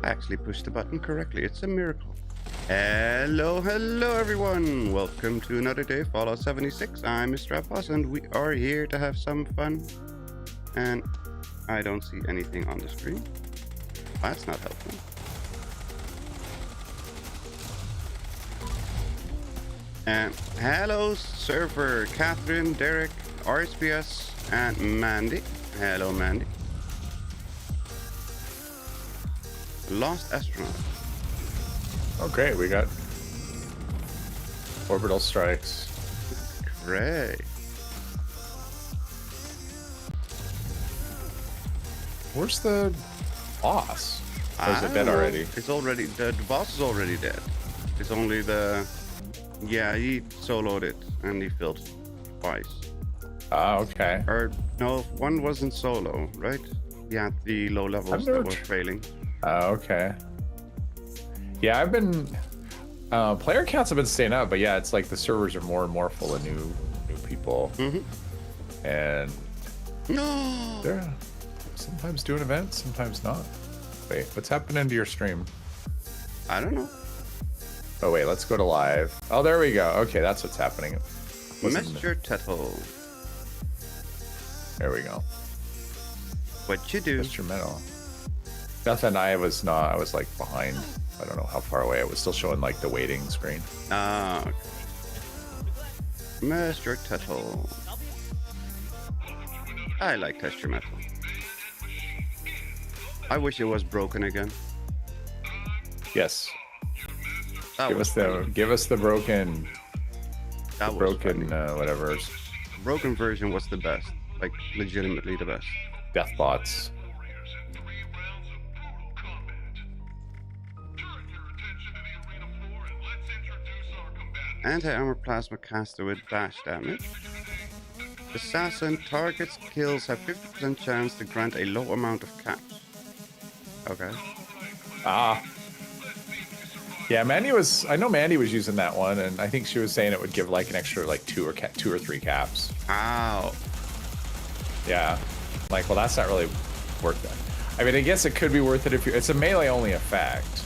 actually pushed the button correctly. It's a miracle. Hello everyone. Welcome to another day of Fallout 76. I'm Mr. Abbas and we are here to have some fun. And I don't see anything on the screen. That's not helpful. And hello server, Catherine, Derek, RSPS, and Mandy. Hello Mandy. Lost astronaut. Oh great, we got orbital strikes. Great. Where's the boss? Or is it dead already? It's already, the boss is already dead. It's only the, yeah, he soloed it and he failed twice. Ah, okay. Or no, one wasn't solo, right? Yeah, the low levels that were failing. Oh, okay. Yeah, I've been player counts have been staying up, but yeah, it's like the servers are more and more full of new people. And they're sometimes doing events, sometimes not. Wait, what's happening to your stream? I don't know. Oh wait, let's go to live. Oh, there we go. Okay, that's what's happening. Mr. Tuttle. There we go. What you do? Instrumental. Nothing. I was like behind. I don't know how far away. I was still showing like the waiting screen. Ah, okay. Mr. Tuttle. I like Tester Metal. I wish it was broken again. Yes. Give us the broken. That was broken whatever. Broken version was the best. Like legitimately the best. Death bots. Anti-armor plasma caster with dash damage. Assassin targets kills have 50% chance to grant a low amount of caps. Okay. Ah. Yeah, I know Mandy was using that one, and I think she was saying it would give like an extra like two or three caps. Ow. Yeah. Like, well, that's not really worth it. I mean, I guess it could be worth it if it's a melee only effect.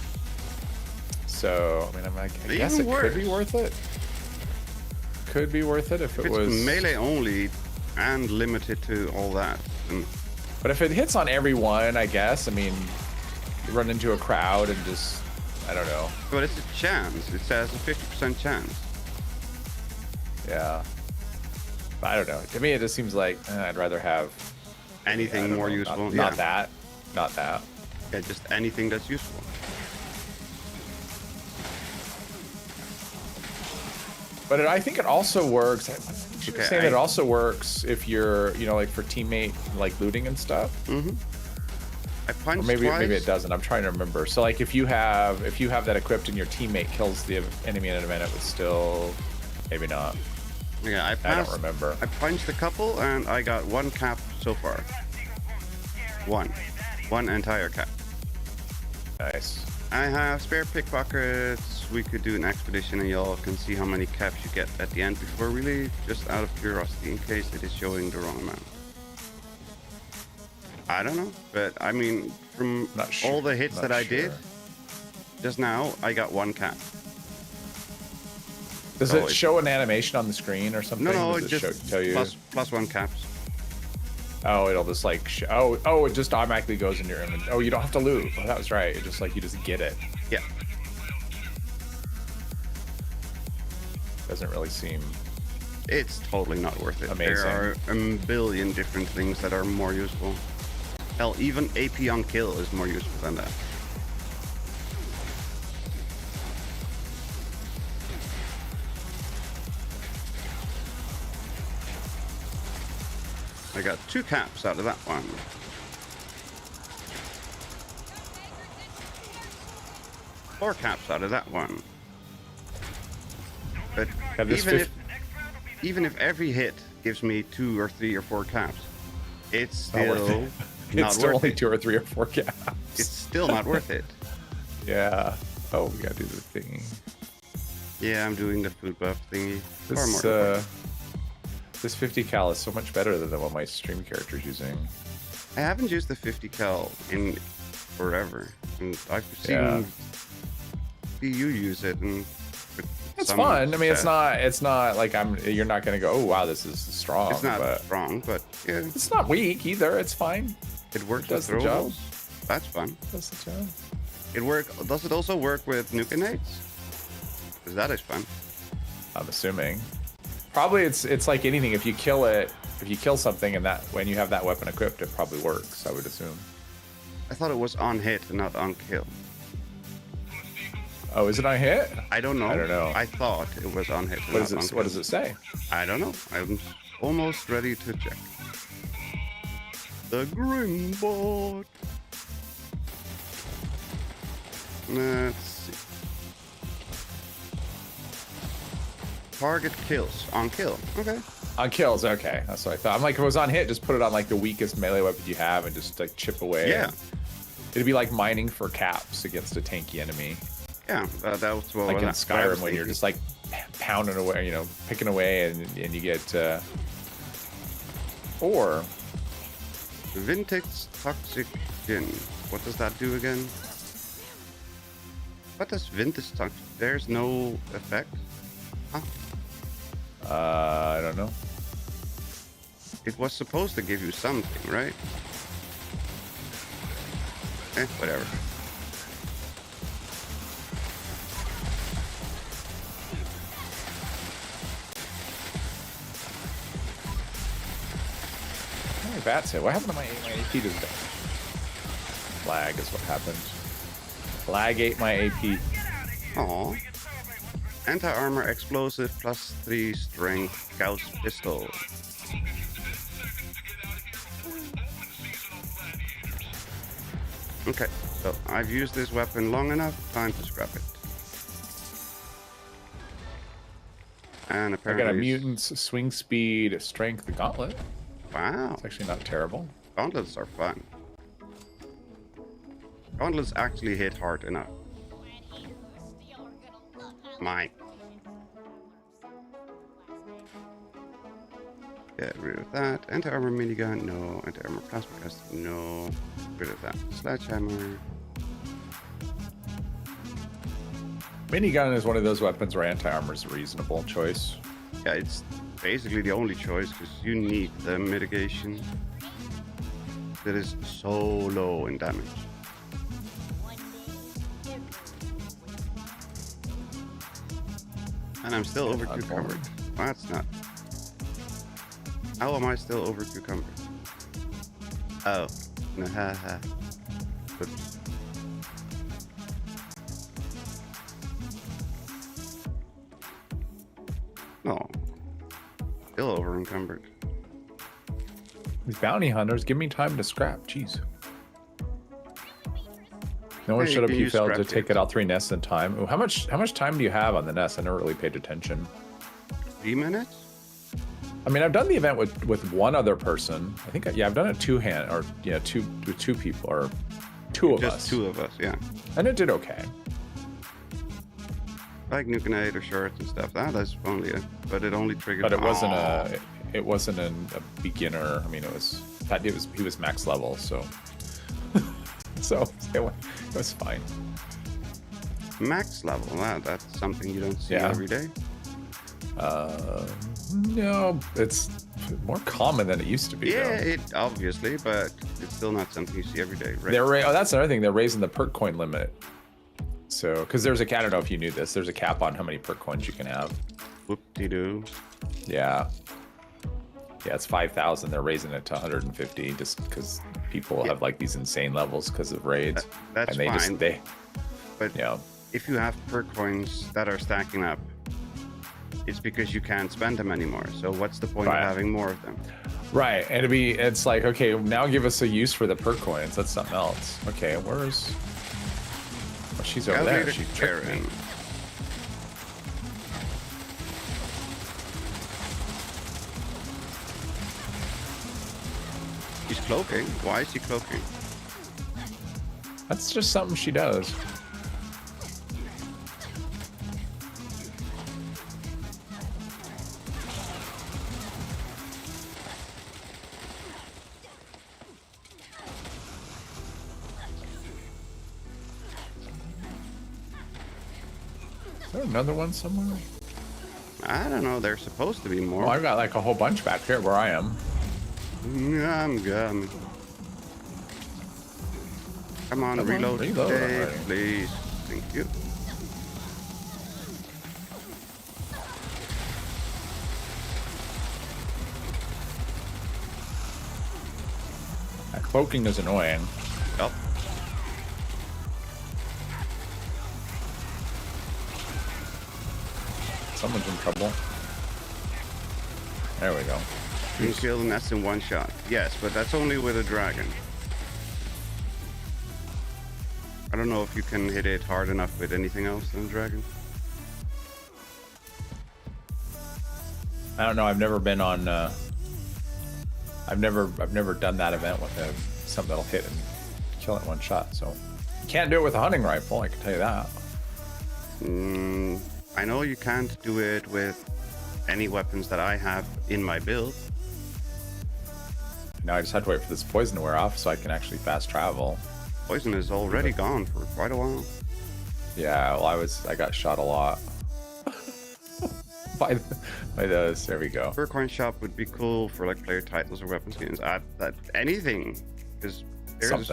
So, I mean, I guess it could be worth it. Could be worth it if it was melee only and limited to all that. But if it hits on everyone, I guess. I mean, you run into a crowd and just, I don't know. But it's a chance. It says a 50% chance. Yeah. But I don't know. To me, it just seems like I'd rather have anything more useful. Not that. Not that. Yeah, just anything that's useful. But I think it also works. She was saying it also works if you're, like for teammate like looting and stuff. I punched maybe twice. Maybe it doesn't. I'm trying to remember. So like if you have that equipped and your teammate kills the enemy in an event, it would still maybe not. Yeah, I don't remember. I punched a couple and I got one cap so far. One entire cap. Nice. I have spare pickpockets. We could do an expedition and y'all can see how many caps you get at the end before we leave, just out of curiosity in case it is showing the wrong amount. I don't know, but I mean, from all the hits that I did just now, I got one cap. Does it show an animation on the screen or something? No, it just tell you plus one caps. Oh, it'll just like it just automatically goes in your image. Oh, you don't have to loot. Oh, that was right. It just like you just get it. Yeah. Doesn't really seem. It's totally not worth it. Amazing. There are a billion different things that are more useful. Hell, even AP on kill is more useful than that. I got 2 caps out of that one. Four caps out of that one. But even if every hit gives me 2 or 3 or 4 caps, it's still not worth it. Only 2 or 3 or 4 caps. It's still not worth it. Yeah. Oh, we gotta do the thingy. Yeah, I'm doing the food buff thingy. This 50 cal is so much better than the one my stream character's using. I haven't used the 50 cal in forever. And I've seen you use it, and it's fun. I mean, it's not like you're not gonna go, oh wow, this is strong. It's not strong, but yeah, it's not weak either. It's fine. It works. It does the job. That's fun. Does the job. Does it also work with nuke grenades? Because that is fun. I'm assuming. Probably it's like anything. If you kill something and that when you have that weapon equipped, it probably works. I would assume. I thought it was on hit and not on kill. Oh, is it on hit? I don't know. I don't know. I thought it was on hit. What does it say? I don't know. I'm almost ready to check. The Grimbot. Let's see. Target kills on kill. Okay. On kills, okay. That's what I thought. I'm like, if it was on hit, just put it on like the weakest melee weapon you have and just like chip away. Yeah. It'd be like mining for caps against a tanky enemy. Yeah, that was what like in Skyrim when you're just like pounding away, you know, picking away, and you get or Vintage Toxic Gin. What does that do again? What does Vintage Toxic? There's no effect. Huh? I don't know. It was supposed to give you something, right? Whatever. Bats hit. What happened to my AP to the lag is what happened. Lag ate my AP. Aww. Anti-armor explosive +3 strength Gauss pistol. Okay, so I've used this weapon long enough. Time to scrap it. And apparently I got a mutant's swing speed, strength gauntlet. Wow. It's actually not terrible. Gauntlets are fun. Gauntlets actually hit hard enough. Mine. Get rid of that. Anti-armor minigun, no. Anti-armor plasma cast, no. Get rid of that. Sledgehammer. Minigun is one of those weapons where anti-armor is a reasonable choice. Yeah, it's basically the only choice because you need the mitigation that is so low in damage. And I'm still over cucumbered. That's not. How am I still over cucumbered? Oh. Haha. Oops. No. Still over encumbered. These bounty hunters, give me time to scrap. Jeez. No one showed up. You failed to take it out 3 nests in time. Ooh, how much time do you have on the nest? I never really paid attention. 3 minutes? I mean, I've done the event with one other person. I think, yeah, I've done it two people, or two of us. Just 2 of us, yeah. And it did okay. Like nuke or shorts and stuff. That's only but it only triggered. But it wasn't a beginner. I mean, he was max level, so so it was fine. Max level. Wow, that's something you don't see every day. No, it's more common than it used to be. Yeah, though. it obviously, but it's still not something you see every day, right? That's another thing. They're raising the perk coin limit. So, because I don't know if you knew this, there's a cap on how many perk coins you can have. Whoop-de-doo. Yeah. Yeah, it's 5,000. They're raising it to 150 just because people have like these insane levels because of raids. That's and fine. But yeah. If you have perk coins that are stacking up, it's because you can't spend them anymore. So what's the point of having more of them? Right. And it's like, okay, now give us a use for the perk coins. That's something else. Okay, where's... Oh, she's over there. She tricked me. She's cloaking. Why is she cloaking? That's just something she does. Is there another one somewhere? I don't know. There's supposed to be more. Oh, I've got like a whole bunch back here where I am. Yeah, I'm good. Come on, reload. Hey, please. Thank you. That cloaking is annoying. Yep. Someone's in trouble. There we go. You can kill the nest in one shot. Yes, but that's only with a dragon. I don't know if you can hit it hard enough with anything else than a dragon. I don't know. I've never been on. I've never done that event with something that'll hit and kill it in one shot. So you can't do it with a hunting rifle. I can tell you that. I know you can't do it with any weapons that I have in my build. Now I just have to wait for this poison to wear off so I can actually fast travel. Poison is already gone for quite a while. Yeah, well, I got shot a lot by those. There we go. Per coin shop would be cool for like player titles or weapon skins. That anything, because there's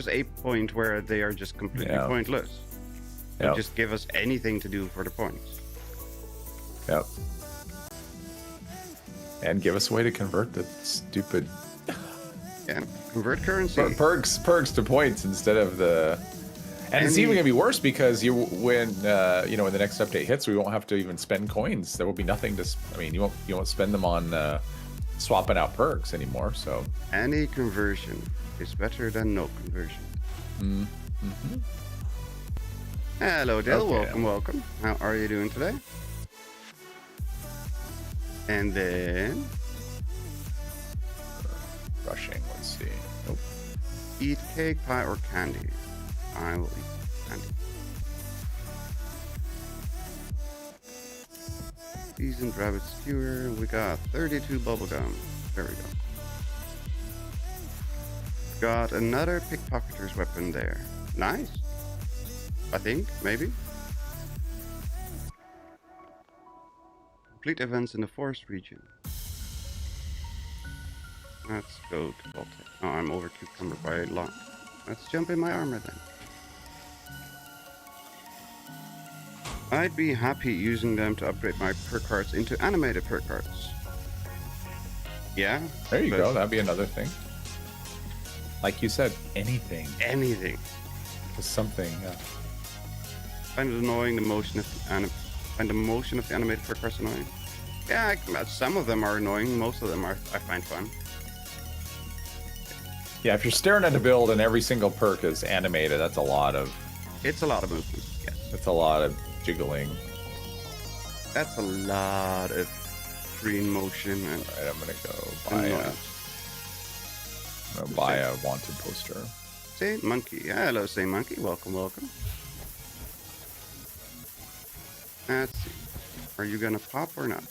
a point where they are just completely pointless. Yep. Just give us anything to do for the points. Yep. And give us a way to convert the stupid. Yeah, convert currency. Perks to points instead of the. And it's even gonna be worse because when the next update hits, we won't have to even spend coins. There will be nothing to. I mean, you won't spend them on swapping out perks anymore. So any conversion is better than no conversion. Mm-hmm. Hello, Dill. Okay. Welcome. How are you doing today? And then rushing. Let's see. Nope. Eat cake, pie, or candy. I will eat candy. Seasoned rabbit skewer. We got 32 bubblegum. There we go. Got another pickpocketer's weapon there. Nice. I think, maybe. Complete events in the forest region. Let's go to Baltic. Oh, I'm over cucumber by a lot. Let's jump in my armor then. I'd be happy using them to upgrade my perk cards into animated perk cards. Yeah. There you go. That'd be another thing. Like you said, anything. Anything. Just something. Yeah. Find it annoying the motion of the animated perk cards annoying. Yeah, some of them are annoying. Most of them I find fun. Yeah, if you're staring at a build and every single perk is animated, that's a lot of. It's a lot of movement. Yes. It's a lot of jiggling. That's a lot of green motion. And all right, I'm gonna buy a wanted poster. Say monkey. Yeah, hello, say monkey. Welcome. Let's see. Are you gonna pop or not?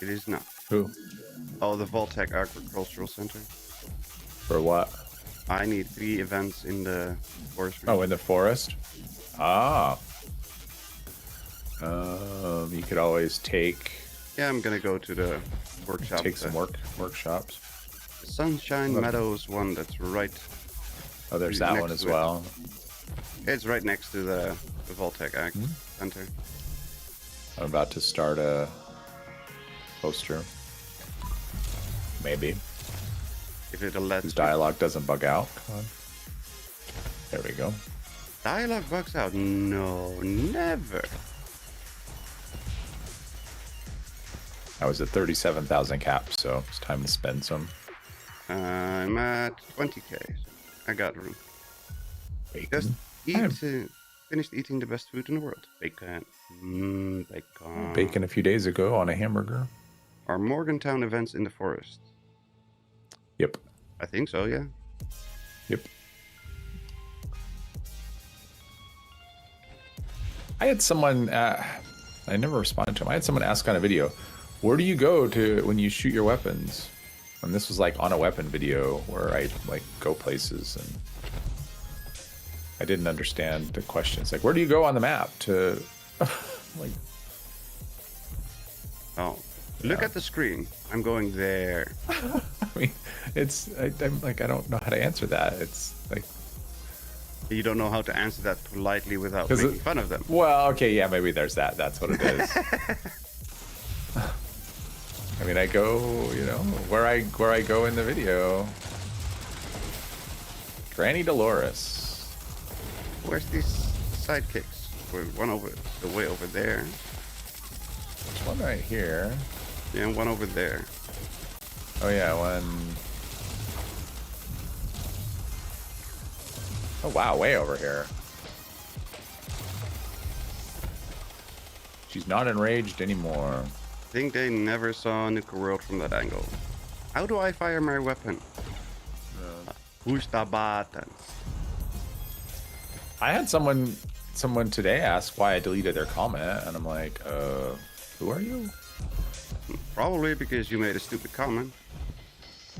It is not. Who? Oh, the Voltec Agricultural Center. For what? I need 3 events in the forest. Oh, in the forest? Ah. You could always take. Yeah, I'm gonna go to the workshop. Take some workshops. Sunshine Meadows one that's right. Oh, there's that one as well. It's right next to the Voltec Ag Center. I'm about to start a poster. Maybe. If it'll let His dialogue doesn't bug out. Come on. There we go. Dialogue bugs out? No, never. I was at 37,000 caps, so it's time to spend some. I'm at 20k. I got room. Bacon. Just finished eating the best food in the world. Bacon. Bacon. Bacon a few days ago on a hamburger. Are Morgantown events in the forest? Yep. I think so, yeah. Yep. I had someone, I never responded to him. I had someone ask on a video, where do you go to when you shoot your weapons? And this was like on a weapon video where I like go places and I didn't understand the questions. Like, where do you go on the map to, like? Oh, look at the screen. I'm going there. I mean, I'm like, I don't know how to answer that. It's like. You don't know how to answer that politely without making fun of them. Well, okay, yeah, maybe there's that. That's what it is. I mean, I go, you know, where I go in the video. Granny Dolores. Where's these sidekicks? One over the way over there. There's one right here. Yeah, and one over there. Oh yeah, one. Oh wow, way over here. She's not enraged anymore. I think they never saw Nuka World from that angle. How do I fire my weapon? Push the button. I had someone today ask why I deleted their comment, and I'm like, who are you? Probably because you made a stupid comment.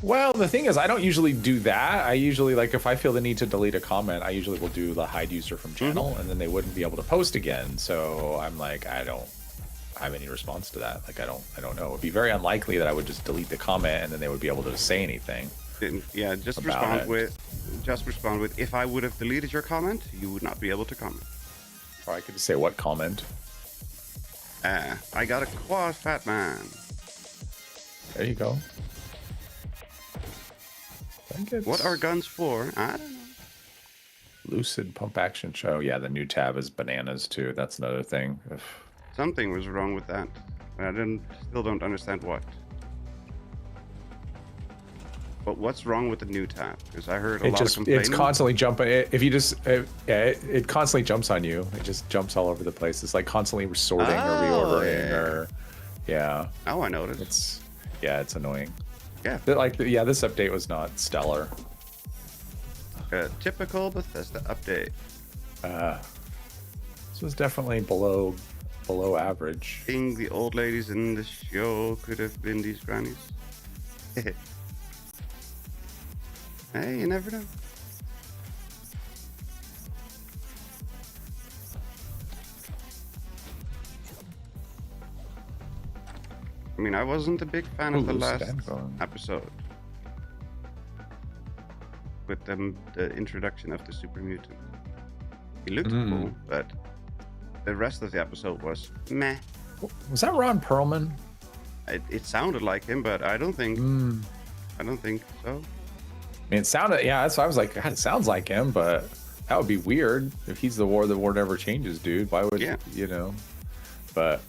Well, the thing is, I don't usually do that. I usually, like, if I feel the need to delete a comment, I usually will do the hide user from channel, and then they wouldn't be able to post again. So I'm like, I don't have any response to that. Like, I don't know. It'd be very unlikely that I would just delete the comment and then they would be able to say anything. Yeah, just respond with, if I would have deleted your comment, you would not be able to comment. Or I could just say, what comment? I got a quad, fat man. There you go. What are guns for? I don't know. Lucid pump action show. Yeah, the new tab is bananas too. That's another thing. Ugh. Something was wrong with that. I still don't understand what. But what's wrong with the new tab? Because I heard a lot of complaining. It's constantly jumping. If you just, it constantly jumps on you. It just jumps all over the place. It's like constantly sorting or reordering or, yeah. Now I noticed. It's annoying. Yeah. This update was not stellar. A typical Bethesda update. This was definitely below average. I think the old ladies in the show could have been these grannies. Hey, you never know. I mean, I wasn't a big fan of the last episode. With the introduction of the super mutant. He looked cool, but the rest of the episode was meh. Was that Ron Perlman? It sounded like him, but I don't think so. I mean, it sounded, that's why I was like, God, it sounds like him, but that would be weird if he's the war never changes, dude. Why would you know? But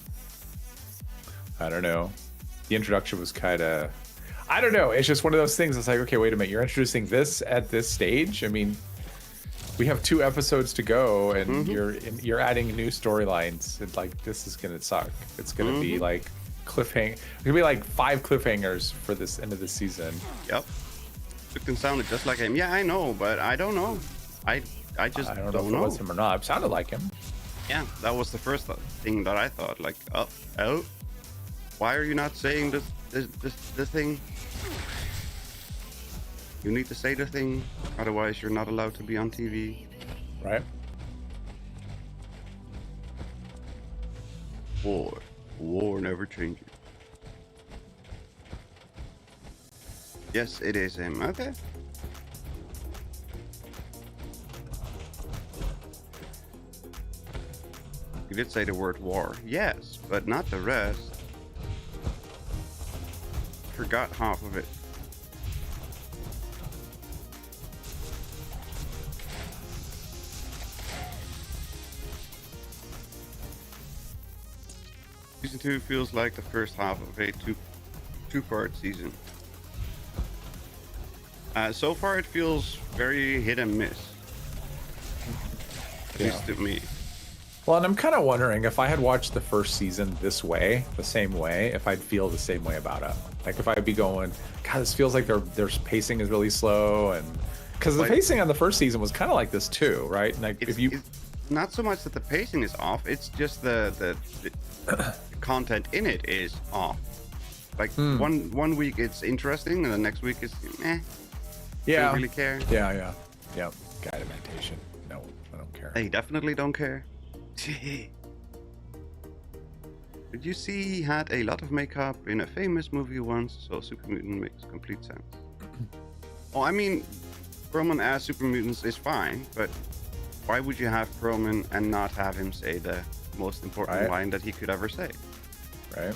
I don't know. The introduction was kind of, I don't know. It's just one of those things. It's like, okay, wait a minute. You're introducing this at this stage. I mean, we have 2 episodes to go, and you're adding new storylines. And like, this is gonna suck. It's gonna be like cliffhanger. It's gonna be like 5 cliffhangers for this end of the season. Yep. It can sound just like him. Yeah, I know, but I don't know. I just don't know if it was him or not. It sounded like him. Yeah, that was the first thing that I thought. Like, oh, why are you not saying this thing? You need to say the thing, otherwise you're not allowed to be on TV. Right. War never changes. Yes, it is him. Okay. You did say the word war. Yes, but not the rest. Forgot half of it. Season 2 feels like the first half of a two-part season. So far, it feels very hit and miss. At least to me. Well, and I'm kind of wondering if I had watched the first season this way, the same way, if I'd feel the same way about it. Like if I'd be going, God, this feels like their pacing is really slow, and because the pacing on the first season was kind of like this too, right? Like it's not so much that the pacing is off; it's just the content in it is off. Like one week it's interesting, and the next week it's meh. Yeah. Don't really care. Yeah. Guided meditation. No. care. They definitely don't care. Did you see he had a lot of makeup in a famous movie once, so super mutant makes complete sense. Well, I mean, Perlman as super mutants is fine, but why would you have Perlman and not have him say the most important line that he could ever say? Right.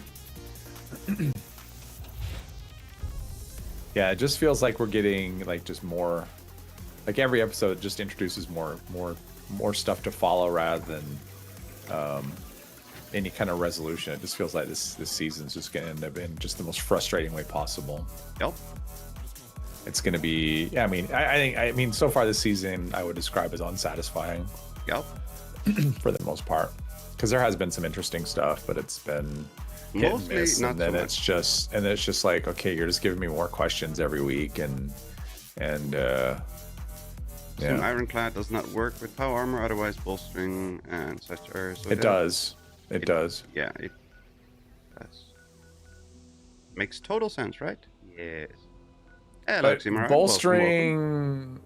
Yeah, it just feels like we're getting like just more, like every episode just introduces more stuff to follow rather than any kind of resolution. It just feels like this season's just going to end up in just the most frustrating way possible. Yep. It's going to be, yeah, I mean, so far this season I would describe as unsatisfying. Yep. For the most part, because there has been some interesting stuff, but it's been hit and miss, and then it's just like, okay, you're just giving me more questions every week, and yeah. Ironclad does not work with power armor, otherwise bolstering and such are. So it does. It does. Yeah, it does. Makes total sense, right? Yes. But bolstering,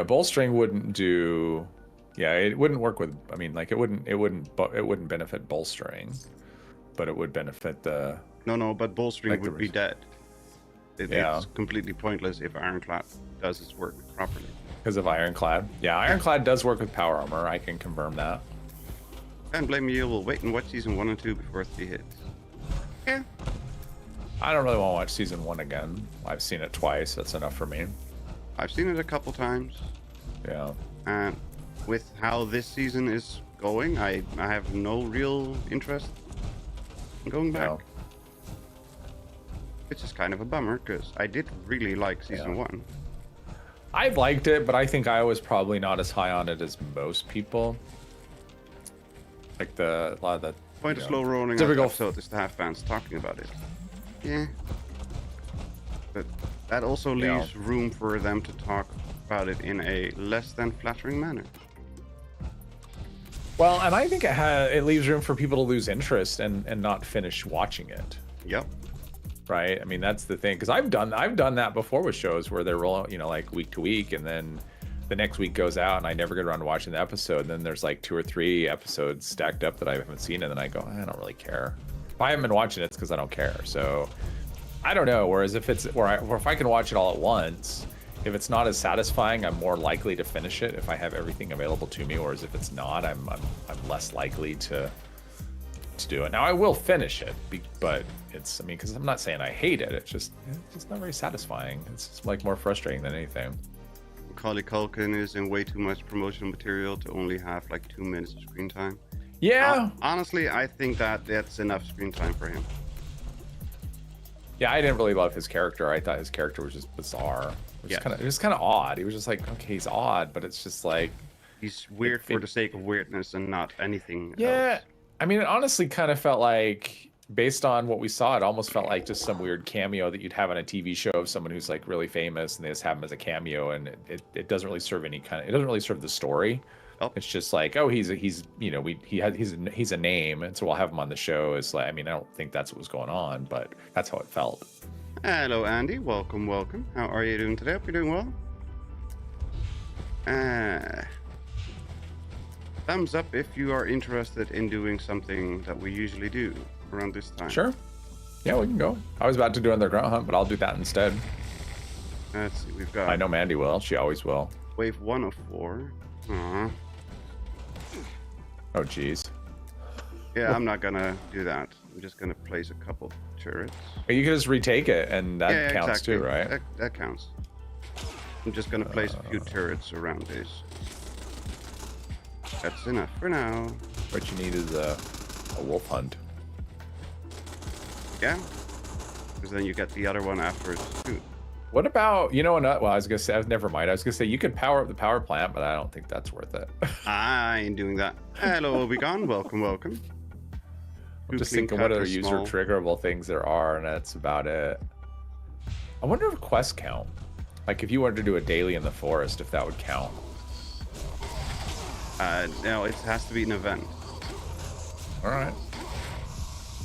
bolstering wouldn't do. Yeah, it wouldn't work with. I mean, like it wouldn't benefit bolstering, but it would benefit the. No, but bolstering would be dead. It's completely pointless if Ironclad does its work properly. Because of Ironclad. Yeah, Ironclad does work with power armor. I can confirm that. Can't blame you. We'll wait and watch season 1 and 2 before 3 hits. Yeah. I don't really want to watch season 1 again. I've seen it twice. That's enough for me. I've seen it a couple times. Yeah. And with how this season is going, I have no real interest in going back. No. Which is kind of a bummer, because I did really like season 1. I've liked it, but I think I was probably not as high on it as most people. Like a lot of the point of slow rolling episode is to have fans talking about it. Yeah. But that also leaves room for them to talk about it in a less than flattering manner. Well, and I think it leaves room for people to lose interest and not finish watching it. Yep. Right. I mean, that's the thing, because I've done that before with shows where they roll, like week to week, and then the next week goes out and I never get around to watching the episode. And then there's like 2 or 3 episodes stacked up that I haven't seen, and then I go, I don't really care. If I haven't been watching it, it's because I don't care. So I don't know. Whereas if it's or if I can watch it all at once, if it's not as satisfying, I'm more likely to finish it if I have everything available to me. Whereas if it's not, I'm less likely to do it. Now I will finish it, but it's, because I'm not saying I hate it. It's just not very satisfying. It's just like more frustrating than anything. Macaulay Culkin is in way too much promotional material to only have like 2 minutes of screen time. Yeah. Honestly, I think that's enough screen time for him. Yeah, I didn't really love his character. I thought his character was just bizarre. It was kind of odd. He was just like, okay, he's odd, but it's just like he's weird for the sake of weirdness and not anything else. Else. I mean, it honestly kind of felt like, based on what we saw, it almost felt like just some weird cameo that you'd have on a TV show of someone who's like really famous, and they just have him as a cameo, and it doesn't really serve it doesn't really serve the story. Oh. It's just like, oh, he's a name, and so we'll have him on the show. It's like, I mean, I don't think that's what was going on, but that's how it felt. Hello, Andy. Welcome. How are you doing today? Hope you're doing well. Thumbs up if you are interested in doing something that we usually do around this time. Sure. Yeah, we can go. I was about to do another grunt hunt, but I'll do that instead. Let's see. We've got. I know Mandy will. She always will. Wave 1 of 4. Aww. Oh, jeez. Yeah, I'm not gonna do that. I'm just gonna place a couple turrets. But you can just retake it, and that counts exactly. too, right? That counts. I'm just gonna place a few turrets around this. That's enough for now. What you need is a wolf hunt. Yeah, because then you get the other one afterwards too. What about, well, I was gonna say, never mind. I was gonna say you could power up the power plant, but I don't think that's worth it. I ain't doing that. Hello, Obi-Gon. Welcome. I'm just thinking what other user triggerable things there are, and that's about it. I wonder if quests count. Like if you wanted to do a daily in the forest, if that would count. No, it has to be an event. All right.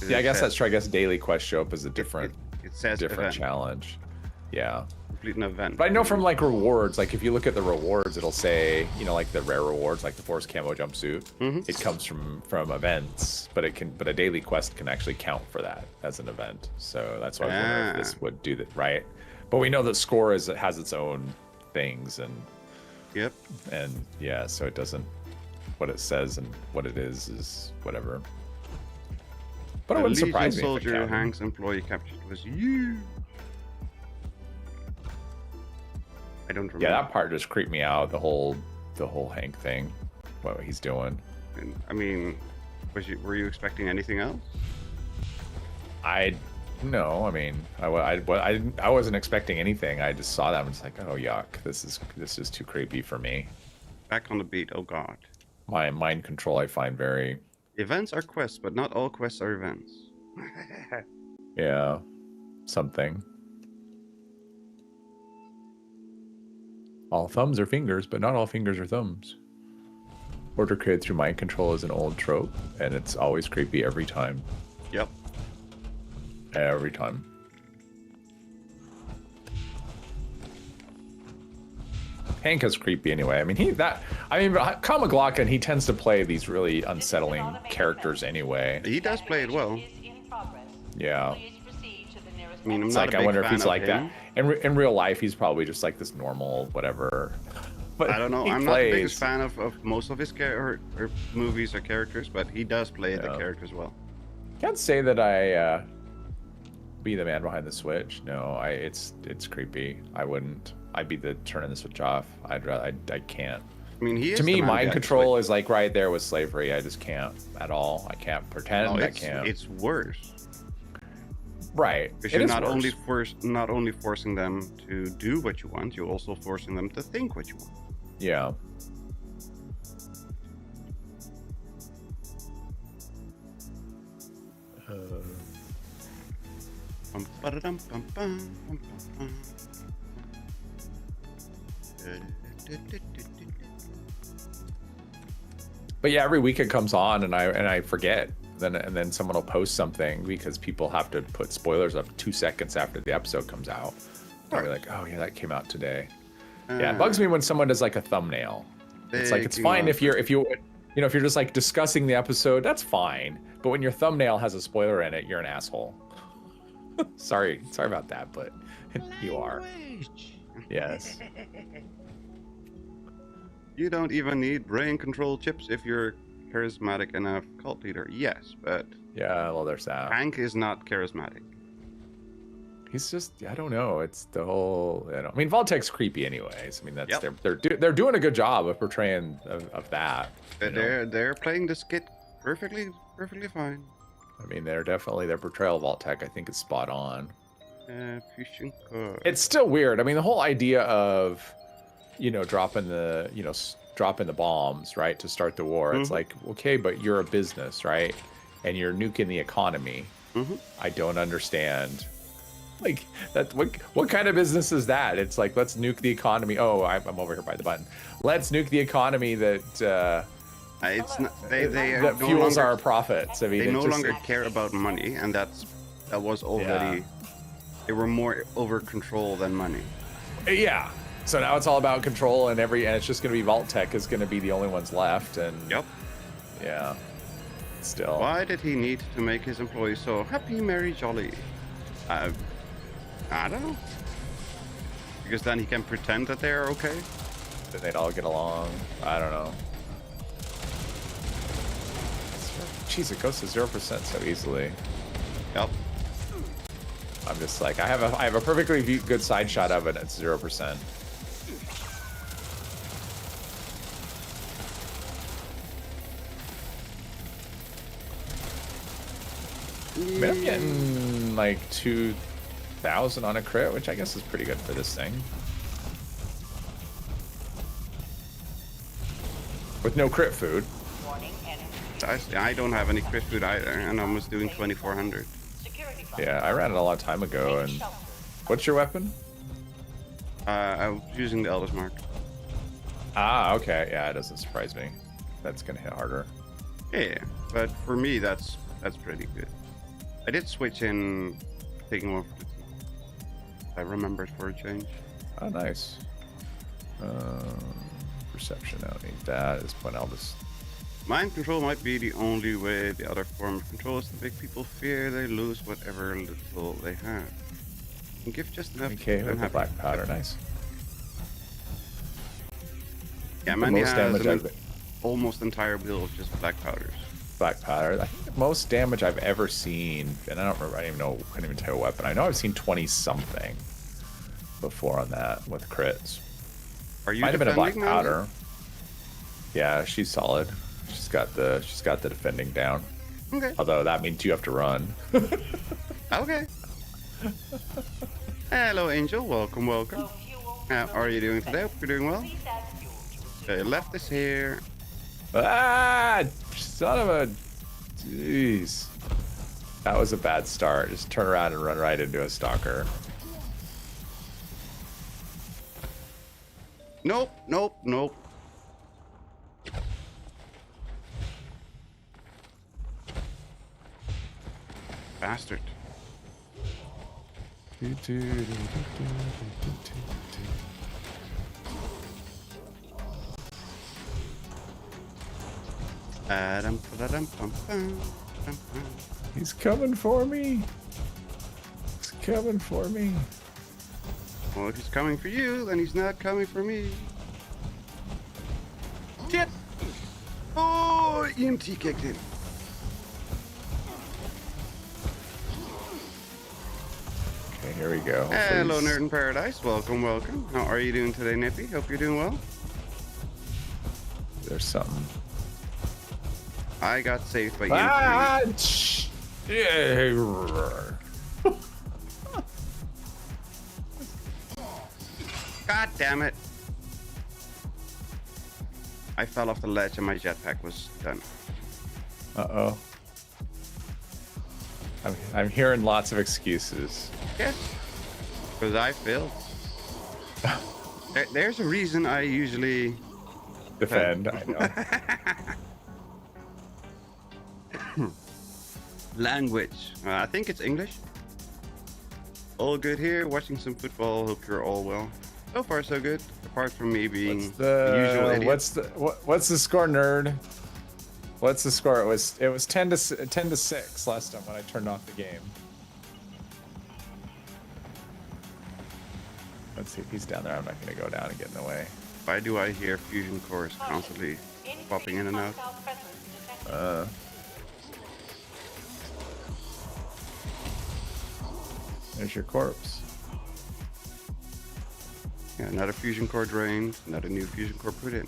Yeah, I guess that's true. I guess daily quests show up as a different it says different event. challenge. Yeah. complete an event. But I know from like rewards, like if you look at the rewards, it'll say, you know, like the rare rewards, like the forest camo jumpsuit. It comes from events, but a daily quest can actually count for that as an event. So that's why I was wondering if this would do that, right? But we know that score has its own things, and and yeah, so it doesn't. What it says and what it is whatever. But it wouldn't surprise me. The soldier Hank's employee captured was you. I don't remember. Yeah, that part just creeped me out. The whole Hank thing, what he's doing. And, I mean, were you expecting anything else? No. I mean, I wasn't expecting anything. I just saw that. I'm just like, oh yuck, this is too creepy for me. Back on the beat. Oh god. My mind control I find very. Events are quests, but not all quests are events. Yeah, something. All thumbs are fingers, but not all fingers are thumbs. Order created through mind control is an old trope, and it's always creepy every time. Yep. Every time. Hank is creepy anyway. I mean, Kyle MacLachlan, he tends to play these really unsettling characters anyway. He does play it well. Yeah. I mean, it's like, I wonder if he's like that. In real life, he's probably just like this normal whatever. But I don't know. I'm not the biggest fan of most of his movies or characters, but he does play the characters well. Can't say that I be the man behind the switch. No, it's creepy. I wouldn't. I'd be the turning the switch off. I can't. I mean, to me, mind control is like right there with slavery. I just can't at all. I can't pretend. I can't. It's worse. Right. Because you're not only forcing them to do what you want, you're also forcing them to think what you want. Yeah. But yeah, every week it comes on and I forget. Then someone will post something because people have to put spoilers up 2 seconds after the episode comes out. I'll be like, oh yeah, that came out today. Yeah, it bugs me when someone does like a thumbnail. It's like, it's fine if you're just like discussing the episode, that's fine. But when your thumbnail has a spoiler in it, you're an asshole. sorry about that, but you are. Yes. You don't even need brain control chips if you're charismatic enough cult leader. Yes, but yeah, well, there's that. Hank is not charismatic. He's just, I don't know. It's the whole, I mean, Vault-Tec's creepy anyways. I mean, that's they're doing a good job of portraying of that. They're playing the skit perfectly fine. I mean, their portrayal of Vault-Tec, I think, is spot on. It's still weird. I mean, the whole idea of, dropping the bombs, right, to start the war. It's like, okay, but you're a business, right? And you're nuking the economy. I don't understand. Like, that. What kind of business is that? It's like, let's nuke the economy. Oh, I'm over here by the button. Let's nuke the economy that it's not, they that fuels our profits. I mean, they no longer care about money, and that was already. They were more over control than money. Yeah. So now it's all about control, and it's just going to be Vault-Tec is going to be the only ones left, and yeah. Still. Why did he need to make his employees so happy, merry, jolly? I don't know. Because then he can pretend that they're okay. That they'd all get along. I don't know. Jeez, it goes to 0% so easily. Yep. I'm just like, I have a perfectly good side shot of it. It's 0%. I mean, I'm getting like 2,000 on a crit, which I guess is pretty good for this thing. With no crit food. I don't have any crit food either, and I was doing 2,400. Yeah, I ran it a long time ago. And what's your weapon? I was using the Elder's Mark. Ah, okay. Yeah, it doesn't surprise me. That's gonna hit harder. Yeah, but for me, that's pretty good. I did switch in taking off. I remembered for a change. Oh, nice. Perception, I don't need that. Just point out this. Mind control might be the only way. The other form of control is to make people fear they lose whatever little they have. And give just enough Okay, to with the have black powder, nice. Yeah, The Mandy most has damage I've almost entire wheel of just black powders. black powder. I think the most damage I've ever seen, and I don't remember. I don't even know. Couldn't even tell you what weapon. I know I've seen 20 something before on that with crits. Are you Might have been a black defending, Mandy? powder. Yeah, she's solid. She's got the defending down. Okay. Although that means you have to run. Okay. Hello, Angel. Welcome, welcome. How are you doing today? Hope you're doing well. Okay, left is here. Ah, son of a, jeez. That was a bad start. Just turn around and run right into a stalker. Nope, nope, nope. Bastard. He's coming for me. He's coming for me. Well, if he's coming for you, then he's not coming for me. Shit! Oh, EMT kicked in. Okay, here we go. Hello, Please. Nerd in Paradise. Welcome, welcome. How are you doing today, Nippy? Hope you're doing well. There's something. I got saved by EMT. Ah, yeah. God damn it. I fell off the ledge and my jetpack was done. Uh-oh. I'm hearing lots of excuses. Yes. Because I failed. There's a reason I usually Defend, I know. Language. I think it's English. All good here. Watching some football. Hope you're all well. So far, so good. Apart from me being the usual idiot. What's the score, nerd? What's the score? It was 10 to 6 last time when I turned off the game. Let's see if he's down there. I'm not gonna go down and get in the way. Why do I hear fusion cores constantly popping in and out? There's your corpse. Yeah, another fusion core drained, another new fusion core put in.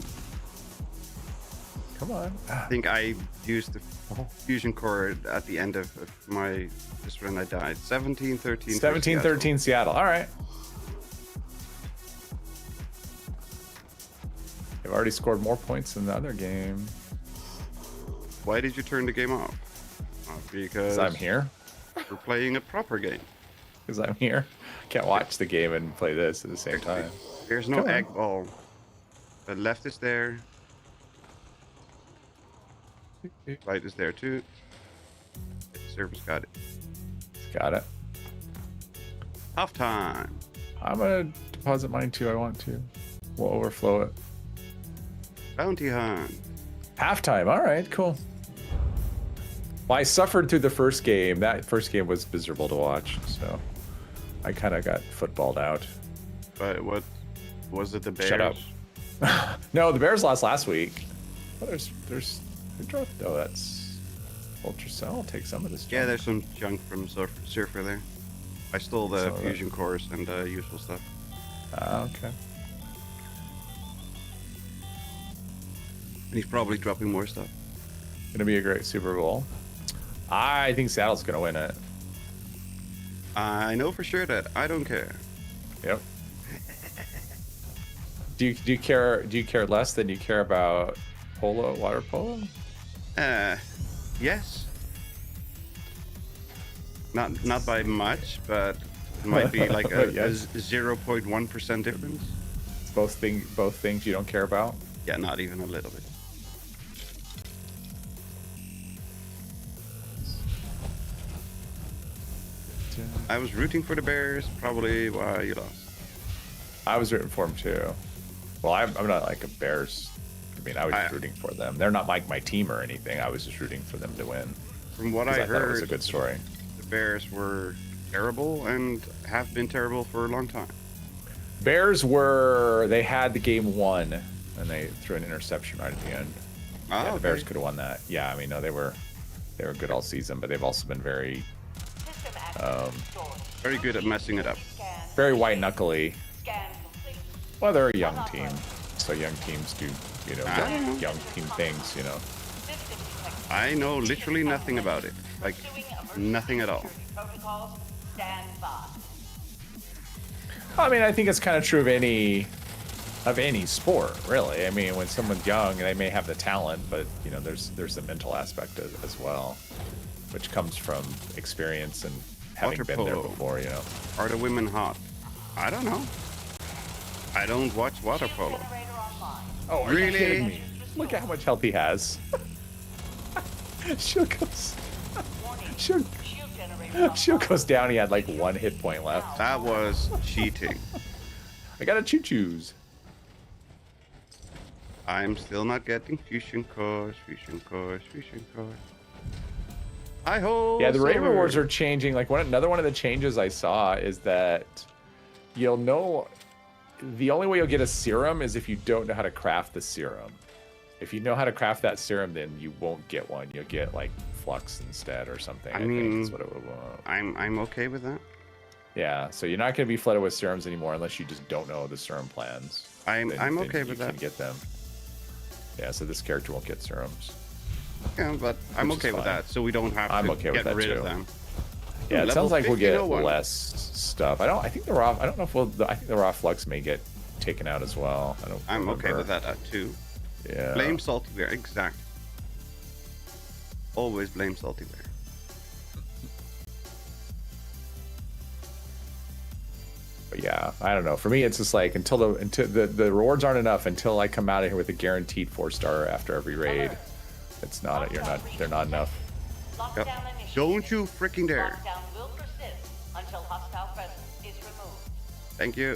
Come on. I think I used the fusion core at the end of my just when I died. 17-13. 17-13 Seattle. All right. They've already scored more points than the other game. Why did you turn the game off? Because I'm here. We're playing a proper game. Because I'm here. Can't watch the game and play this at the same time. There's no egg ball. The left is there. Right is there too. Servers got it. Got it. Half time. I'm gonna deposit mine too. I want to. We'll overflow it. Bounty hunt. Halftime. All right. Cool. Well, I suffered through the first game. That first game was miserable to watch. So I kind of got footballed out. But what was it? The Bears? Shut up. No, the Bears lost last week. Oh, there's who dropped? Oh, that's Ultracell. I'll take some of this. Yeah, there's some junk from Surfer there. I stole the fusion cores and useful stuff. Okay. And he's probably dropping more stuff. Gonna be a great Super Bowl. I think Seattle's gonna win it. I know for sure that. I don't care. Yep. Do you care? Do you care less than you care about water polo? Yes. Not by much, but it might be like a 0.1% difference. Both things you don't care about. Yeah, not even a little bit. I was rooting for the Bears. Probably why you lost. I was rooting for them too. Well, I'm not like a Bears. I mean, I was just rooting for them. They're not like my team or anything. I was just rooting for them to win. From what I thought heard, it was a good story. The Bears were terrible and have been terrible for a long time. Bears they had the game won, and they threw an interception right at the end. Oh, The Bears could have won that. Yeah, I mean, no, they were good all season, but they've also been very very good at messing it up. very white knuckly. Well, they're a young team, so young teams do young team things. I know literally nothing about it. Like nothing at all. I mean, I think it's kind of true of any sport, really. I mean, when someone's young, they may have the talent, but there's the mental aspect as well, which comes from experience and having Water been there polo. before. Are the women hot? I don't know. I don't watch water polo. Oh, are you kidding me? Look at how much health he has. Shield goes down. He had like 1 hit point left. That was cheating. I gotta choo-choos. I'm still not getting fusion cores. I hope. Yeah, the raid rewards are changing. Like another one of the changes I saw is that you'll know the only way you'll get a serum is if you don't know how to craft the serum. If you know how to craft that serum, then you won't get one. You'll get like flux instead or something. I think is what it would want. I'm okay with that. Yeah, so you're not going to be flooded with serums anymore unless you just don't know the serum plans. I'm okay then with you that. can get them. Yeah, so this character won't get serums. Yeah, but I'm Which is okay with fine. that, so we don't have I'm to okay with get that rid too. of them. Yeah, it Level sounds like we'll 50, get no one. less stuff. I think the raw. I don't know if I think the raw flux may get taken out as well. I'm okay remember. with that too. Yeah. Blame Salty Bear, exactly. Always blame Salty Bear. But yeah, I don't know. For me, it's just like until the rewards aren't enough until I come out of here with a guaranteed 4-star after every raid. It's not. They're not enough. Yep. Don't you freaking dare! Lockdown will persist until hostile presence is removed. Thank you.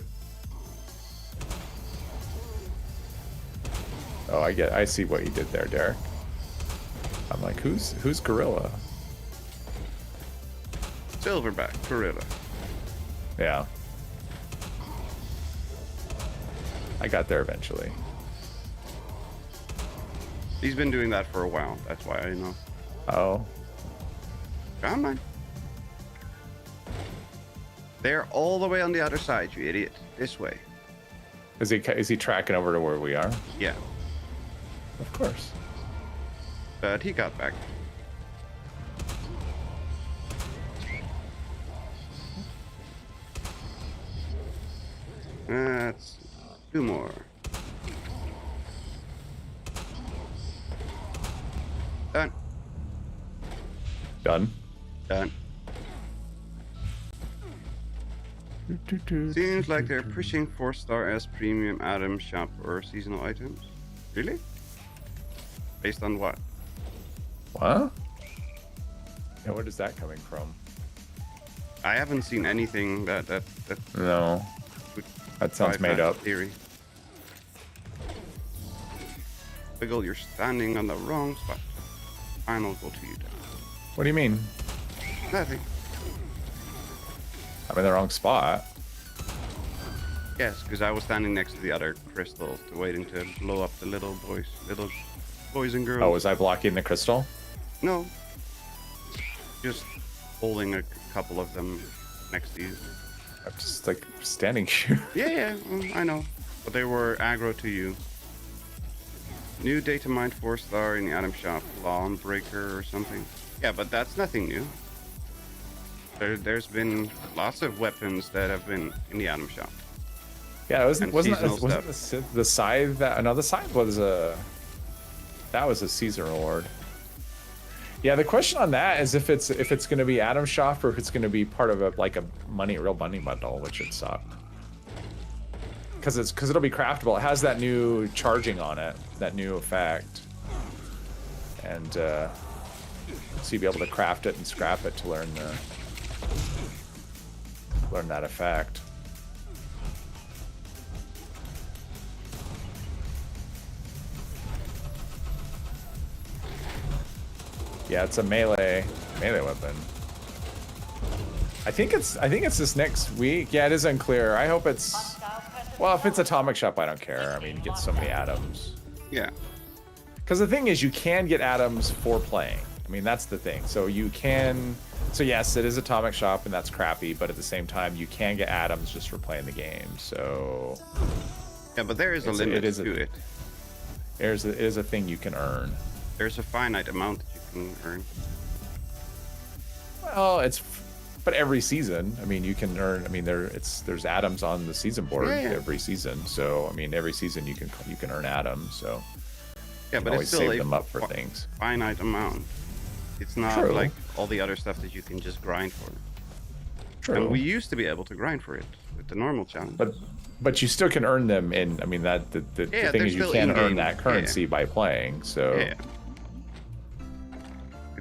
Oh, I see what you did there, Derek. I'm like, who's Gorilla? Silverback Gorilla. Yeah. I got there eventually. He's been doing that for a while. That's why I know. Oh. Come on. They're all the way on the other side, you idiot. This way. Is he tracking over to where we are? Yeah. Of course. But he got back. That's 2 more. Done. Done. Done. Seems like they're pushing 4-star as premium item shop or seasonal items. Really? Based on what? What? Yeah, where is that coming from? I haven't seen anything that No. would That sounds drive made that up. theory. Wiggle, you're standing on the wrong spot. I'll go to you. What do you mean? Nothing. I'm in the wrong spot. Yes, because I was standing next to the other crystals, waiting to blow up the little boys and girls. Oh, was I blocking the crystal? No. Just holding a couple of them next to you. I'm just like standing here. Yeah, I know. But they were aggro to you. New data mined 4-star in the item shop, Lawn Breaker or something. Yeah, but that's nothing new. There's been lots of weapons that have been in the item shop. Yeah, it wasn't seasonal the scythe that? No, the scythe was that was a season reward. Yeah, the question on that is if it's going to be Atom Shop or if it's going to be part of a real money bundle, which would suck. Because it'll be craftable. It has that new charging on it, that new effect, and so you'll be able to craft it and scrap it to learn that effect. Yeah, it's a melee weapon. I think it's this next week. Yeah, it is unclear. I hope it's. Well, if it's Atomic Shop, I don't care. I mean, you get so many atoms. Yeah. Because the thing is, you can get atoms for playing. I mean, that's the thing. So you can. So yes, it is Atomic Shop, and that's crappy. But at the same time, you can get atoms just for playing the game. So. Yeah, but there is a limit to it. It is a thing you can earn. There's a finite amount that you can earn. Well, but every season, I mean, you can earn. I mean, there's atoms on the season board every season. So I mean, every season you can earn atoms. So yeah, but always it's still save them up for things. Finite amount. It's not like all the other stuff that you can just grind for. True. And we used to be able to grind for it with the normal challenge. But you still can earn them in. I mean, the thing is, you can earn that currency by playing. So. Yeah.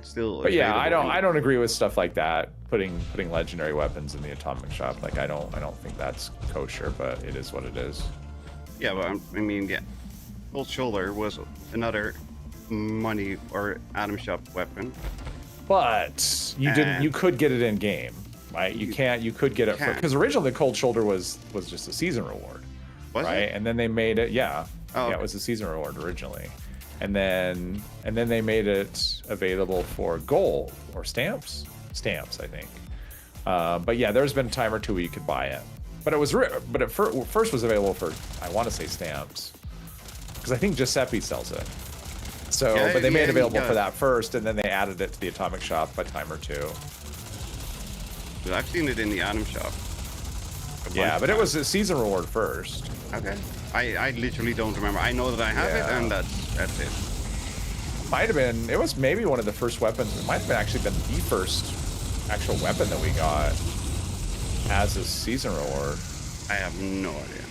Still but yeah, I don't agree with stuff like that. Putting legendary weapons in the Atomic Shop, like I don't think that's kosher, but it is what it is. Yeah, but I mean, yeah, Cold Shoulder was another money or Atom Shop weapon. But you could get it in game, right? You could get it because originally the Cold Shoulder was just a season reward, right? And then they made it, it was a season reward originally. And then they made it available for gold or stamps, I think. But yeah, there's been a time or two where you could buy it. But it first was available for, I want to say, stamps, because I think Giuseppe sells it. So, but they made it available for that first, and then they added it to the Atomic Shop a time or two. I've seen it in the Atom Shop. Yeah, but it was a season reward first. Okay. I literally don't remember. I know that I have it, and that's it. Might have been. It was maybe one of the first weapons. It might have actually been the first actual weapon that we got as a season reward. I have no idea.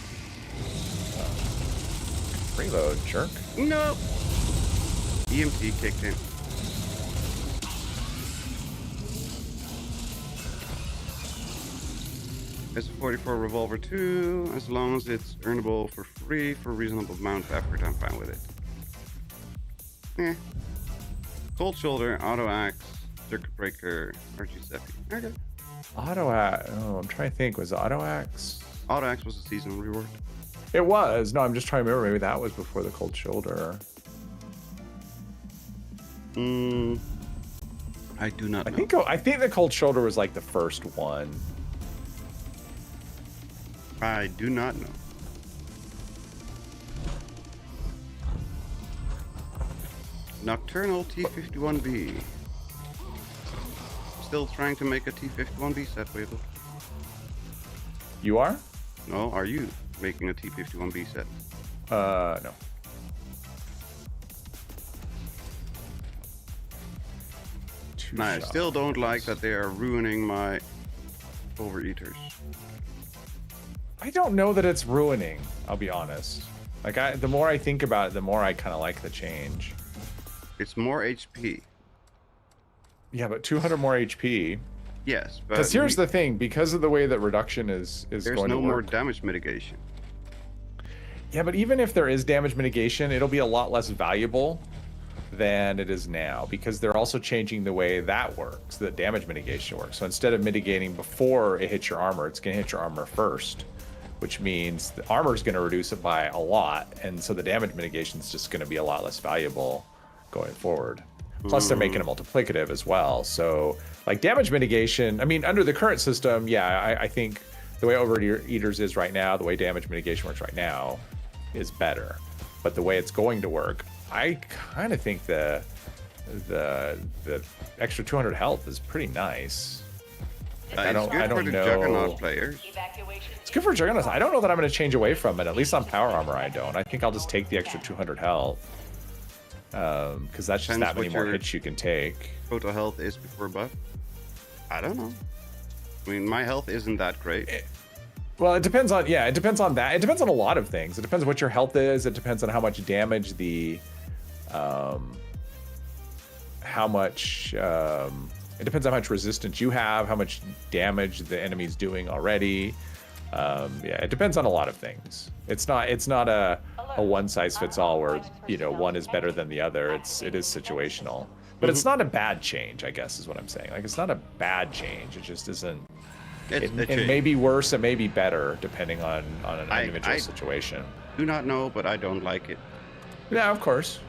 Reload, jerk. No. EMT kicked in. It's a 44 revolver too, as long as it's earnable for free for a reasonable amount of effort, I'm fine with it. Cold Shoulder, Auto Axe, Circuit Breaker, RG7. Okay. Auto Axe. Oh, I'm trying to think. Was it Auto Axe? Auto Axe was a seasonal reward. It was. No, I'm just trying to remember. Maybe that was before the Cold Shoulder. I do not know. I think the Cold Shoulder was like the first one. I do not know. Nocturnal T51B. Still trying to make a T51B set, Weibel. You are? No, are you making a T51B set? No. I still don't like that they are ruining my overeaters. I don't know that it's ruining, I'll be honest. Like, the more I think about it, the more I kind of like the change. It's more HP. Yeah, but 200 more HP. Yes, but... Because here's the thing, because of the way that reduction is going to work... There's no more damage mitigation. Yeah, but even if there is damage mitigation, it'll be a lot less valuable than it is now, because they're also changing the way that works, the damage mitigation works. So instead of mitigating before it hits your armor, it's going to hit your armor first, which means the armor is going to reduce it by a lot, and so the damage mitigation is just going to be a lot less valuable going forward. Plus, they're making it multiplicative as well. So, like, damage mitigation, I mean, under the current system, yeah, I think the way Overeaters is right now, the way damage mitigation works right now is better. But the way it's going to work, I kind of think the extra 200 health is pretty nice. I don't know. Juggernaut players. It's good for Juggernauts. I don't know that I'm going to change away from it. At least on power armor, I don't. I think I'll just take the extra 200 health. Because that's just that many more hits you can take. Total health is before buff? I don't know. I mean, my health isn't that great. Well, it depends on that. It depends on a lot of things. It depends on what your health is. It depends on how much damage it depends on how much resistance you have, how much damage the enemy's doing already. Yeah, it depends on a lot of things. It's not a one size fits all where, you know, one is better than the other. It is situational. But it's not a bad change, I guess, is what I'm saying. Like, it's not a bad change. It just isn't. It may be worse, it may be better, depending on an individual situation. Do not know, but I don't like it. Yeah, of course.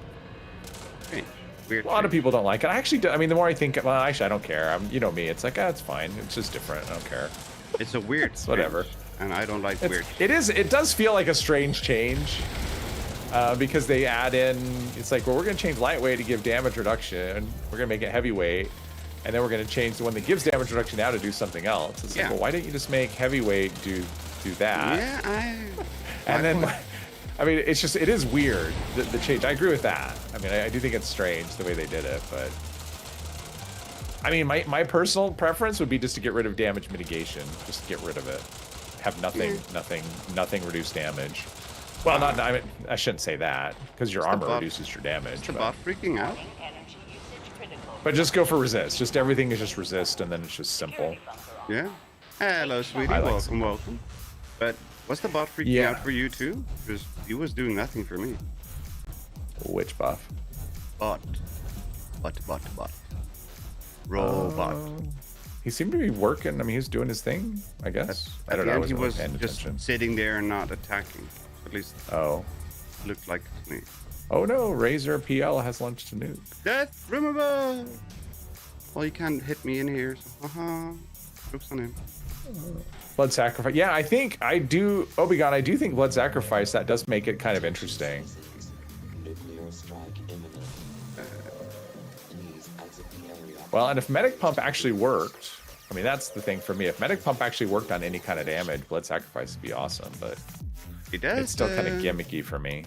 Strange. Weird. A lot of people don't like it. I actually do. I mean, the more I think, well, actually, I don't care. You know me. It's like, it's fine. It's just different. I don't care. It's a weird. It's whatever. And I don't like weird. It does feel like a strange change. Because they add in, it's like, well, we're going to change lightweight to give damage reduction. We're going to make it heavyweight. And then we're going to change the one that gives damage reduction now to do something else. It's like, well, why don't you just make heavyweight do that? Yeah, And then, I mean, it's just, it is weird, the change. I agree with that. I mean, I do think it's strange the way they did it, but... I mean, my personal preference would be just to get rid of damage mitigation. Just to get rid of it. Have nothing reduce damage. Well, I mean, I shouldn't say that, because your armor reduces your damage. It's about freaking out. But just go for resist. Just everything is just resist, and then it's just simple. Yeah. Hello, sweetie. Welcome. But was the bot freaking out for you too? Because he was doing nothing for me. Which buff? Bot. Robot. He seemed to be working. I mean, he's doing his thing, I guess. I don't know. He was just sitting there and not attacking. At least. Looked like to me. Oh no, Razor PL has launched a nuke. Death removal! Well, you can't hit me in here, so jokes on him. Blood sacrifice. Yeah, I do think blood sacrifice, that does make it kind of interesting. Well, and if medic pump actually worked, I mean, that's the thing for me. If medic pump actually worked on any kind of damage, blood sacrifice would be awesome, but it's still kind of gimmicky for me.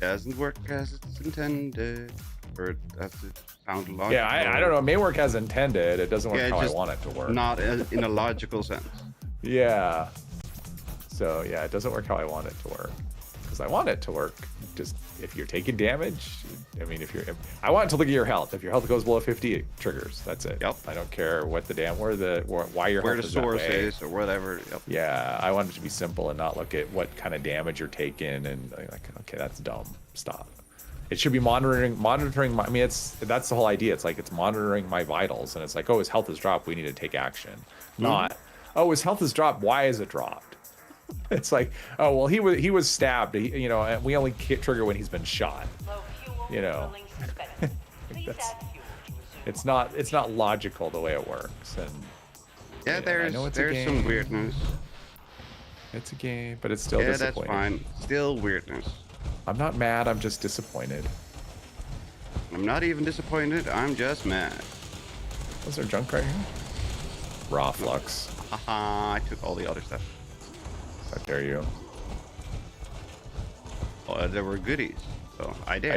Doesn't work as it's intended, or does it sound logical? Yeah, I don't know. It may work as intended. It doesn't work how I want it to work. Not in a logical sense. Yeah. So yeah, it doesn't work how I want it to work. Because I want it to work. Just if you're taking damage, I mean, I want it to look at your health. If your health goes below 50, it triggers. That's it. Yep. I don't care what why your health is that way. Where the source is or whatever. Yep. Yeah, I want it to be simple and not look at what kind of damage you're taking and like, okay, that's dumb. Stop. It should be monitoring my, I mean, that's the whole idea. It's like, it's monitoring my vitals, and it's like, oh, his health has dropped, we need to take action. Not, oh, his health has dropped, why is it dropped? It's like, oh, well, he was stabbed, you know, and we only trigger when he's been shot. You know, it's not logical the way it works. And yeah, there's some weirdness. It's a game, but it's still disappointing. That's fine. Still weirdness. I'm not mad, I'm just disappointed. I'm not even disappointed, I'm just mad. Was there junk right here? Raw flux. Haha, I took all the other stuff. How dare you? Oh, there were goodies, so I dare.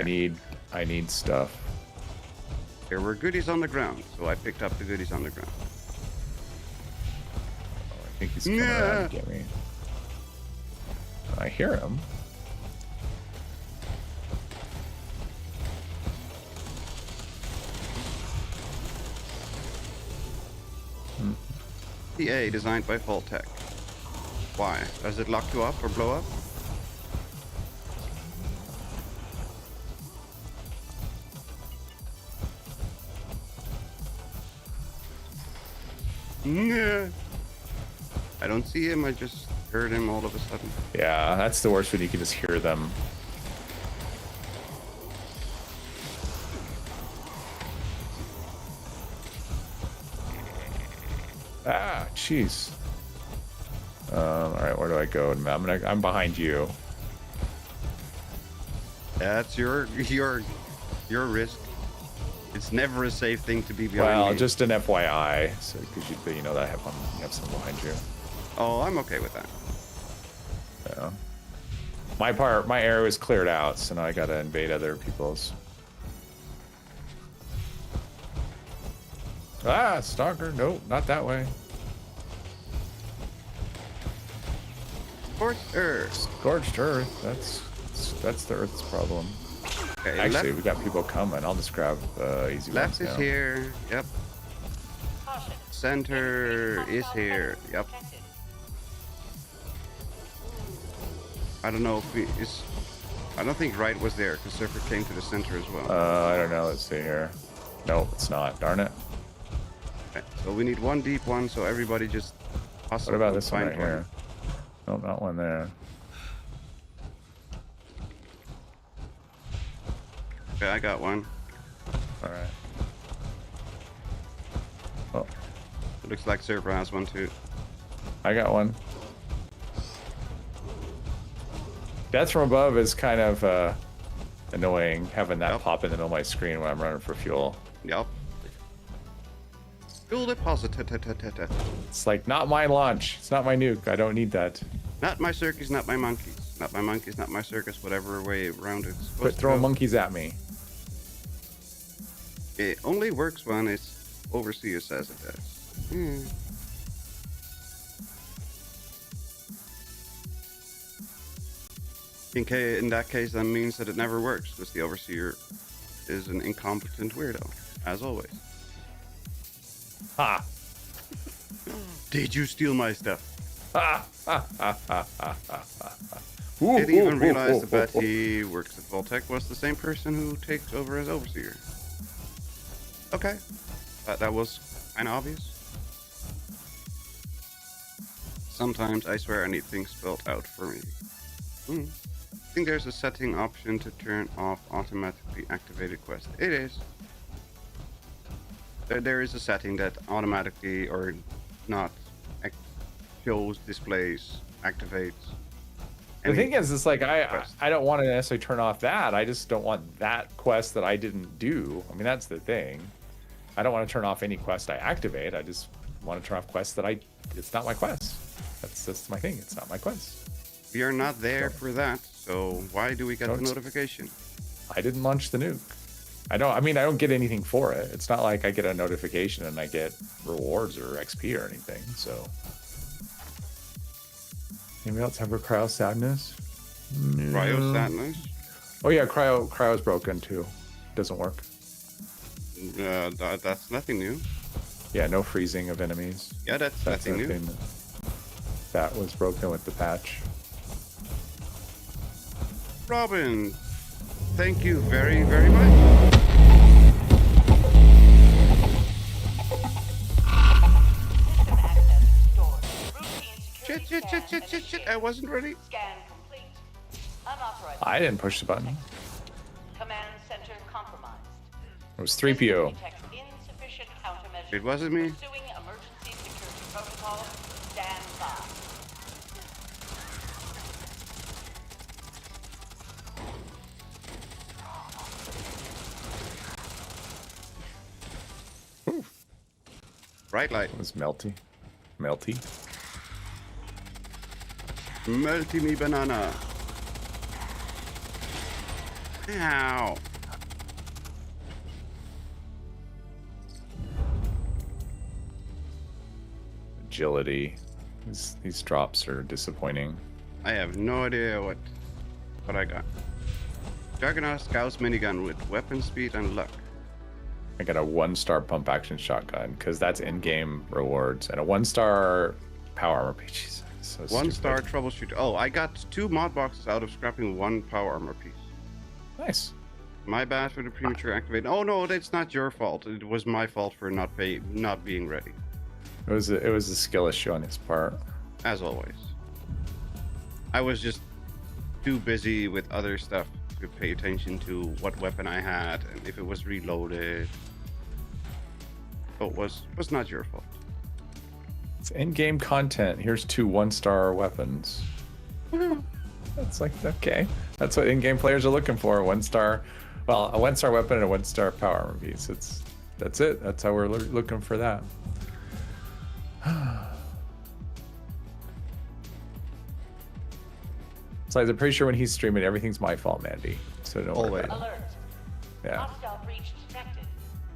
I need stuff. There were goodies on the ground, so I picked up the goodies on the ground. Oh, I think he's coming around to get me. I hear him. PA designed by Fall Tech. Why? Does it lock you up or blow up? Yeah. I don't see him, I just heard him all of a sudden. Yeah, that's the worst when you can just hear them. Ah, jeez. All right, where do I go? I'm behind you. That's your risk. It's never a safe thing to be behind. Well, me. just an FYI, so because you know that you have someone behind you. Oh, I'm okay with that. Yeah. My area is cleared out, so now I gotta invade other people's. Ah, stalker! Nope, not that way. Scorched Earth. Scorched Earth. That's the Earth's problem. Okay, actually, we got people coming. I'll just grab easy left ones is now. Here. Yep. Center is here. Yep. I don't know if he is. I don't think right was there because Surfer came to the center as well. I don't know. Let's see here. No, it's not. Darn it. Okay, so we need one deep one, so everybody just. What about this one right here? Nope, not one there. Okay, I got one. All right. Oh, It looks like Surfer has one too. I got one. Death from above is kind of annoying, having that pop in the middle of my screen when I'm running for fuel. Yep. Fuel deposit. It's like, not my launch. It's not my nuke. I don't need that. Not my circus, not my monkeys. Not my monkeys, not my circus, whatever way around it's supposed Quit to throwing go. monkeys at me. It only works when its overseer says it does. In that case, that means that it never works, because the overseer is an incompetent weirdo, as always. Ha! Did you steal my stuff? Ha! Ha! Ha! Ha! Ha! Ha! Didn't even realize the bet he works at Voltec was the same person who takes over as overseer. Okay, that was kind of obvious. Sometimes I swear I need things spelled out for me. I think there's a setting option to turn off automatically activated quests. It is. There is a setting that automatically or not shows, displays, activates. The thing is, it's like I don't want to necessarily turn off that. I just don't want that quest that I didn't do. I mean, that's the thing. I don't want to turn off any quest I activate. I just want to turn off quests that it's not my quest. That's my thing. It's not my quest. We are not there for that, so why do we get the notification? I didn't launch the nuke. I don't get anything for it. It's not like I get a notification and I get rewards or XP or anything, so. Anybody else have a cryo sadness? Cryo sadness? Oh yeah, cryo's broken too. Doesn't work. That's nothing new. Yeah, no freezing of enemies. Yeah, that's nothing new. That was broken with the patch. Robin, thank you very, very much. Shit, I wasn't ready. Scan complete. Unauthorized. I didn't push the button. Command center compromised. It was 3PO. Detect insufficient countermeasures. It wasn't me. Pursuing emergency security protocol. Stand by. Bright light. It was melty. Melty. Melty me banana. Ow. Agility. These drops are disappointing. I have no idea what I got. Juggernaut Scout's minigun with weapon speed and luck. I got a 1-star pump action shotgun because that's in-game rewards, and a 1-star power armor piece. So 1-star troubleshooter. Oh, I got 2 mod boxes out of scrapping 1 power armor piece. Nice. My bad for the premature activation. Oh no, that's not your fault. It was my fault for not being ready. It was a skill issue on his part. As always. I was just too busy with other stuff to pay attention to what weapon I had and if it was reloaded. So it was not your fault. It's in-game content. Here's 2 1-star weapons. That's like, okay. That's what in-game players are looking for. A 1-star, well, a 1-star weapon and a 1-star power armor piece. That's it. That's how we're looking for that. So I'm pretty sure when he's streaming, everything's my fault, Mandy. So don't worry about it. Alert. Yeah. Hostile breach detected.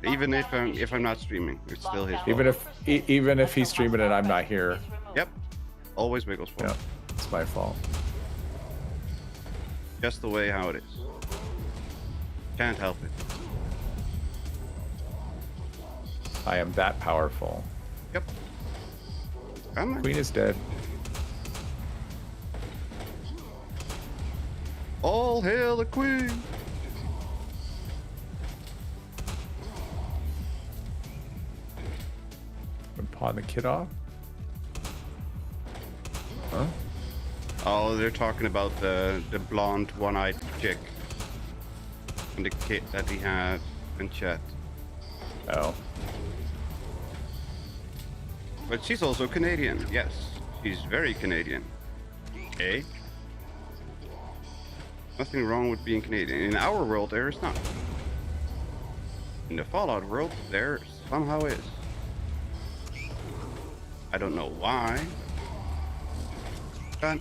Even if I'm not streaming, it's still his fault. Even if he's streaming and I'm not here. Yep. Always Wiggle's fault. Yeah, it's my fault. Just the way how it is. Can't help it. I am that powerful. Yep. Come on. Queen is dead. All hail the queen! Pawn the kid off? Huh? Oh, they're talking about the blonde, one-eyed chick. And the kid that he had in chat. Oh. But she's also Canadian. Yes, she's very Canadian. Eh? Nothing wrong with being Canadian. In our world, there is not. In the Fallout world, there somehow is. I don't know why. But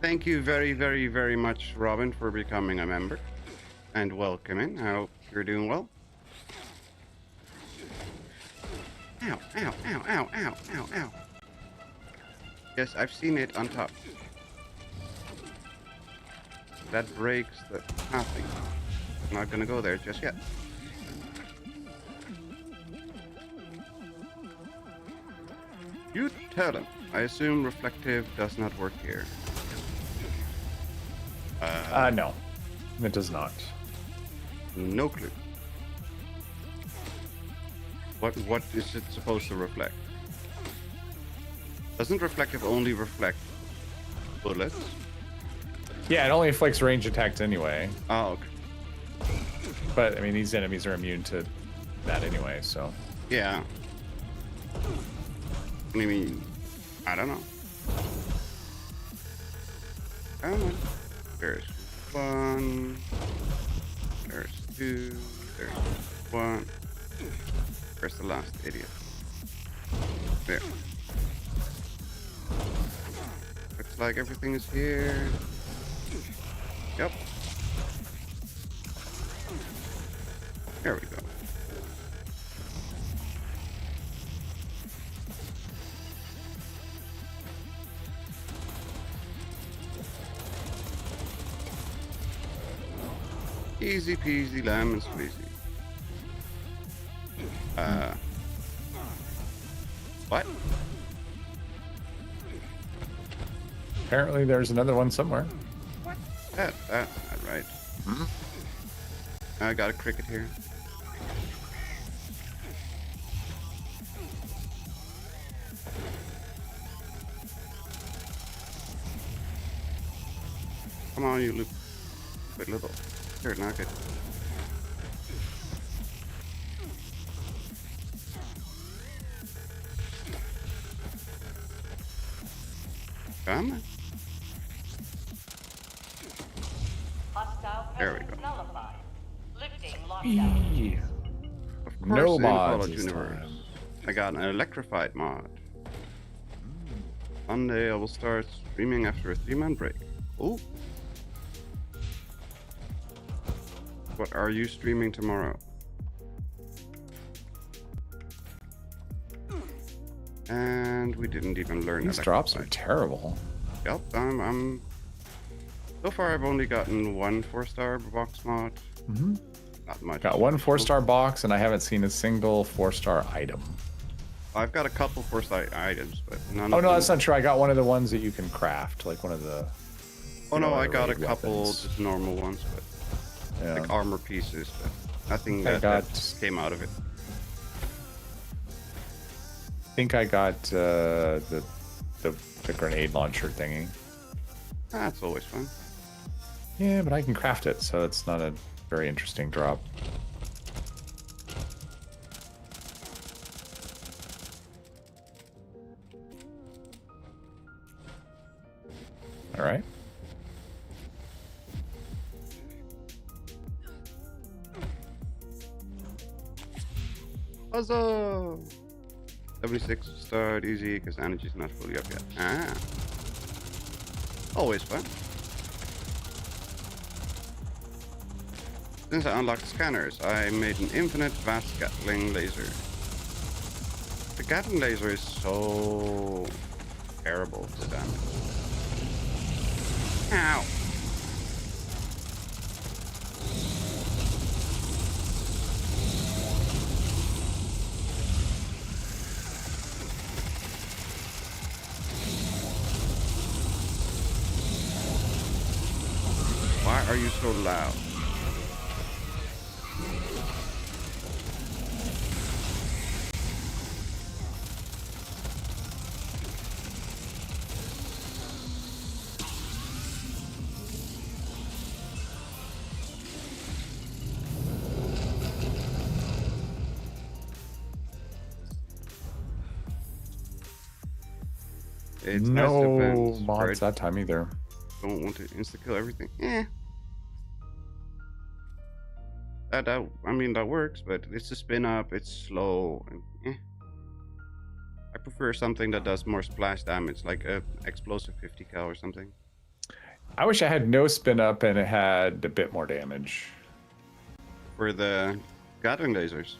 thank you very, very, very much, Robin, for becoming a member. And welcome in. I hope you're doing well. Ow, ow, ow, ow, ow, ow, ow. Yes, I've seen it on top. That breaks the pathing. I'm not gonna go there just yet. You tell him. I assume reflective does not work here. No. It does not. No clue. What is it supposed to reflect? Doesn't reflective only reflect bullets? Yeah, it only inflicts range attacks anyway. Oh, okay. But, I mean, these enemies are immune to that anyway, so... Yeah. I mean, I don't know. I don't know. There's one. There's two. There's one. Where's the last idiot? There. Looks like everything is here. Yep. There we go. Easy peasy lemon squeezy. What? Apparently there's another one somewhere. That's not right. Hmm? I got a cricket here. Come on, you little. Here, knock it. Come on. Hostile There we presence go. nullified. Lifting lockdown. Eee. Of course, No in mods Fallout this Universe. time. I got an electrified mod. Sunday I will start streaming after a 3-month break. Oh. What are you streaming tomorrow? And we didn't even learn These drops are electrified. terrible. Yep, I'm so far I've only gotten one 4-star box mod. Mm-hmm. Not much. Got one 4-star box, and I haven't seen a single 4-star item. I've got a couple 4-star items, but none Oh of no, them. that's not true. I got one of the ones that you can craft, like one of the. Oh you no, know, I got a raid couple weapons. just normal ones, but Yeah. like armor pieces, but nothing I that got- came out of it. I think I got the grenade launcher thingy. That's always fun. Yeah, but I can craft it, so it's not a very interesting drop. All right. Huzzah! 76 start easy because energy's not fully up yet. Ah. Always fun. Since I unlocked scanners, I made an infinite vast Gatling laser. The Gatling laser is so terrible to damage. Ow! are you so loud? It's no defense, mods right? that time either. Don't want to insta-kill everything. I mean, that works, but it's a spin-up, it's slow, and I prefer something that does more splash damage, like a explosive 50 cal or something. I wish I had no spin up and it had a bit more damage. For the Gatling lasers.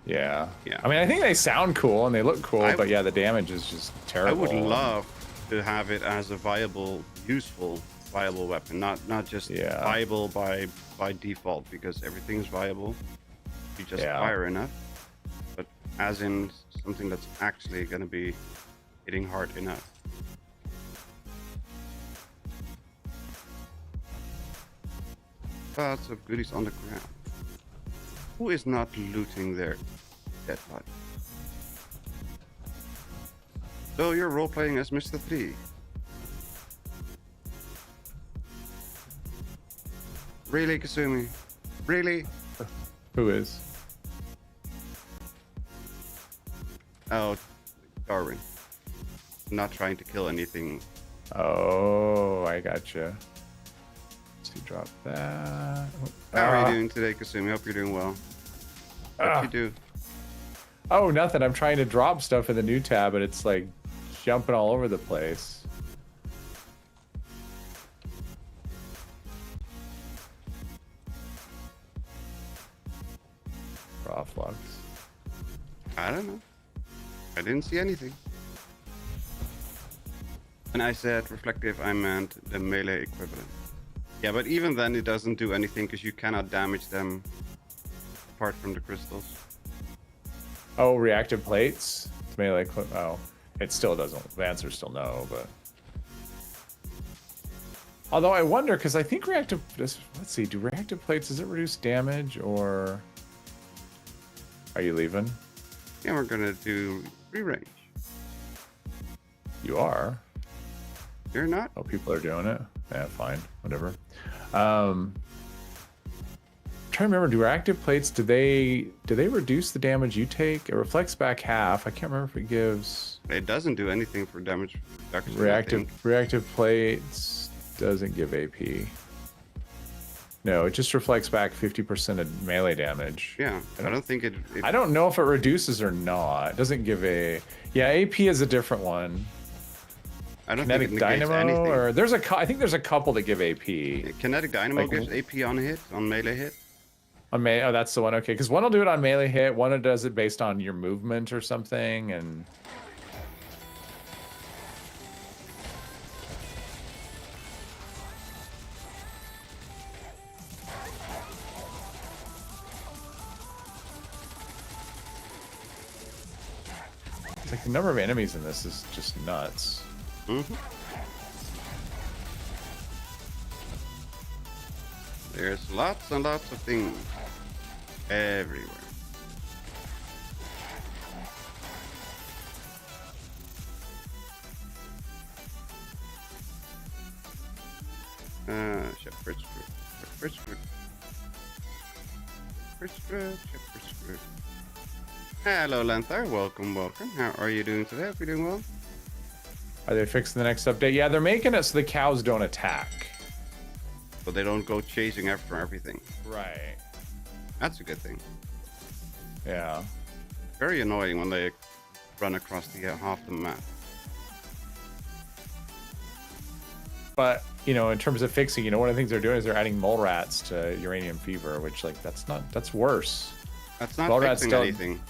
Yeah. Yeah. I mean, I think they sound cool and they look cool, I- but yeah, the damage is just I terrible. would love to have it as a viable, useful, viable weapon, not just Yeah. viable by default, because everything's viable. You just Yeah. fire enough, but as in something that's actually going to be hitting hard enough. Lots of goodies on the ground. Who is not looting their dead body? So you're role-playing as Mr. 3. Really, Kasumi? Really? Who is? Oh, Darwin. Not trying to kill anything. Oh, I gotcha. Let's see, drop that. How are you doing today, Kasumi? Hope you're doing well. What you do? Oh, nothing. I'm trying to drop stuff in the new tab, and it's like jumping all over the place. Raw flux. I don't know. I didn't see anything. When I said reflective, I meant the melee equivalent. Yeah, but even then it doesn't do anything because you cannot damage them apart from the crystals. Oh, reactive plates? It's melee. Oh, it still doesn't. The answer's still no, but. Although I wonder, because I think reactive. Let's see. Do reactive plates? Does it reduce damage or? Are you leaving? Yeah, we're gonna do re-range. You are. You're not? Oh, people are doing it. Yeah, fine, whatever. Trying to remember, do reactive plates, do they reduce the damage you take? It reflects back half. I can't remember if it gives It doesn't do anything for damage reduction. I think. reactive plates doesn't give AP. No, it just reflects back 50% of melee damage. Yeah, I don't think it I don't know if it reduces or not. It doesn't give a. Yeah, AP is a different one. I don't Kinetic think it negates Dynamo, anything. or I think there's a couple that give AP. Kinetic Dynamo Like- gives AP on hit, on melee hit. On oh, that's the one. Okay, because one will do it on melee hit, one does it based on your movement or something, and it's like the number of enemies in this is just nuts. Mm-hmm. There's lots and lots of things everywhere. Shepherd's Group. Shepherd's Group. Shepherd's Group. Shepherd's Group. Hello, Lanthar. Welcome, welcome. How are you doing today? Hope you're doing well. Are they fixing the next update? Yeah, they're making it so the cows don't attack. So they don't go chasing after everything. Right. That's a good thing. Yeah. Very annoying when they run across the half the map. But, you know, in terms of fixing, you know, one of the things they're doing is they're adding mole rats to uranium fever, which, like, that's worse. That's not Mole rats fixing don't- anything.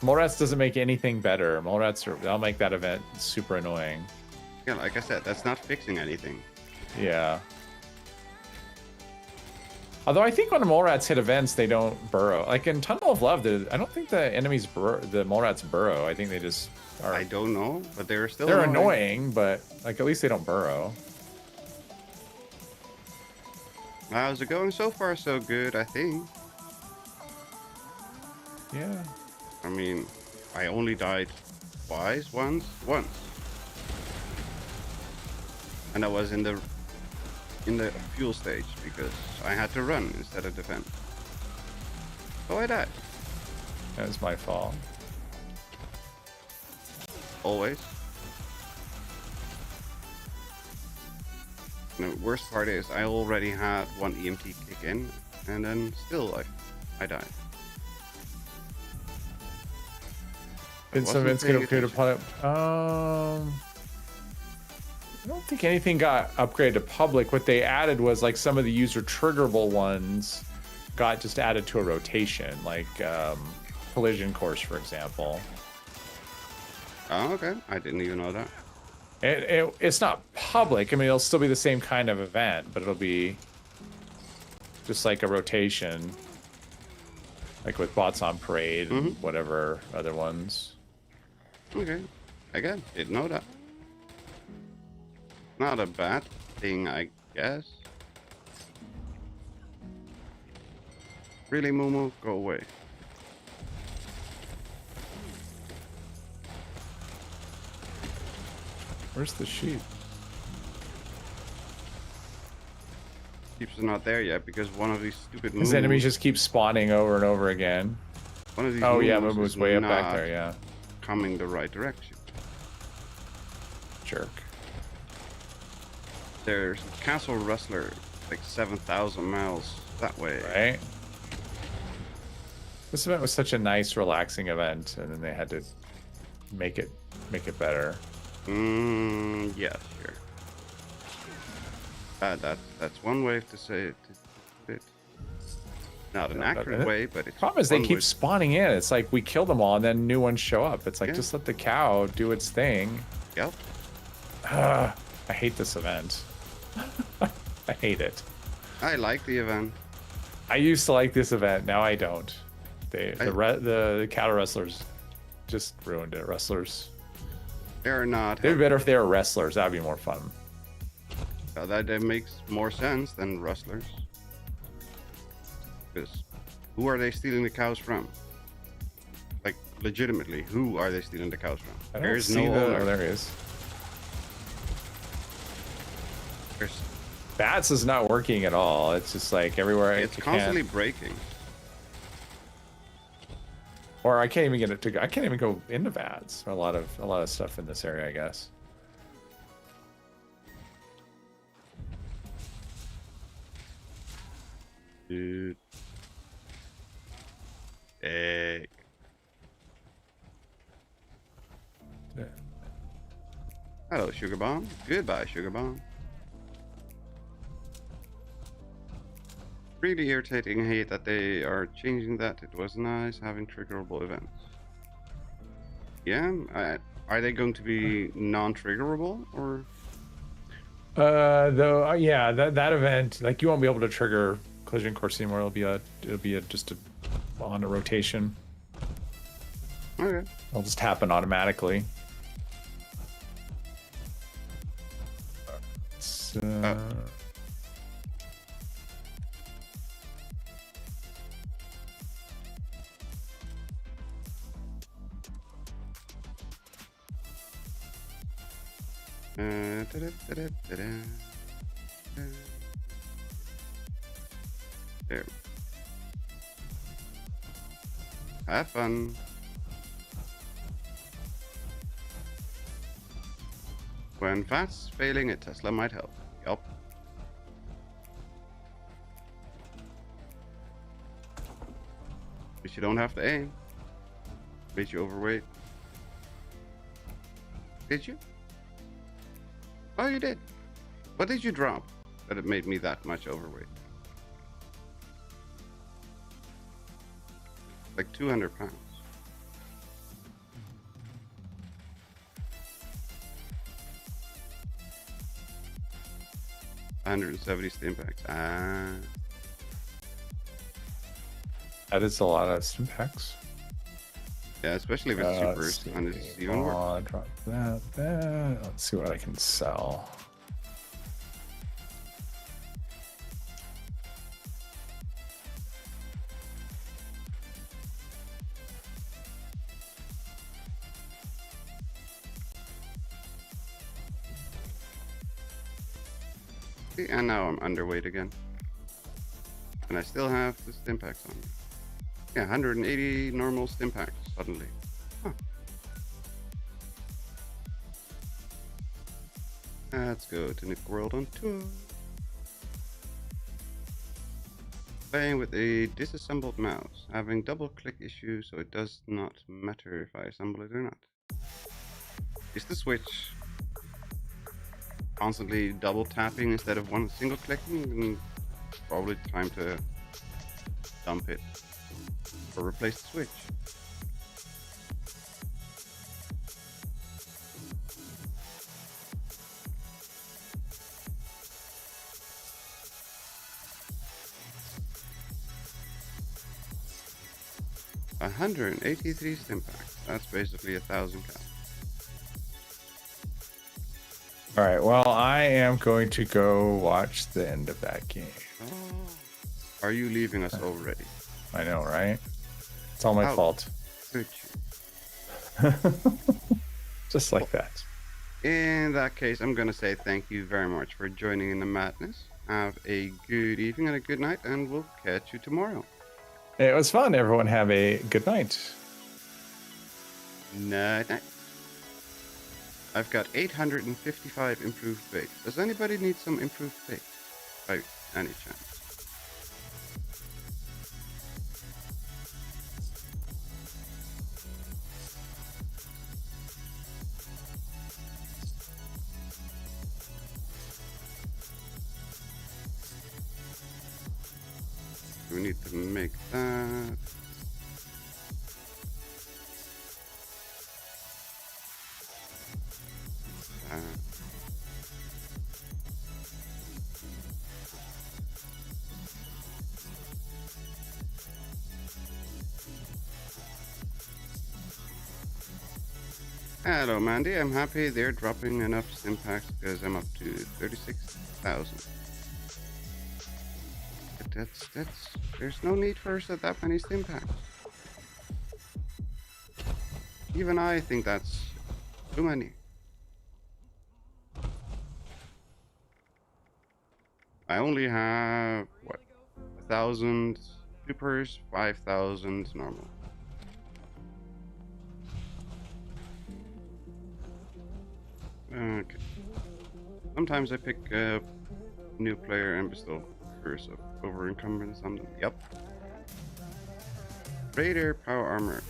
Mole rats doesn't make anything better. Mole rats they'll make that event super annoying. Yeah, like I said, that's not fixing anything. Yeah. Although I think when the mole rats hit events, they don't burrow. Like in Tunnel of Love, I don't think the enemies the mole rats burrow. I think they just are. I don't know, but they're still They're annoying, but like at least they don't burrow. How's it going? So far, so good, I think. Yeah. I mean, I only died once. And I was in the fuel stage because I had to run instead of defend. So I died. That was my fault. Always. And the worst part is I already had one EMT kick in, and then still I died. Did some events get upgraded to I don't think anything got upgraded to public. What they added was like some of the user triggerable ones got just added to a rotation, like collision course, for example. Oh, okay. I didn't even know that. It's not public. I mean, it'll still be the same kind of event, but it'll be just like a rotation, like with bots on parade and whatever other ones. Okay. Again, didn't know that. Not a bad thing, I guess. Really, Momo? Go away. Where's the sheep? Sheep's not there yet because one of these stupid moves. His enemies just keep spawning over and over again. One of these oh yeah, moves Momo's is way up not back there. Yeah. coming the right direction. Jerk. There's Castle Rustler, like 7,000 miles that way. Right. This event was such a nice, relaxing event, and then they had to make it better. Yeah, sure. That's one way to say it. Not an accurate way, but it's. Problem is they one keep way. spawning in. It's like we kill them all, and then new ones show up. It's like Yeah. just let the cow do its thing. Yep. I hate this event. I hate it. I like the event. I used to like this event. Now I don't. The cattle wrestlers just ruined it. Wrestlers. They're not. They'd be better if they were wrestlers. That'd be more fun. That makes more sense than rustlers. Because who are they stealing the cows from? Like, legitimately, who are they stealing the cows from? I don't There's see no the. owner. Oh, there he is. There's, Bats is not working at all. It's just like everywhere. it's constantly breaking. Or I can't even get it to go. I can't even go into VADs. A lot of stuff in this area, I guess. Dude. Egg. Yeah. Hello, Sugar Bomb. Goodbye, Sugar Bomb. Really irritating. I hate that they are changing that. It was nice having triggerable events. Yeah, are they going to be non-triggerable or? Yeah, that event, like you won't be able to trigger collision course anymore. It'll be just on a rotation. Okay. It'll just happen automatically. It's, There. Have fun. When fast's failing, a Tesla might help. Yup. But you don't have to aim. Bet you overweight. Did you? Oh, you did. What did you drop that it made me that much overweight? Like 200 pounds. $170 stim packs. that is a lot of stim packs. Yeah, especially with supers. And it's even worse. Drop that. Let's see what I can sell. See, and now I'm underweight again. And I still have the stim packs on me. Yeah, 180 normal stim packs suddenly. Huh. Let's go to Nick World on tour. Playing with a disassembled mouse, having double click issues, so it does not matter if I assemble it or not. Is the Switch constantly double tapping instead of one single clicking? And probably time to dump it or replace the Switch. $183 stim packs. That's basically 1,000 cal. All right. Well, I am going to go watch the end of that game. Oh. Are you leaving us already? I know, right? It's all my fault. Could Just like that. In that case, I'm going to say thank you very much for joining in the madness. Have a good evening and a good night, and we'll catch you tomorrow. It was fun. Everyone have a good night. Night night. I've got 855 improved bait. Does anybody need some improved bait? By any chance? We need to make that. Hello, Mandy. I'm happy they're dropping enough stim packs because I'm up to 36,000. There's no need for us at that many stim packs. Even I think that's too many. I only have, what, 1,000 supers, 5,000 normal. Okay. Sometimes I pick a new player and bestow curse of over encumbrance on them. Yep. Raider power armor.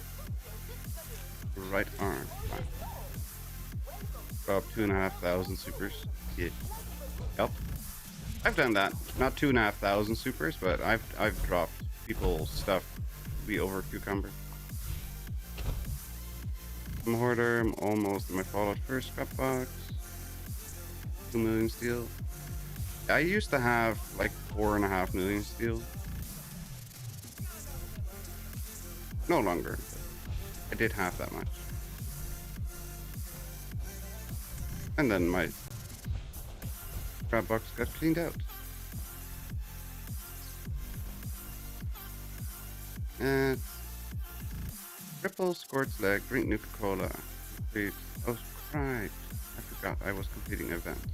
Right arm. About 2,500 supers. Yeah. Yep. I've done that. Not 2,500 supers, but I've dropped people's stuff to be over cucumber. I'm a hoarder. I'm almost in my Fallout first scrap box. 2 million steel. I used to have like 4.5 million steel. No longer. I did have that much. And then my scrap box got cleaned out. And triple squirts leg, drink Nuka-Cola. Complete. Oh, right. I forgot I was completing events.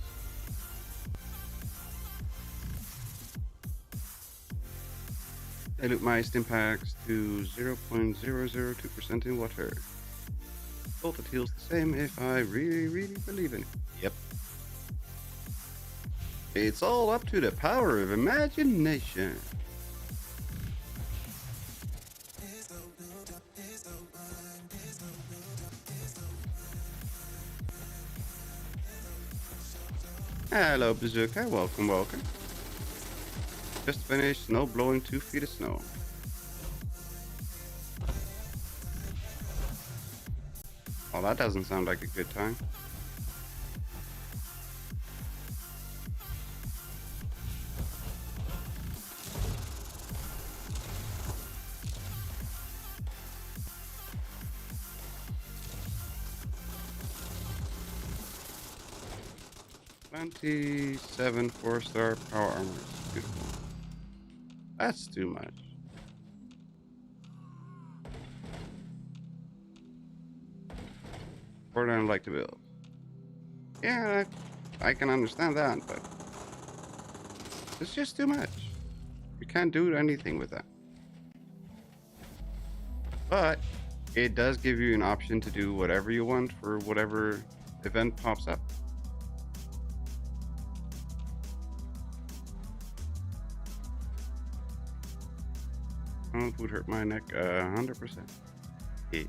Dilute my stim packs to 0.002% in water. Salt it heals the same if I really believe in it. Yep. It's all up to the power of imagination. Hello, Bazooka. Welcome. Just finished snow blowing 2 feet of snow. Well, that doesn't sound like a good time. $27 4-star power armor. Beautiful. That's too much. Fortnite I like to build. Yeah, I can understand that, but It's just too much. You can't do anything with that. But it does give you an option to do whatever you want for whatever event pops up. Oh, would hurt my neck 100%. Yeah.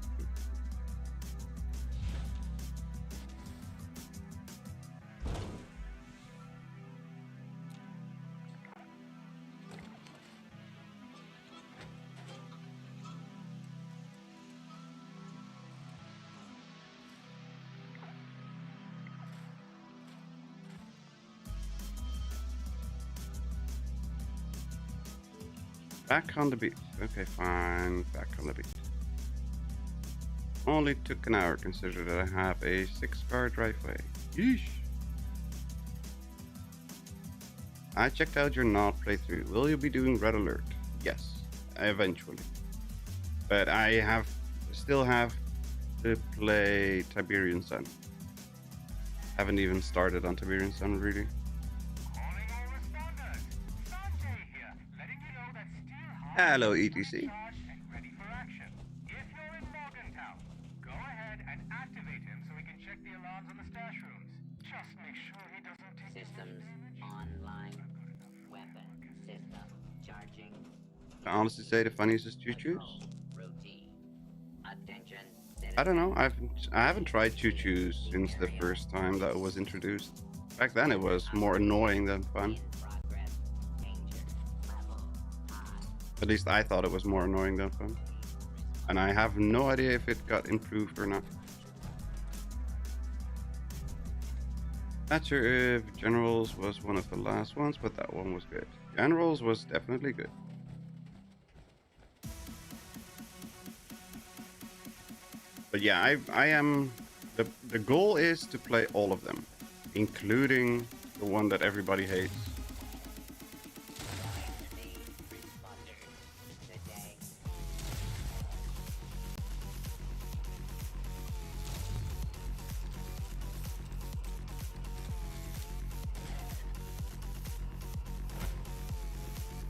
Back on the beat. Okay, fine. Back on the beat. Only took an hour, consider that I have a 6-car driveway. Yeesh. I checked out your not playthrough. Will you be doing Red Alert? Yes, eventually. But I still have to play Tiberian Sun. Haven't even started on Tiberian Sun, really. Hello, ETC. Ready for action. If you're in Morgantown, go ahead and activate him so we can check the alarms on the stash rooms. Just make sure he doesn't take Systems online. Weapon system charging. I honestly say the funniest is choo-choos. Routine. Attention. I don't know. I haven't tried choo-choos since the first time that it was introduced. Back then, it was more annoying than fun. Progress. Danger. Level. High. At least I thought it was more annoying than fun. And I have no idea if it got improved or not. Not sure if Generals was one of the last ones, but that one was good. Generals was definitely good. But yeah, I am... The goal is to play all of them, including the one that everybody hates.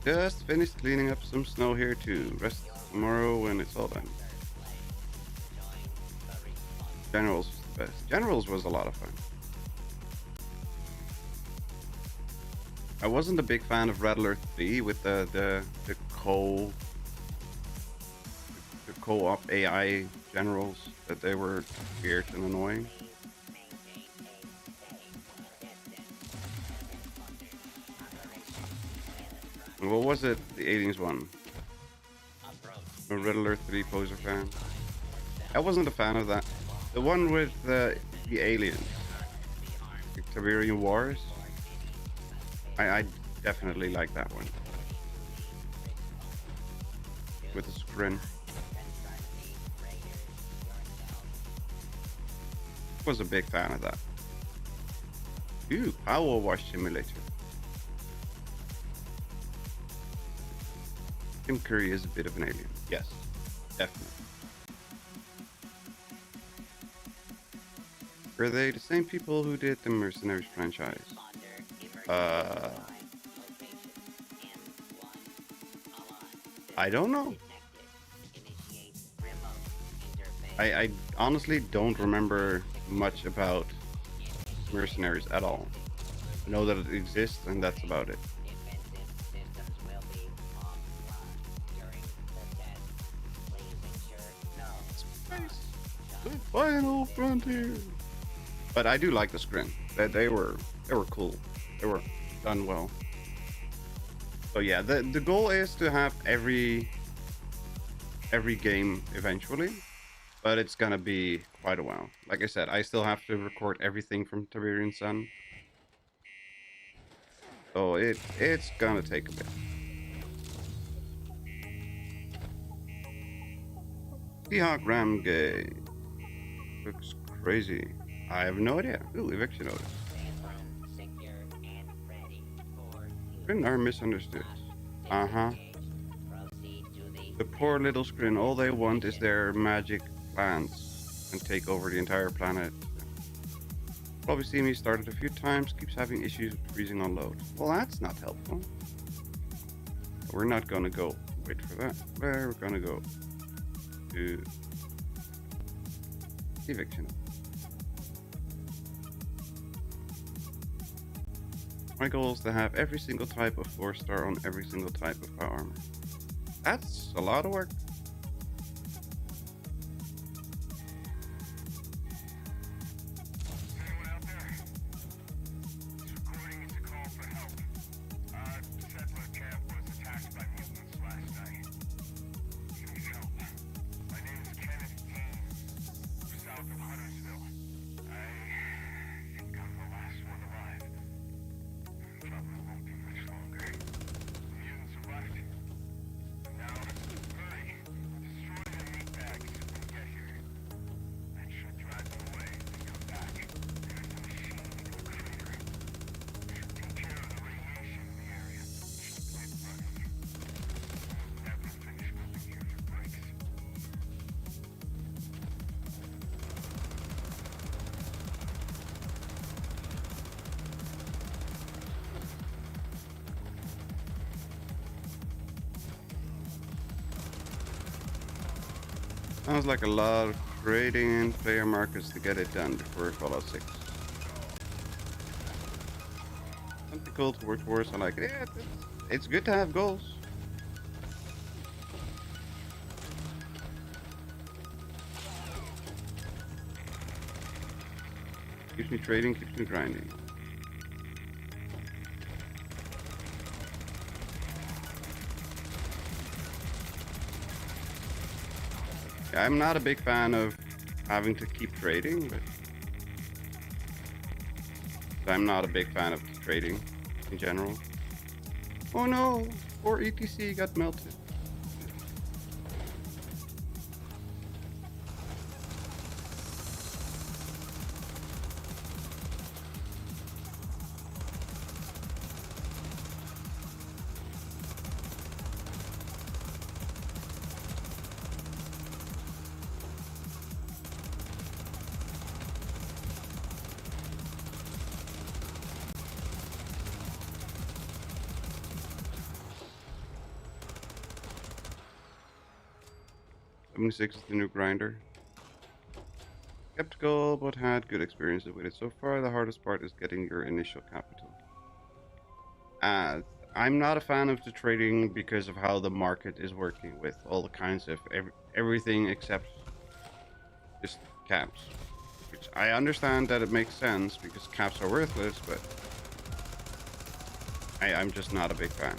Just finished cleaning up some snow here too. Rest tomorrow when it's all done. Generals was the best. Generals was a lot of fun. I wasn't a big fan of Red Alert 3 with the co-op AI generals, that they were weird and annoying. And what was it? The aliens one. A Red Alert 3 poser fan. I wasn't a fan of that. The one with the aliens, the Tiberian Wars. I definitely like that one. With the screen. Was a big fan of that. Ooh, Power Wash Simulator. Tim Curry is a bit of an alien. Yes, definitely. Were they the same people who did the Mercenaries franchise? I don't know. I honestly don't remember much about Mercenaries at all. I know that it exists and that's about it. The final frontier. But I do like the screen. They were cool. They were done well. So yeah, the goal is to have every game eventually, but it's gonna be quite a while. Like I said, I still have to record everything from Tiberian Sun, so it's gonna take a bit. Seahawk Ram Gay looks crazy. I have no idea. Ooh, eviction notice. Screen are misunderstood. Uh-huh. The poor little screen, all they want is their magic plants and take over the entire planet. probably seen me start it a few times, keeps having issues with freezing on load. Well, that's not helpful. We're not gonna go, wait for that. We're gonna go to eviction. My goal is to have every single type of 4-star on every single type of power armor. That's a lot of work. Anyone out there? This recording is a call for help. Settler camp was attacked by mutants last night. We need help. My name is Kenneth Haynes, south of Huntersville. I think I'm the last one alive. Probably won't be much longer. The mutants are left. Now, hurry. Destroy the meat bags and get here. That should drive them away and come back. There's a machine in the crater. Should take care of the radiation in the area. Keep it running. Never finish moving here for breaks. Sounds like a lot of trading in player markets to get it done before Fallout 6. Something cool to work towards. I like it. Yeah, it's good to have goals. Keeps me trading, keeps me grinding. Yeah, I'm not a big fan of having to keep trading, but I'm not a big fan of trading in general. Oh no, poor ETC got melted. '76 is the new grinder. Skeptical, but had good experiences with it so far. The hardest part is getting your initial capital. I'm not a fan of the trading because of how the market is working with all the kinds of everything except just caps. Which I understand that it makes sense because caps are worthless, but I'm just not a big fan.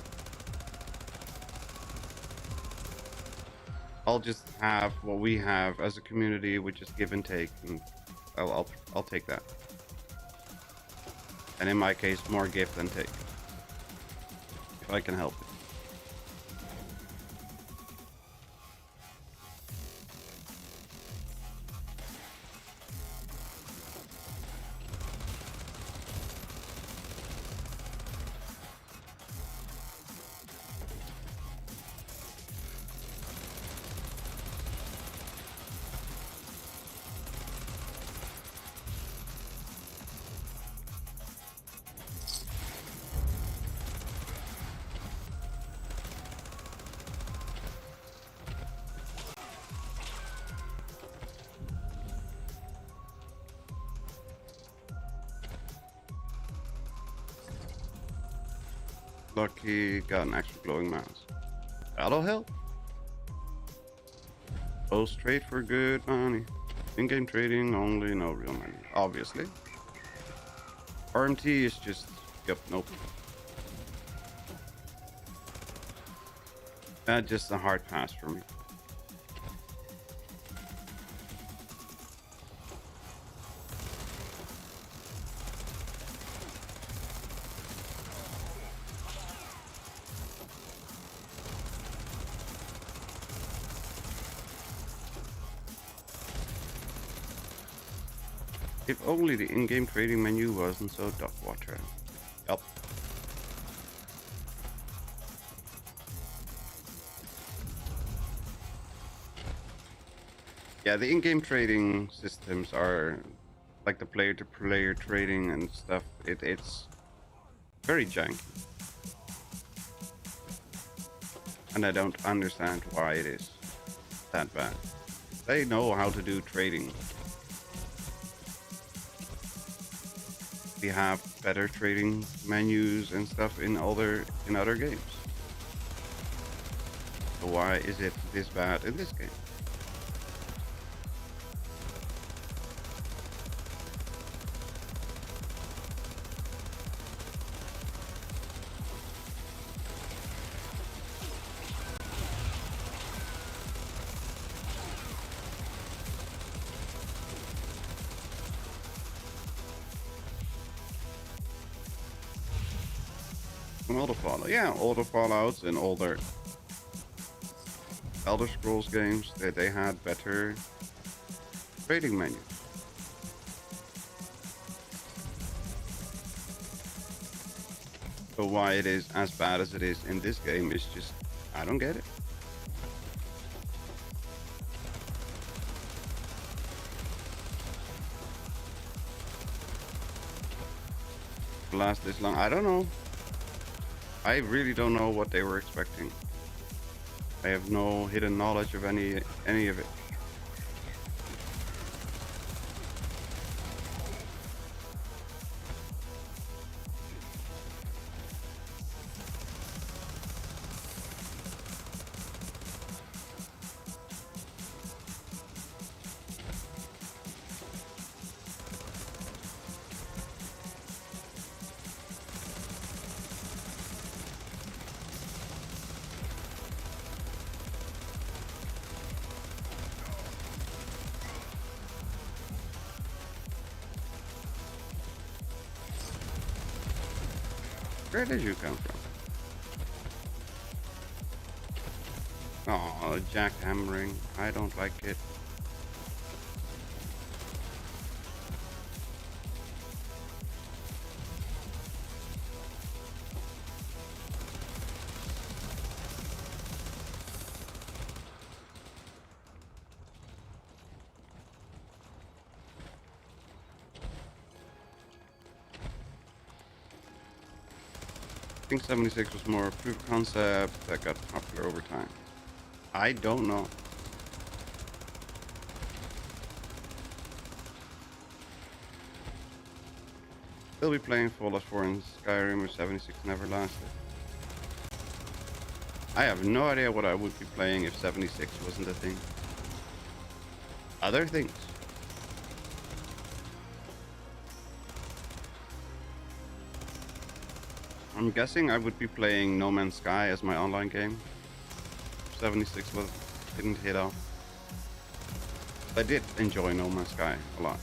I'll just have what we have as a community, which is give and take, and I'll take that. And in my case, more give than take, if I can help it. Lucky got an extra glowing mouse. That'll help. Post trade for good money. In-game trading only, no real money. Obviously. RMT is just, yep, nope. That's just a hard pass for me. If only the in-game trading menu wasn't so dog-water. Yup. Yeah, the in-game trading systems are like the player-to-player trading and stuff, it's very janky. And I don't understand why it is that bad. They know how to do trading. We have better trading menus and stuff in other games. So why is it this bad in this game? And all the Fallout, yeah, all the Fallouts and all their Elder Scrolls games, they had better trading menus. So why it is as bad as it is in this game is just, I don't get it. Last this long, I don't know. I really don't know what they were expecting. I have no hidden knowledge of any of it. Where did you come from? Oh, jackhammering. I don't like it. I think 76 was more proof of concept that got popular over time. I don't know. Still be playing Fallout 4 and Skyrim, or 76 never lasted. I have no idea what I would be playing if 76 wasn't a thing. Other things. I'm guessing I would be playing No Man's Sky as my online game. 76 didn't hit off. I did enjoy No Man's Sky a lot.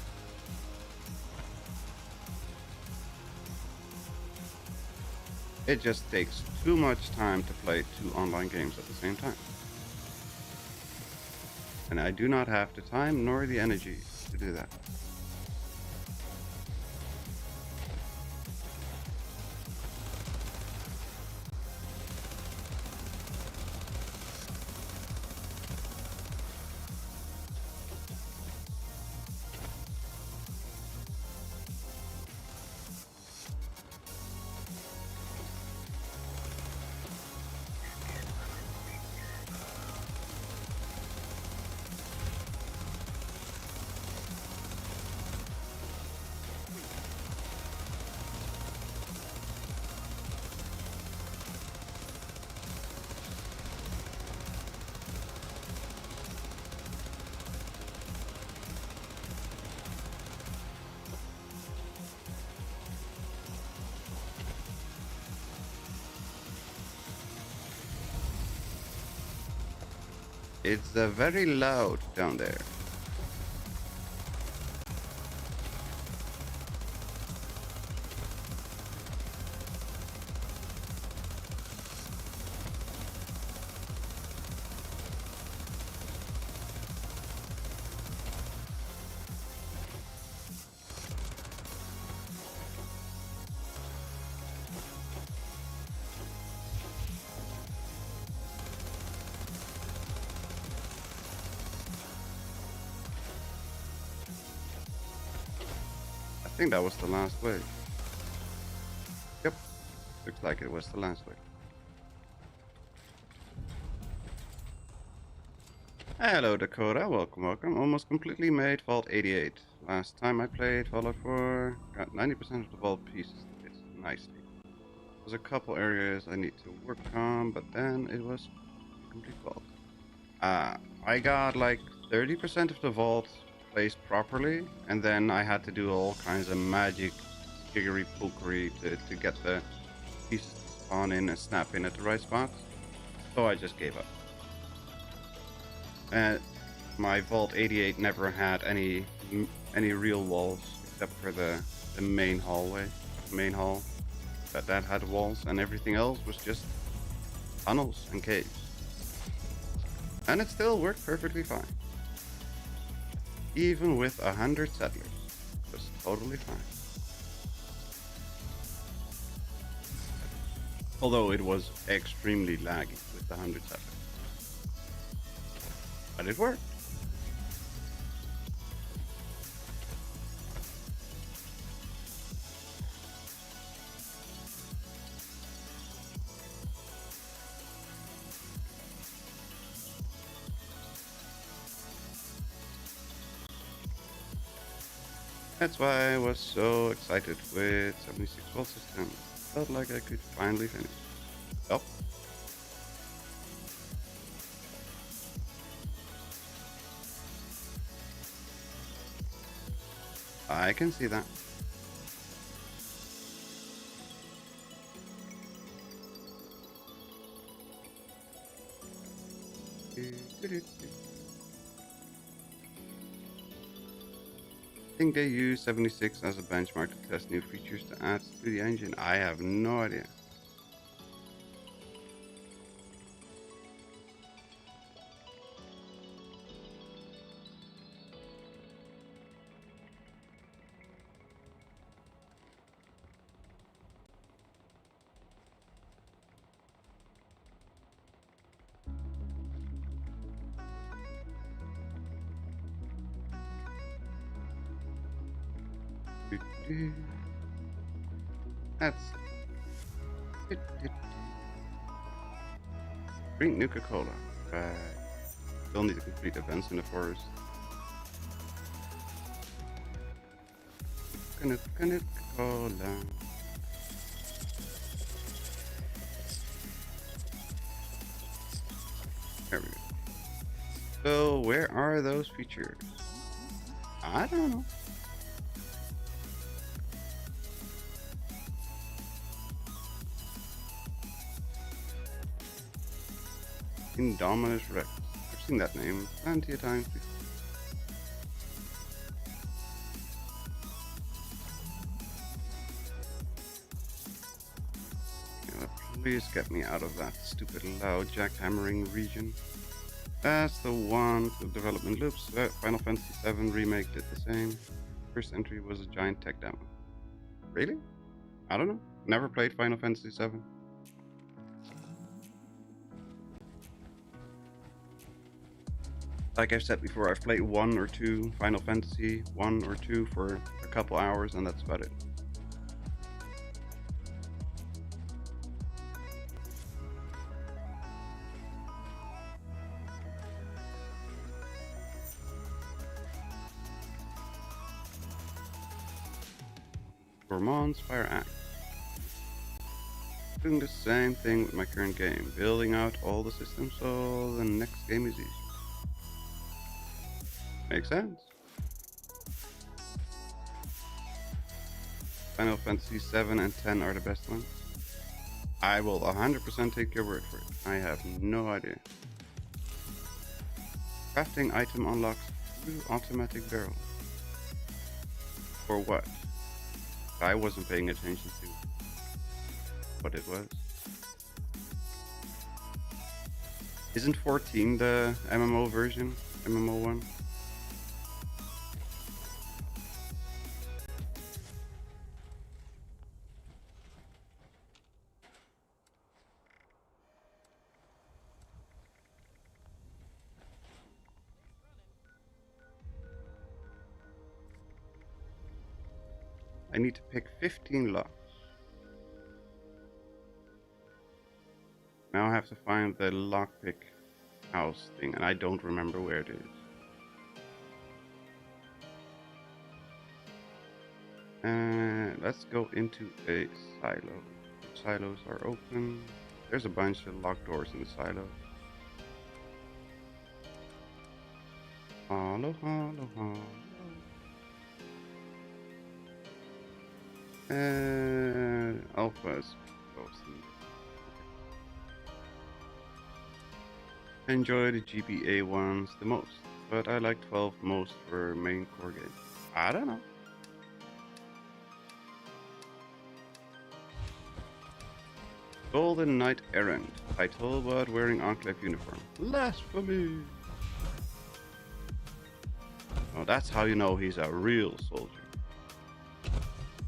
It just takes too much time to play two online games at the same time. And I do not have the time nor the energy to do that. It's very loud down there. think that was the last wave. Yep, looks like it was the last wave. Hello Dakota, welcome, welcome. Almost completely made Vault 88. Last time I played Fallout 4, got 90% of the vault pieces to fit nicely. There's a couple areas I need to work on, but then it was complete vault. I got like 30% of the vault placed properly, and then I had to do all kinds of magic jiggery pokery to get the pieces to spawn in and snap in at the right spots. So I just gave up. And my Vault 88 never had any real walls except for the main hallway, main hall that had walls, and everything else was just tunnels and caves. And it still worked perfectly fine. Even with 100 settlers, it was totally fine. Although it was extremely laggy with the 100 settlers. But it worked. That's why I was so excited with 76 volt system. Felt like I could finally finish. Oh. I can see that. I think they use 76 as a benchmark to test new features to add to the engine. I have no idea. That's it. Drink Nuka-Cola. Right. Still need to complete events in the forest. Nuka-Cola. There we go. So where are those features? I don't know. Indominus Rex. I've seen that name plenty of times before. Please get me out of that stupid loud jackhammering region. That's the one for development loops. Final Fantasy VII Remake did the same. First entry was a giant tech demo. Really? I don't know. Never played Final Fantasy VII. Like I've said before, I've played 1 or 2 Final Fantasy 1 or 2 for a couple hours, and that's about it. Vermont's Fire Act. Doing the same thing with my current game, building out all the systems so the next game is easy. Makes sense. Final Fantasy 7 and 10 are the best ones. I will 100% take your word for it. I have no idea. Crafting item unlocks through automatic barrel. For what? I wasn't paying attention to what it was. Isn't 14 the MMO version? MMO 1? I need to pick 15 locks. Now I have to find the lockpick house thing, and I don't remember where it is. Let's go into a silo. Silos are open. There's a bunch of locked doors in the silos. Hello, hello, hello. Alpha is close. Enjoy the GBA ones the most, but I like 12 most for main core game. I don't know. Golden Knight Errant, title but wearing Enclave uniform. Blasphemy! Oh, that's how you know he's a real soldier.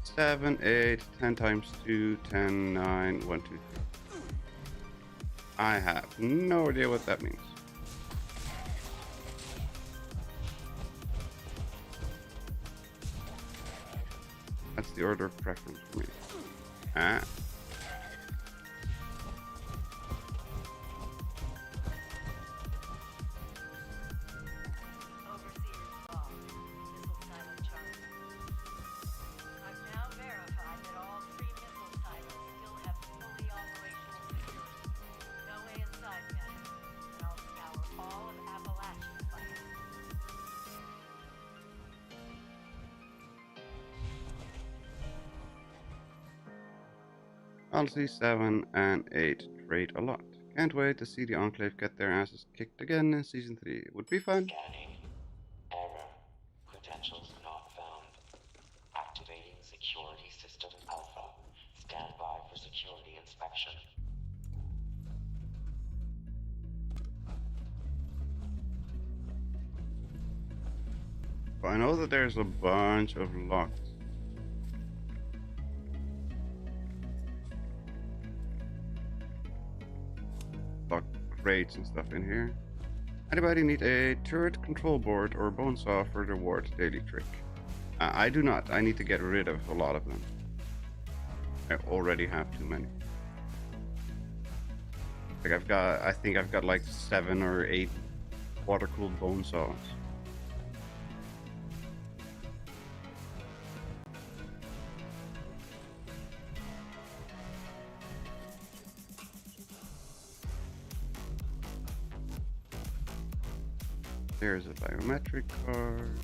7, 8, 10 times 2, 10, 9, 1, 2, 3. I have no idea what that means. That's the order of preference for me. Ah. Overseer's log. Missile silo chart. I've now verified that all 3 missile silos still have fully operational security. No way inside yet, but I'll scour all of Appalachia fire. Policy 7 and 8 trade a lot. Can't wait to see the Enclave get their asses kicked again in Season 3. It would be fun. Scanning. Error. Credentials not found. Activating security system alpha. Stand by for security inspection. But I know that there's a bunch of locked. Locked crates and stuff in here. Anybody need a turret control board or bone saw for the ward daily trick? I do not. I need to get rid of a lot of them. I already have too many. Like I think I've got like 7 or 8 water-cooled bone saws. There's a biometric card.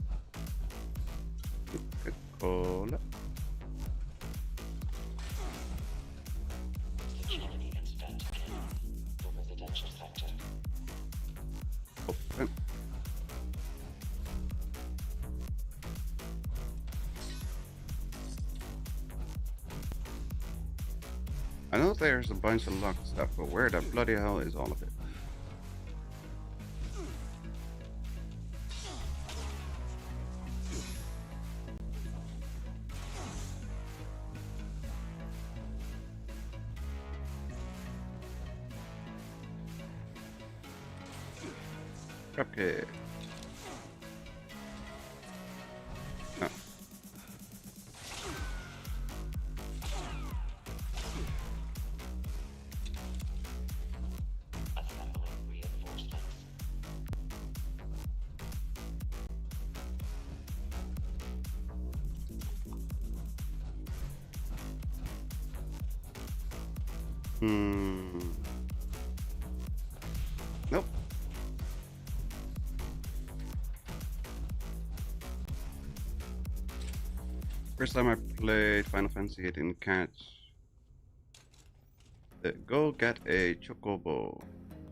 Coca-Cola. Security incident in the residential sector. Open. I know there's a bunch of locked stuff, but where the bloody hell is all of it? Cupcake. No. Assembling reinforcements. Nope. First time I played Final Fantasy, I didn't catch. Go get a chocobo.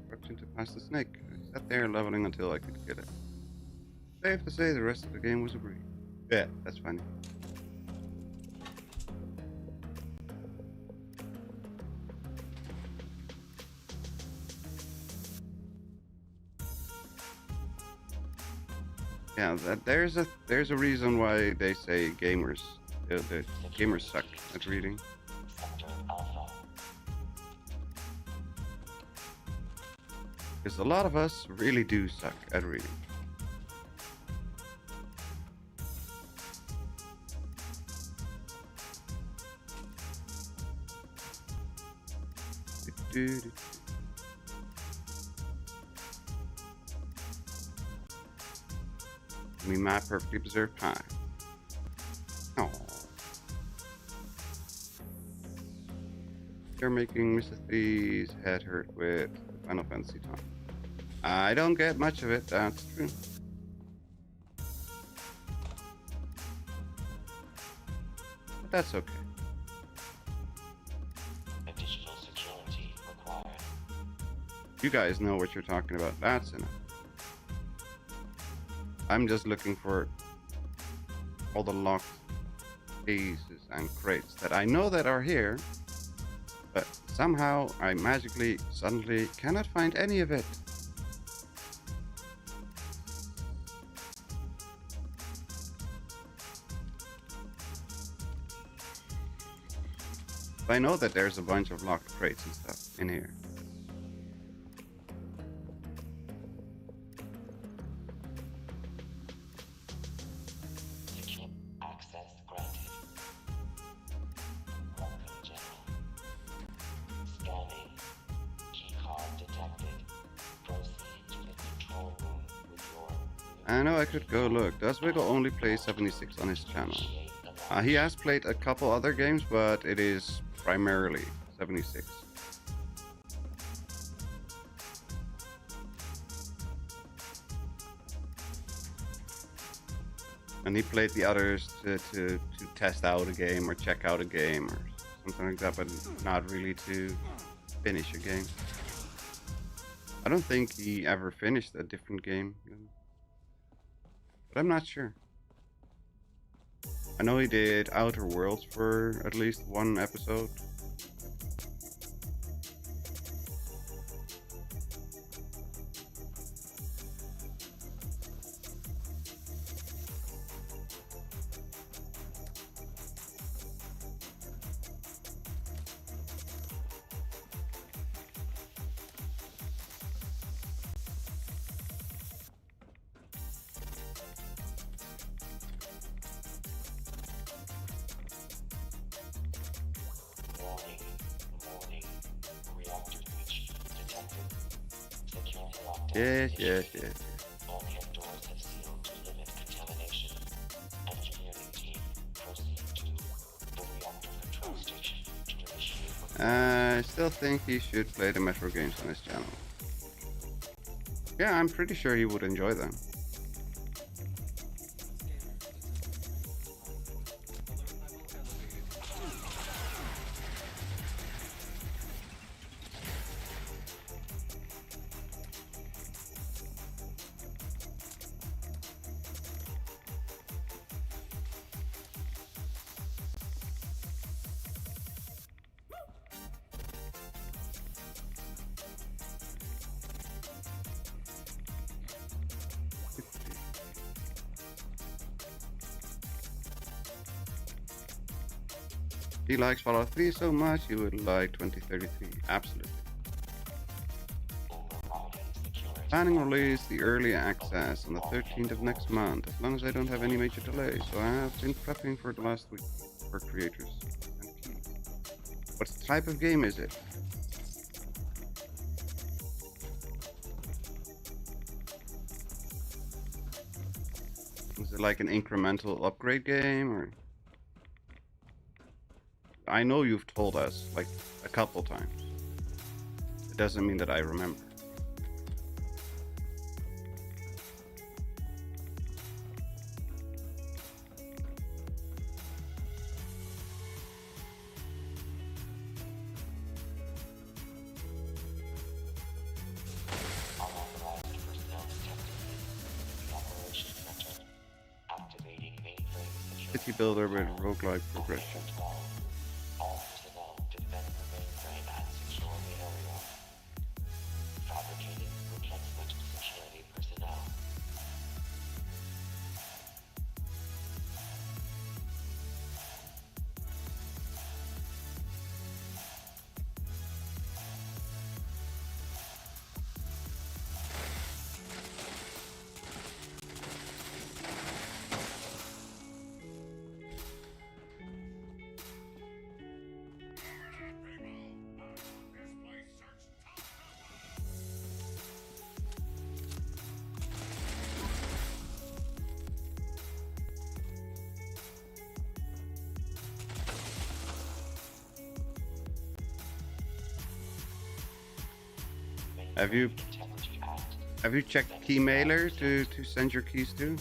Instruction to pass the snake. I sat there leveling until I could get it. Safe to say the rest of the game was a breeze. Yeah, that's funny. Yeah, there's a reason why they say gamers the gamers suck at reading. Sector alpha. Because a lot of us really do suck at reading. do. Give me my perfectly preserved time. Oh. They're making Mr. Three's head hurt with Final Fantasy time. I don't get much of it, that's true. But that's okay. Additional security required. You guys know what you're talking about. That's enough. I'm just looking for all the locked cases and crates that I know that are here, but somehow I magically suddenly cannot find any of it. I know that there's a bunch of locked crates and stuff in here. Secure access granted. Welcome, General. Scanning. Keycard detected. Proceed to the control room with your... I know I could go look. Does Wiggle only play 76 on his channel? He has played a couple other games, but it is primarily 76. And he played the others to test out a game or check out a game or something like that, but not really to finish a game. I don't think he ever finished a different game, but I'm not sure. I know he did Outer Worlds for at least one episode. Warning. Reactor breach detected. Security lockdown. Yes. Bulkhead doors have sealed to limit contamination. Engineering team, proceed to the reactor control station to initiate... I still think he should play the Metro games on his channel. Yeah, I'm pretty sure he would enjoy them. He likes Fallout 3 so much, he would like 2033. Absolutely. Planning release the early access on the 13th of next month, as long as I don't have any major delays. So I have been prepping for the last week for creators. What type of game is it? Is it like an incremental upgrade game, or? I know you've told us like a couple times. It doesn't mean that I remember. Unauthorized personnel detected. The operation center. Activating mainframe security. City builder with roguelike progression. All personnel defend the mainframe and secure the area. Fabricating replacement security personnel. Have you Integrity Act. have you checked key mailer to send your keys to?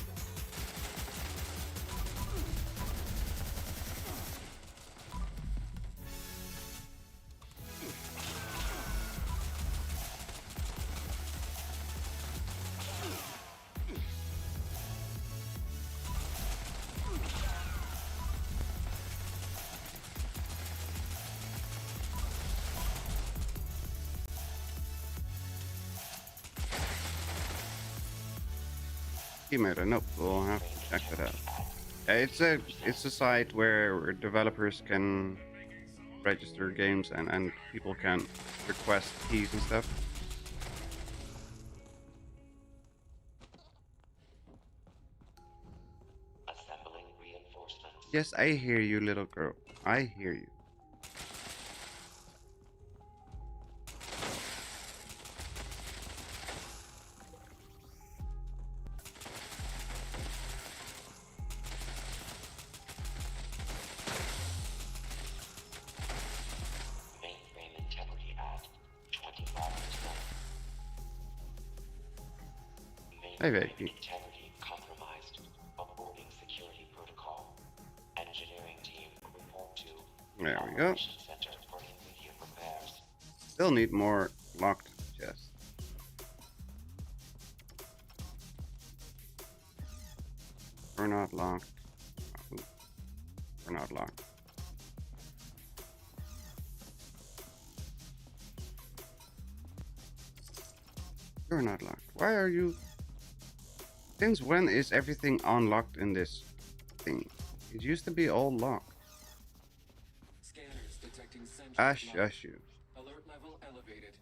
Key mailer, nope. We'll have to check that out. It's a site where developers can register games and people can request keys and stuff. Assembling reinforcements. Yes, I hear you, little girl. I hear you. Mainframe Integrity Act. 25%. Hey, Mainframe baby. integrity compromised. Aborting security protocol. Engineering team report to There we go. Operations Center for immediate repairs. Still need more locked chests. We're not locked. Ooh. We're not locked. You're not locked. Why are you? Since when is everything unlocked in this thing? It used to be all locked. Scanners detecting sentient Ash, life. you. Alert level elevated.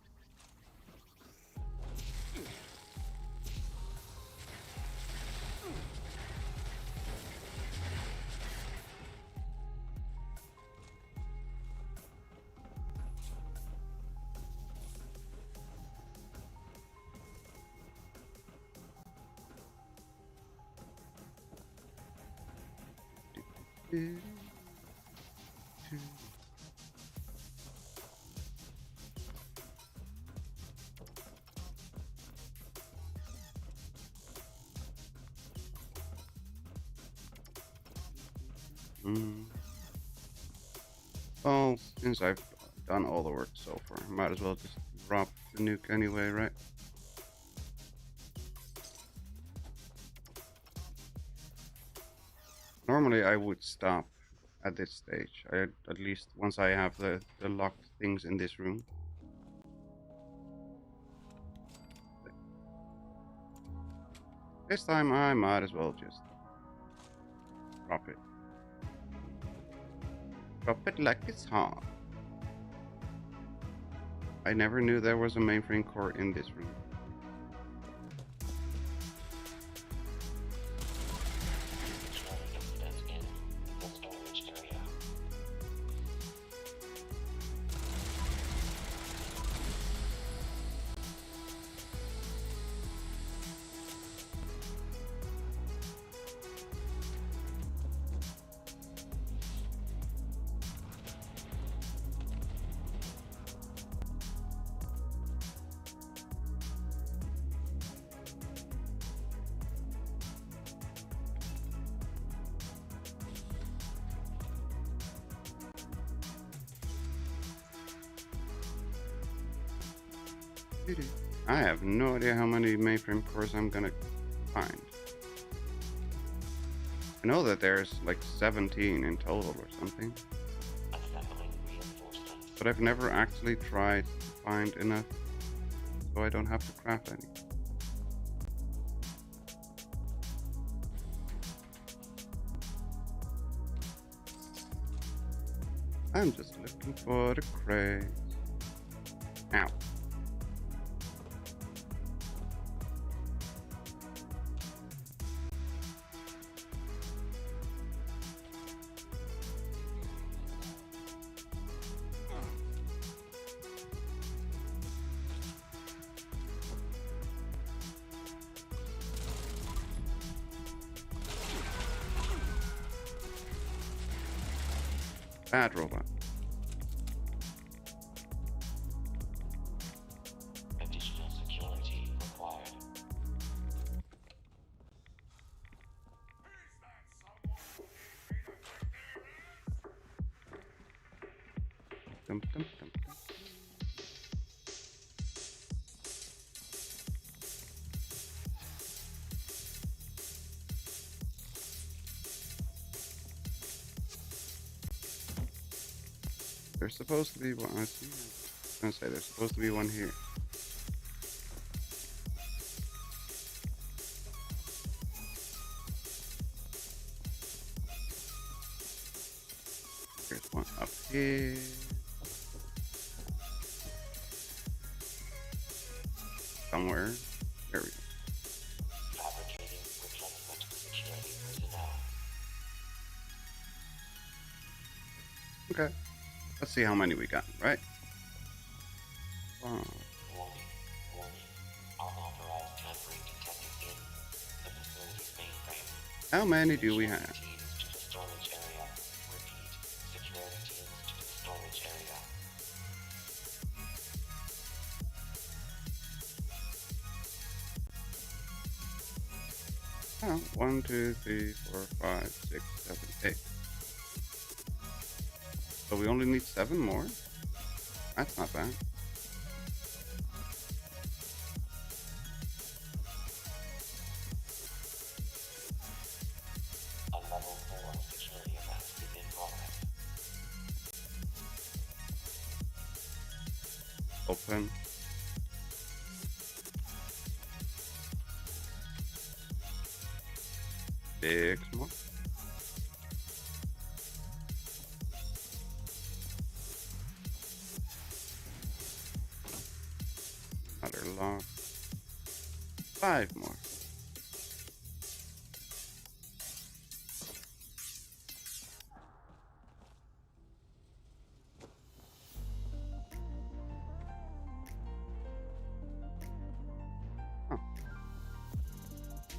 Well, since I've done all the work so far, might as well just drop the nuke anyway, right? Normally I would stop at this stage, at least once I have the locked things in this room. This time I might as well just drop it. Drop it like it's hot. I never knew there was a mainframe core in this room. Controlling incident in the storage area. I have no idea how many mainframe cores I'm gonna find. I know that there's like 17 in total or something, Assembling reinforcements. but I've never actually tried to find enough so I don't have to craft any. I'm just looking for the crate. Ow. Bad robot. Additional dum, dum, dum. There's supposed to be one. I see. I was gonna say there's supposed to be one here. There's one up here. Somewhere. There we go. Fabricating replacement security personnel. Okay. Let's see how many we got, right? Wow. Warning, warning. Unauthorized tampering detected in the facility's mainframe. How many do we have? Teams to the storage area. Repeat. Security teams to the storage area. Oh, 1, 2, 3, 4, 5, 6, 7, 8. So we only need 7 more? That's not bad. A level 4 security event is in progress. Open. Six more. Another lock. 5 more. Huh.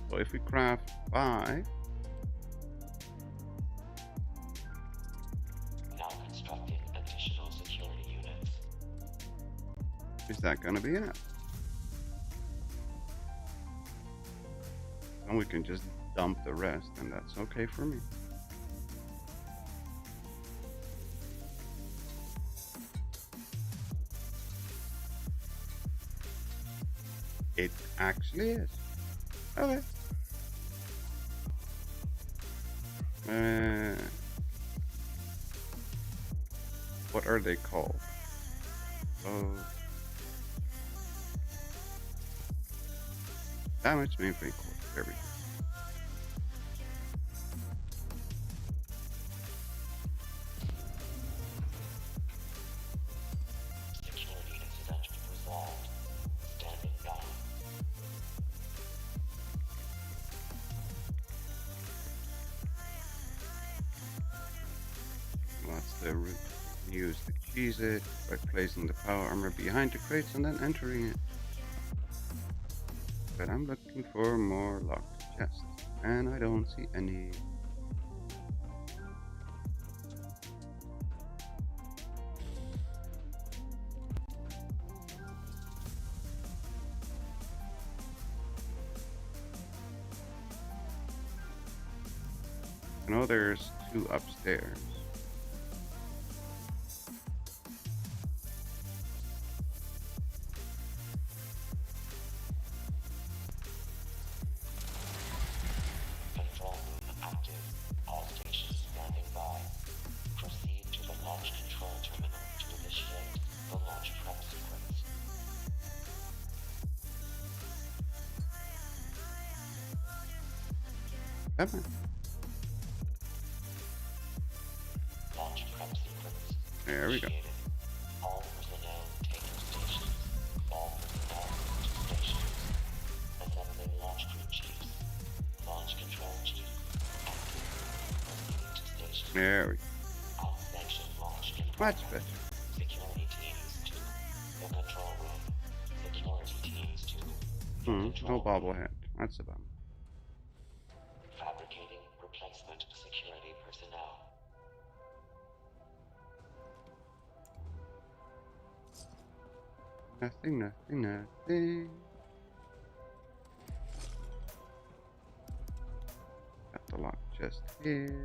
So if we craft 5, Now constructing additional security units. is that gonna be enough? And we can just dump the rest, and that's okay for me. It actually is. Okay. What are they called? Oh. Damage mainframe core. There we go. Security incident resolved. Standing by. What's the route? Use the cheese it by placing the power armor behind the crates and then entering it. But I'm looking for more locked chests, and I don't see any. I know there's 2 upstairs. Control room active. All stations standing by. Proceed to the launch control terminal to initiate the launch prep sequence. Come on. Launch prep sequence. There we go. Initiated. All personnel take to stations. All personnel to stations. Assembling launch crew chiefs. Launch control chief. Active. Proceeding to station. There we go. Out-section launch in Much progress. better. Security teams to the control room. Security teams to the No control room. bobblehead. That's a bummer. Fabricating replacement security personnel. Nothing, nothing, nothing. Got the lock chest here.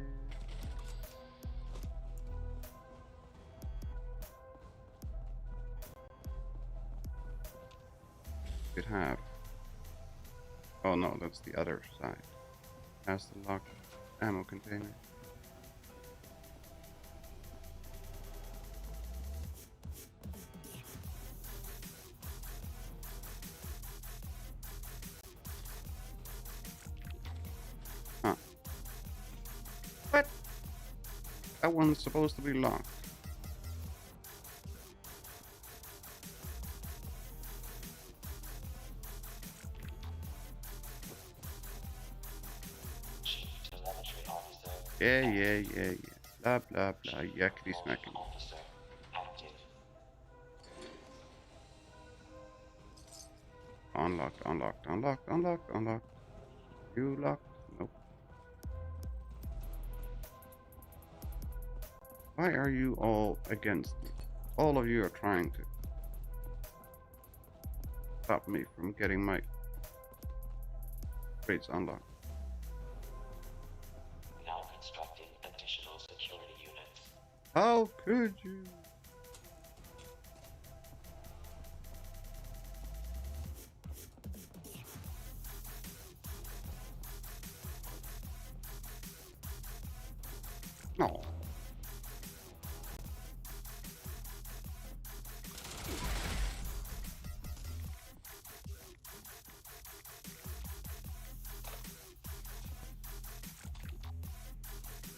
should have. Oh no, that's the other side. Has the locked ammo container. Huh. What? That one's supposed to be locked. Chief Telemetry Officer. Yeah. Blah blah blah. Yakety Launch smacking. Officer active. Unlocked. You locked? Nope. Why are you all against me? All of you are trying to stop me from getting my crates unlocked. Now constructing additional security units. How could you? No.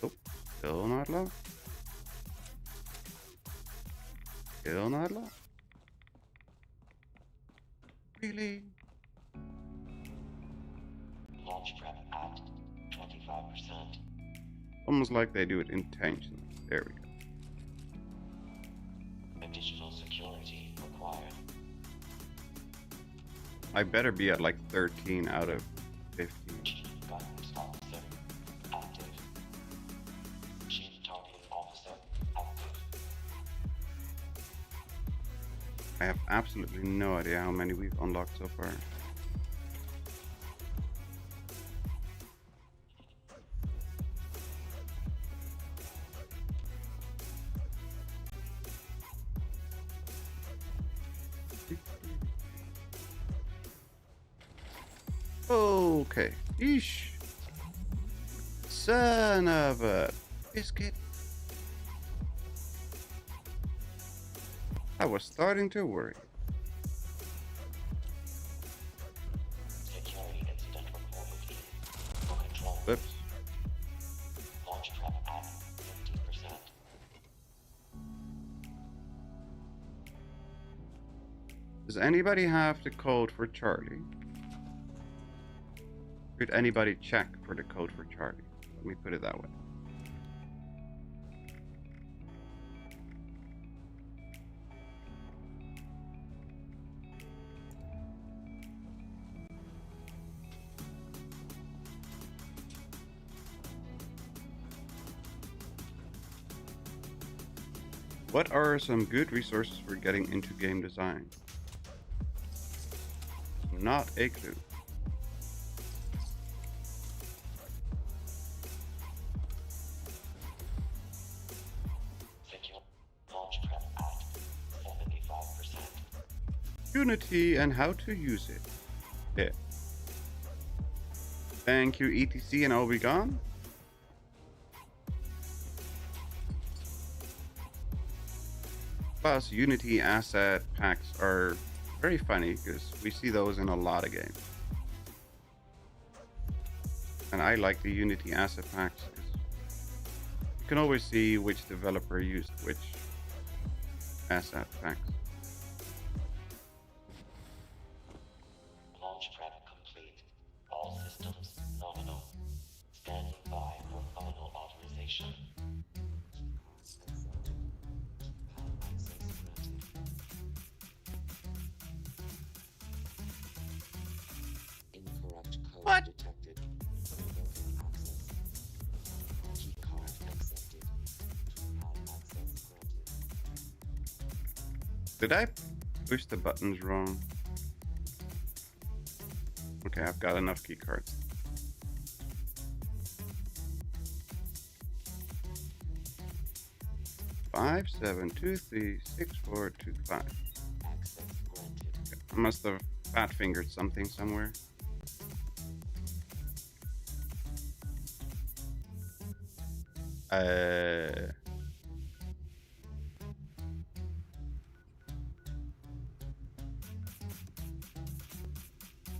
Nope. Still not locked. Still not locked. Really? Launch prep at 25%. Almost like they do it intentionally. There we go. Additional security required. I better be at like 13 out of 15. Chief Guidance Officer active. Chief Targeting Officer active. I have absolutely no idea how many we've unlocked so far. Okay. Eesh. Son of a biscuit. I was starting to worry. Security incident reported in. For control. Oops. Launch prep at 50%. Does anybody have the code for Charlie? Could anybody check for the code for Charlie? Let me put it that way. What are some good resources for getting into game design? Not a clue. Secure. Launch prep at 75%. Unity and how to use it. Yeah. Thank you, ETC, and I'll be gone. Plus, Unity asset packs are very funny because we see those in a lot of games. And I like the Unity asset packs because you can always see which developer used which asset packs. Launch prep complete. All systems nominal. Standing by for final authorization. Incorrect code What? detected. Revoking access. Key card accepted. Pad access granted. Did I push the buttons wrong? Okay, I've got enough key cards. Five, 7, 2, 3, 6, 4, 2, 5. Access granted. I must have fat fingered something somewhere.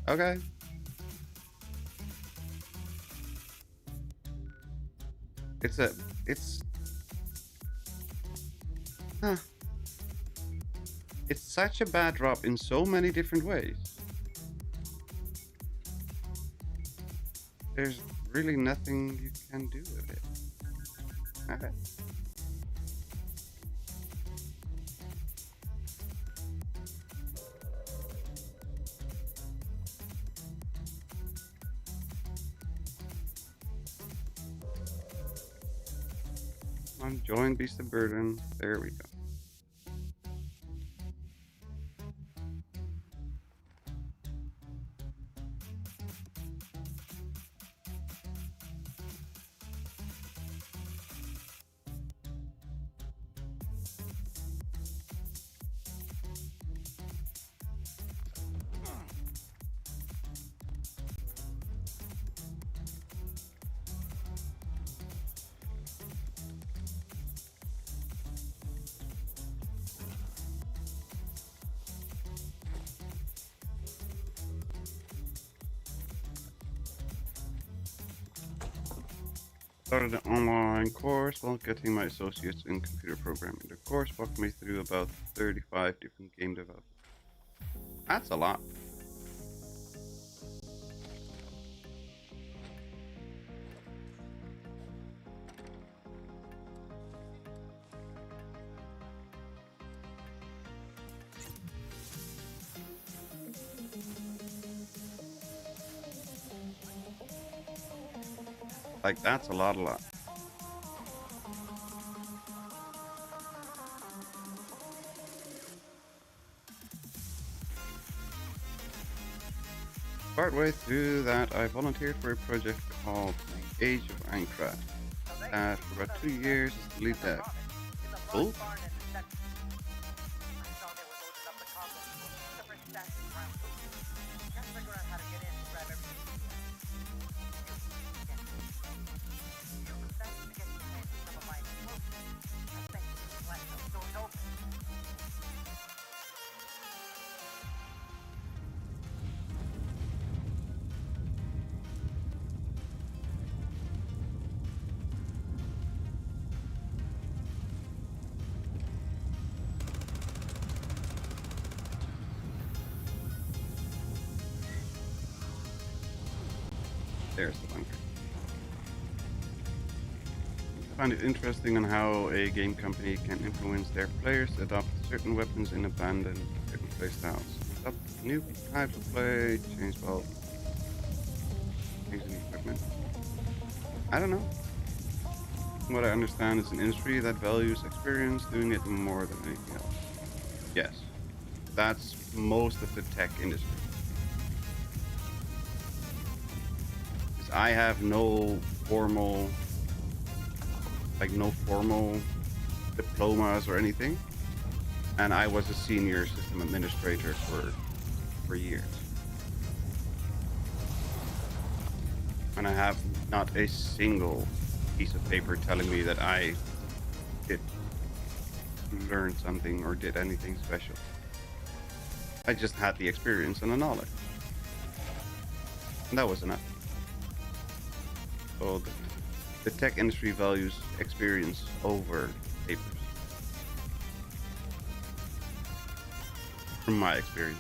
Okay. It's huh. It's such a bad drop in so many different ways. There's really nothing you can do with it. Okay. On join Beast of Burden. There we go. Started an online course while getting my associates in computer programming. The course walked me through about 35 different game developers. That's a lot. Like, that's a lot. Partway through that, I volunteered for a project called The Age of Minecraft. For about 2 years as the lead dev. Cool. There's the bunker. I find it interesting on how a game company can influence their players to adopt certain weapons and abandon certain playstyles. Adopt new types of play, change the equipment. I don't know. From what I understand, it's an industry that values experience doing it more than anything else. Yes, that's most of the tech industry. I have no formal diplomas or anything, and I was a senior system administrator for years, and I have not a single piece of paper telling me that I did learn something or did anything special. I just had the experience and the knowledge, and that was enough. So the tech industry values experience over papers. From my experience.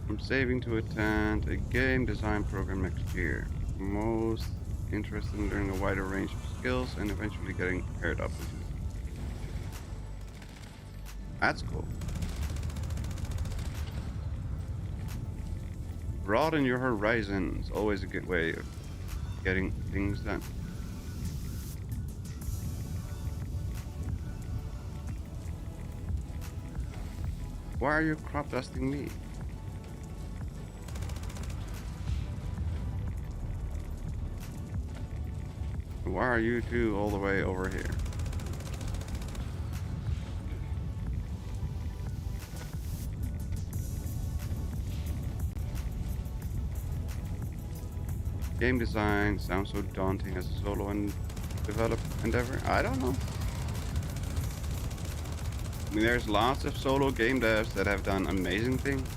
I'm saving to attend a game design program next year. Most interested in learning a wider range of skills and eventually getting paired up with you. That's cool. Broaden your horizons. Always a good way of getting things done. Why are you crop dusting me? Why are you two all the way over here? Game design sounds so daunting as a solo and develop endeavor. I don't know. I mean, there's lots of solo game devs that have done amazing things.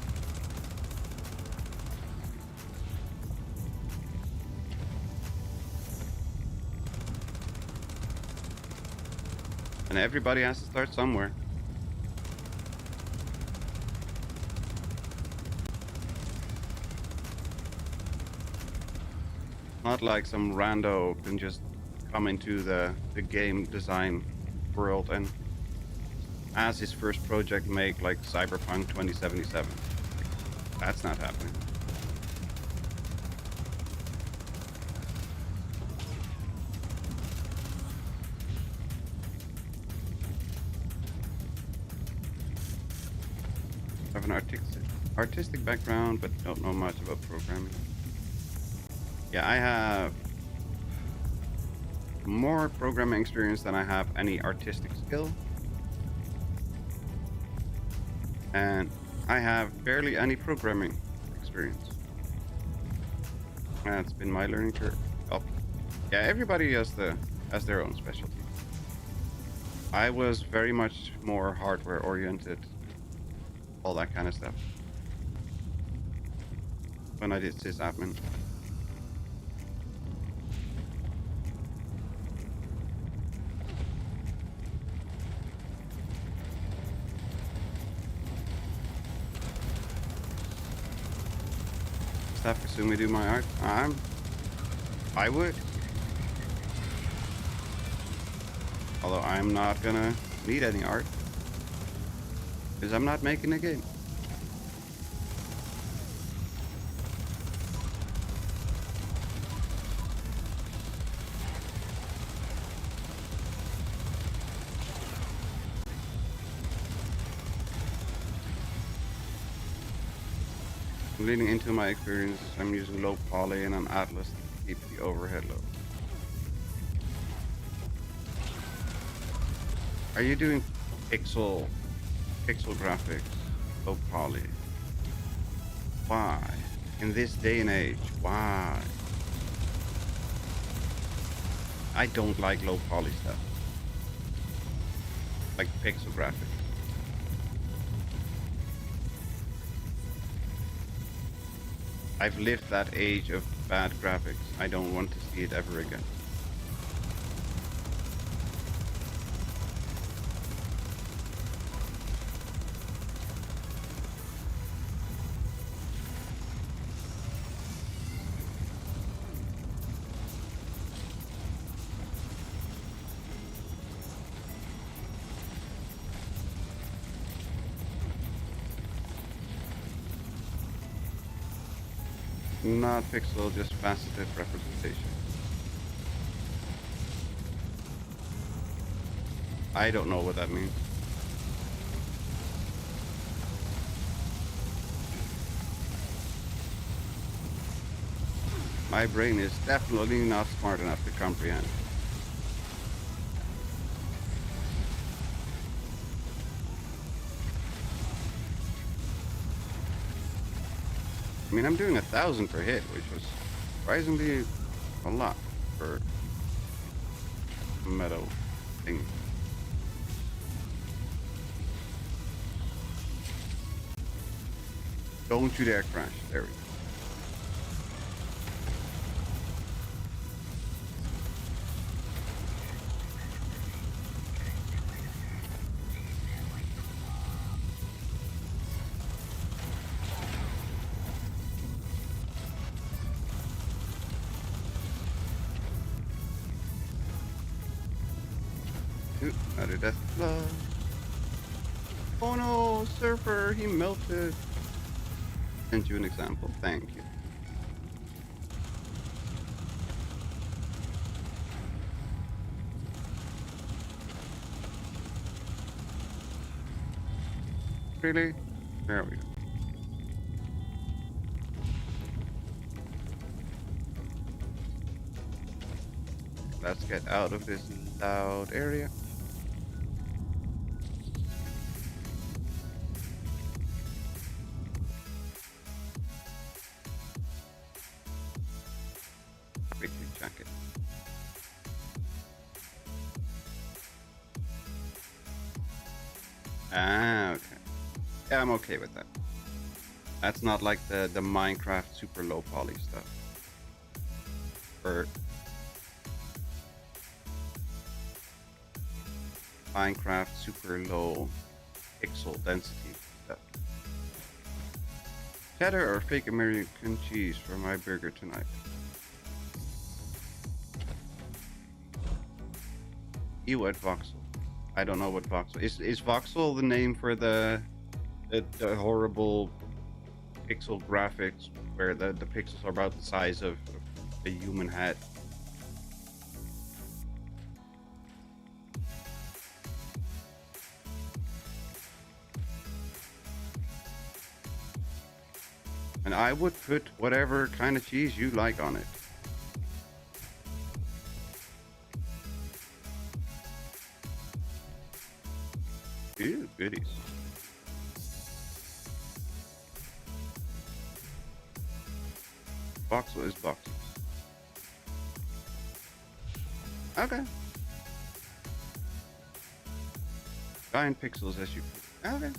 And everybody has to start somewhere. Not like some rando can just come into the game design world and as his first project make like Cyberpunk 2077. That's not happening. I have an artistic background, but don't know much about programming. Yeah, I have more programming experience than I have any artistic skill. And I have barely any programming experience. That's been my learning curve. Oh, yeah, everybody has their own specialty. I was very much more hardware oriented, all that kind of stuff, when I did sysadmin. Have Kasumi do my art? I would. Although I'm not gonna need any art. Because I'm not making a game. Leading into my experiences, I'm using low poly and an Atlas to keep the overhead low. Are you doing pixel graphics, low poly? Why? In this day and age, why? I don't like low poly stuff. Like pixel graphics. I've lived that age of bad graphics. I don't want to see it ever again. Not pixel, just faceted representation. I don't know what that means. My brain is definitely not smart enough to comprehend. I mean, I'm doing 1,000 per hit, which was surprisingly a lot for a metal thing. Don't you dare crash. There we go. Another death glove. Oh no, surfer, he melted. Sent you an example, thank you. Really? There we go. Let's get out of this loud area. Quickly check it. Ah, okay. Yeah, I'm okay with that. That's not like the Minecraft super low poly stuff. Or Minecraft super low pixel density stuff. Cheddar or fake American cheese for my burger tonight? Ew at voxel. I don't know what voxel is. Voxel the name for the horrible pixel graphics where the pixels are about the size of a human head? And I would put whatever kind of cheese you like on it. Ew, goodies. Voxel is voxel. Okay. Giant pixels as you put. Okay.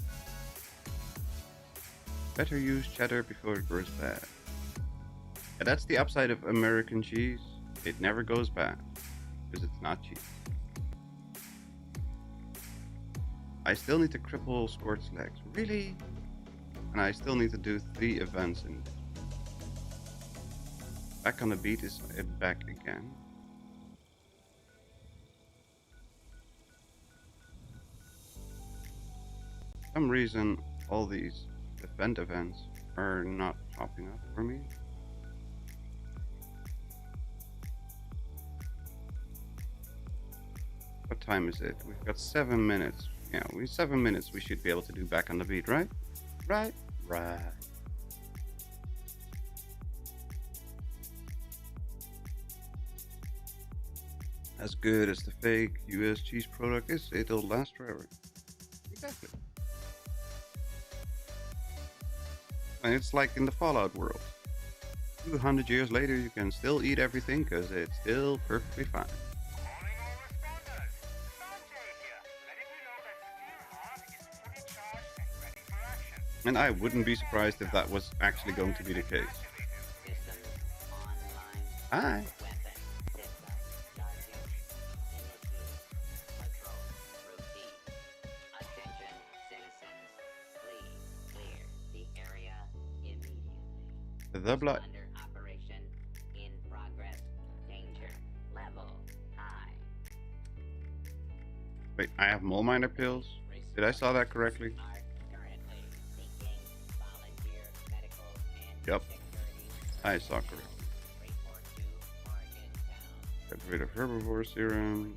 Better use cheddar before it goes bad. Yeah, that's the upside of American cheese. It never goes bad because it's not cheese. I still need to cripple Squirt's legs. Really? And I still need to do 3 events in Back on the Beat is back again. For some reason, all these events are not popping up for me. What time is it? We've got 7 minutes. Yeah, 7 minutes we should be able to do Back on the Beat, right? Right. As good as the fake US cheese product is, it'll last forever. Exactly. And it's like in the Fallout world. 200 years later, you can still eat everything because it's still perfectly fine. Calling all responders. Sanjay here, letting you know that Steelheart is fully charged and ready for action. And I wouldn't be surprised if that was actually going to be the case. Systems online. Hi. Weapon system charging. Initiate patrol routine. Attention citizens, please clear the area immediately. The blood. Under operation in progress. Danger level high. Wait, I have mole miner pills? Did I saw that correctly? Are currently seeking volunteer medical and Yep. security I saw correctly. report to Morgantown. Get rid of herbivore serum.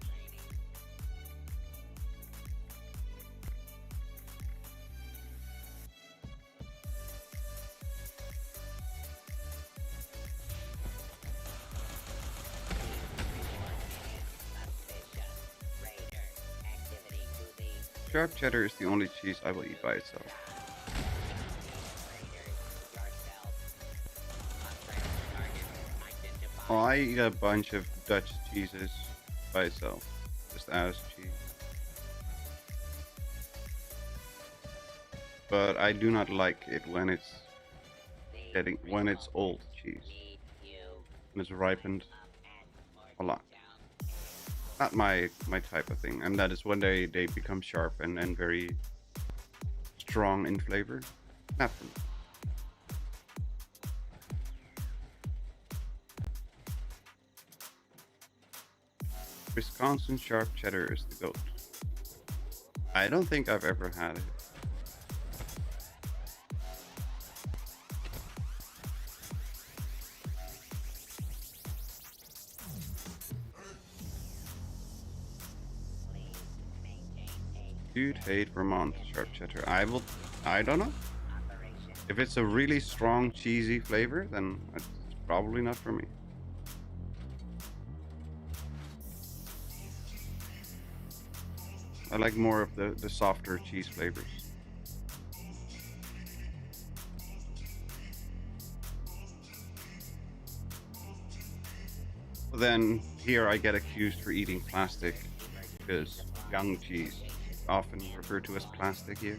Sharp cheddar is the only cheese I will eat by itself. Oh, I eat a bunch of Dutch cheeses by itself, just as cheese. But I do not like it when it's old cheese, when it's ripened a lot. Not my type of thing, and that is when they become sharp and very strong in flavor. Not for me. Wisconsin sharp cheddar is the goat. I don't think I've ever had it. You'd hate Vermont sharp cheddar. I don't know. If it's a really strong cheesy flavor, then it's probably not for me. I like more of the softer cheese flavors. Then here I get accused for eating plastic because young cheese is often referred to as plastic here.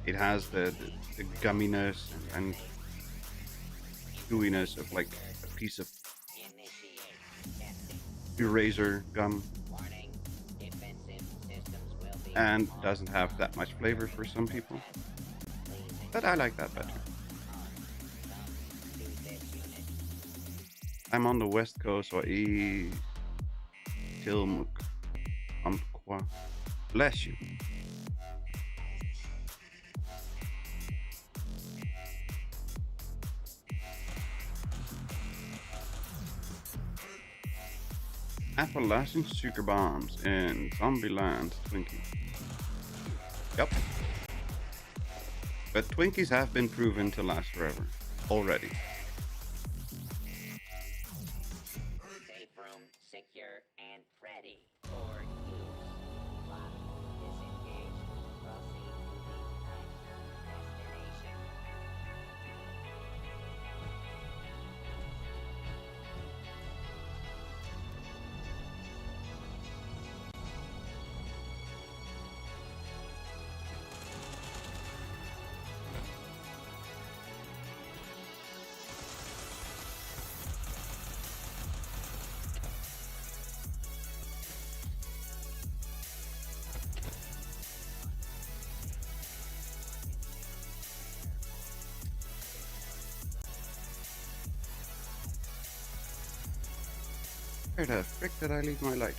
It has the gumminess and chewiness of like a piece of eraser gum, and doesn't have that much flavor for some people. But I like that better. I'm on the west coast, so I eat Tillamook, Umpqua. Bless you. Appalachian sugar bombs in Zombieland Twinkie. Yep. But Twinkies have been proven to last forever. Already. Safe room, secure, and ready for use. Lock, disengage. Proceed to the destination. Where the frick did I leave my lighter?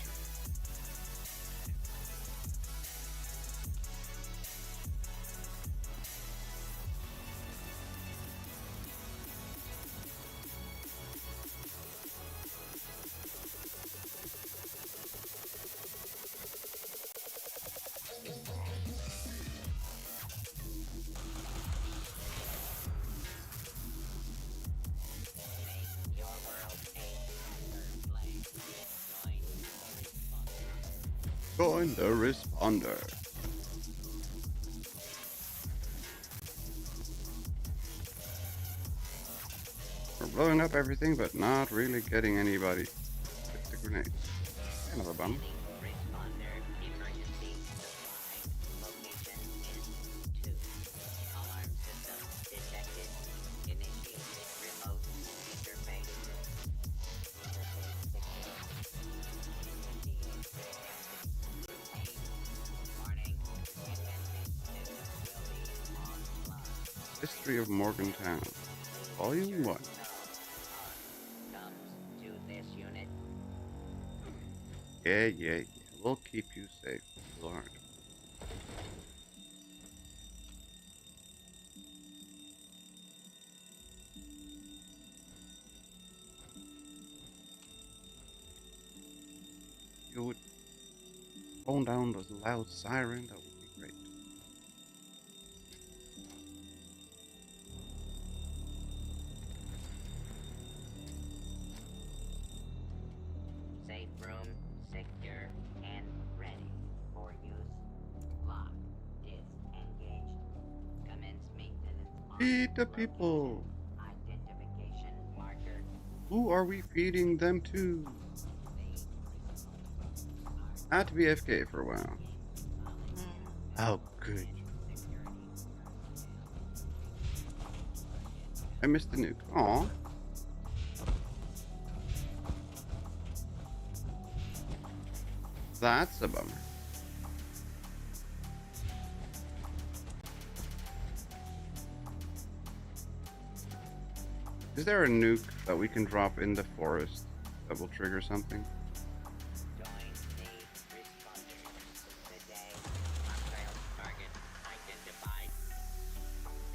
Your world a place. Join the responder. We're blowing up everything, but not really getting anybody with the grenades. Kind of a bum. Responder, emergency supply. Location is 2. Alarm system detected. Initiate remote interface. Warning, Invented 2 will be offline. History of Morgantown. Volume 1. Comes to this unit. Yeah. We'll keep you safe, Lord. You would tone down the loud siren, that would be great. Safe room, secure, and ready for use. Lock, disengaged. Commence maintenance on Feed the people. identification marker. Who are we feeding them to? I had to be FK for a while. Oh, good. I missed the nuke. Aw. That's a bummer. Is there a nuke that we can drop in the forest that will trigger something? Join the responders today. Hostile target identified.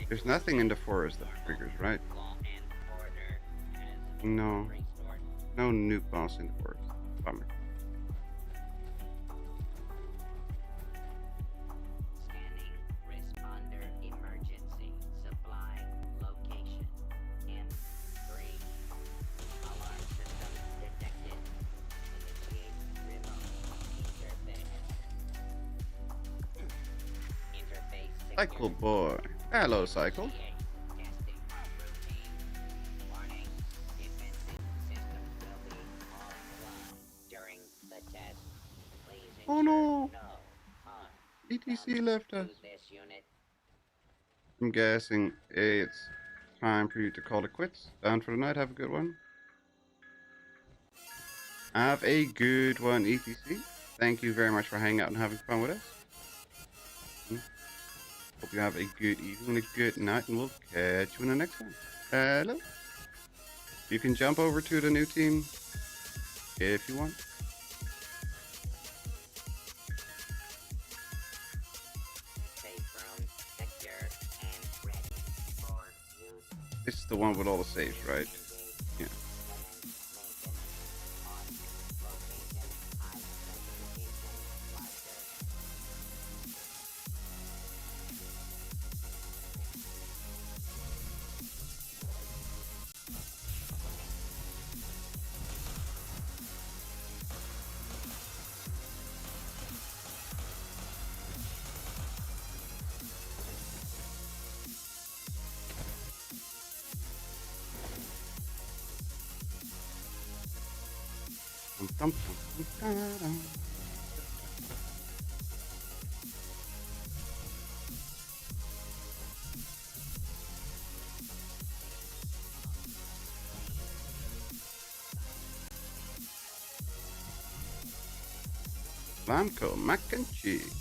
There's nothing in the forest that triggers, right? Law and order has No. restored. No nuke boss in the forest. Bummer. Cycle boy. Hello, Cycle. Testing routine. Warning, defensive systems will be offline during the test. Please Oh ensure no! no harm ETC left us. to this unit. I'm guessing it's time for you to call it quits. Down for the night. Have a good one. Have a good one, ETC. Thank you very much for hanging out and having fun with us. Hope you have a good evening, a good night, and we'll catch you in the next one. Hello. You can jump over to the new team if you want. Safe room secure and ready for use. This is the one with all the saves, right? Yeah. Dum, dum, dum, dum, dum. Lamco mac and cheese.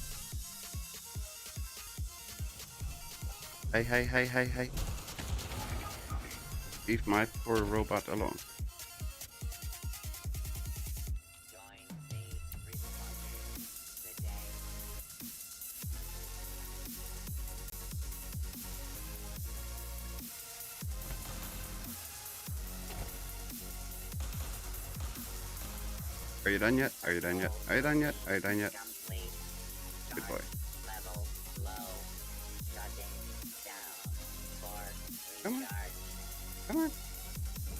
Hey, hey, hey, hey, hey. Leave my poor robot alone. Join the responders today. Are you done yet? Are you done yet? Are you done yet? Are you done yet? Complete. Good boy. Level low. Shutting down for Come on. recharge. Come on.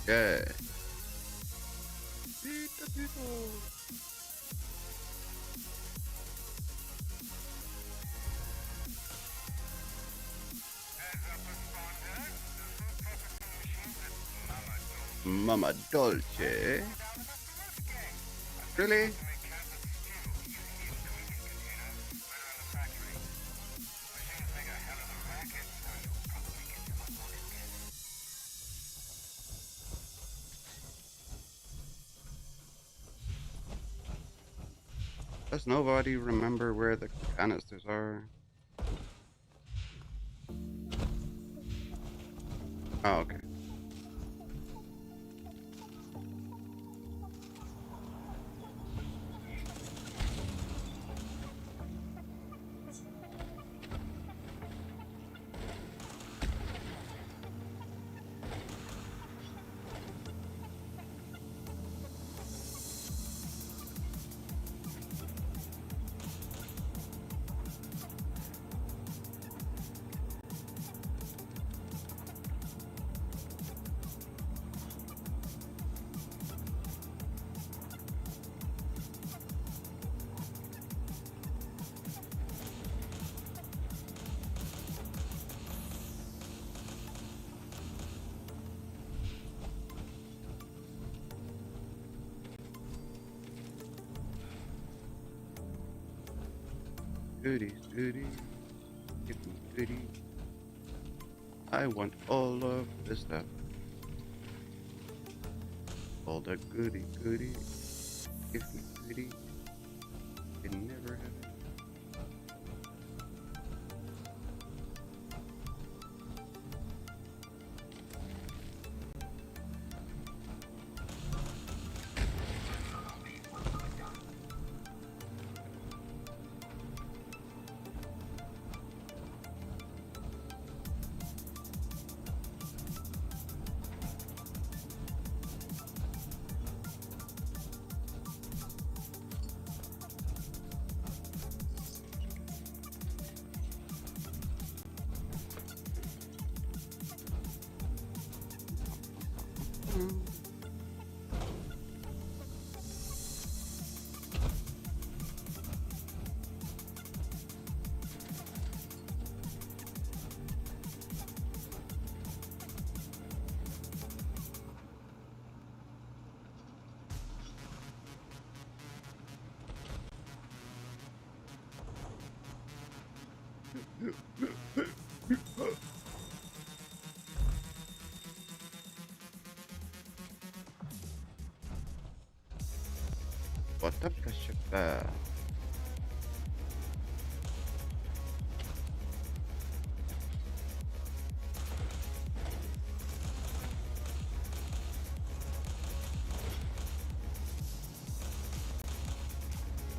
Good. Beat the people. Mama Dolce. Really? Does nobody remember where the canisters are? Oh, okay. Goodies, goodies, give me goodies. I want all of this stuff. All the goody goodies, give me goodies. Can never have it. What up, Kashyapa?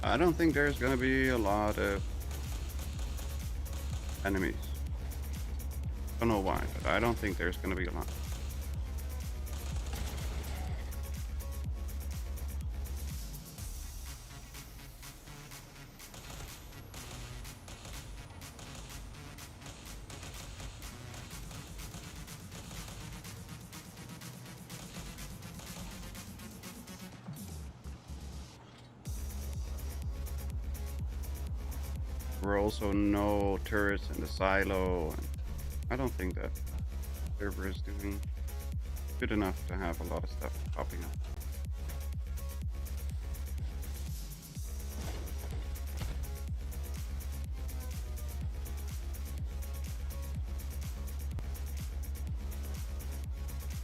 I don't think there's gonna be a lot of enemies. Don't know why, but I don't think there's gonna be a lot. There are also no turrets in the silo. And I don't think that server is doing good enough to have a lot of stuff popping up.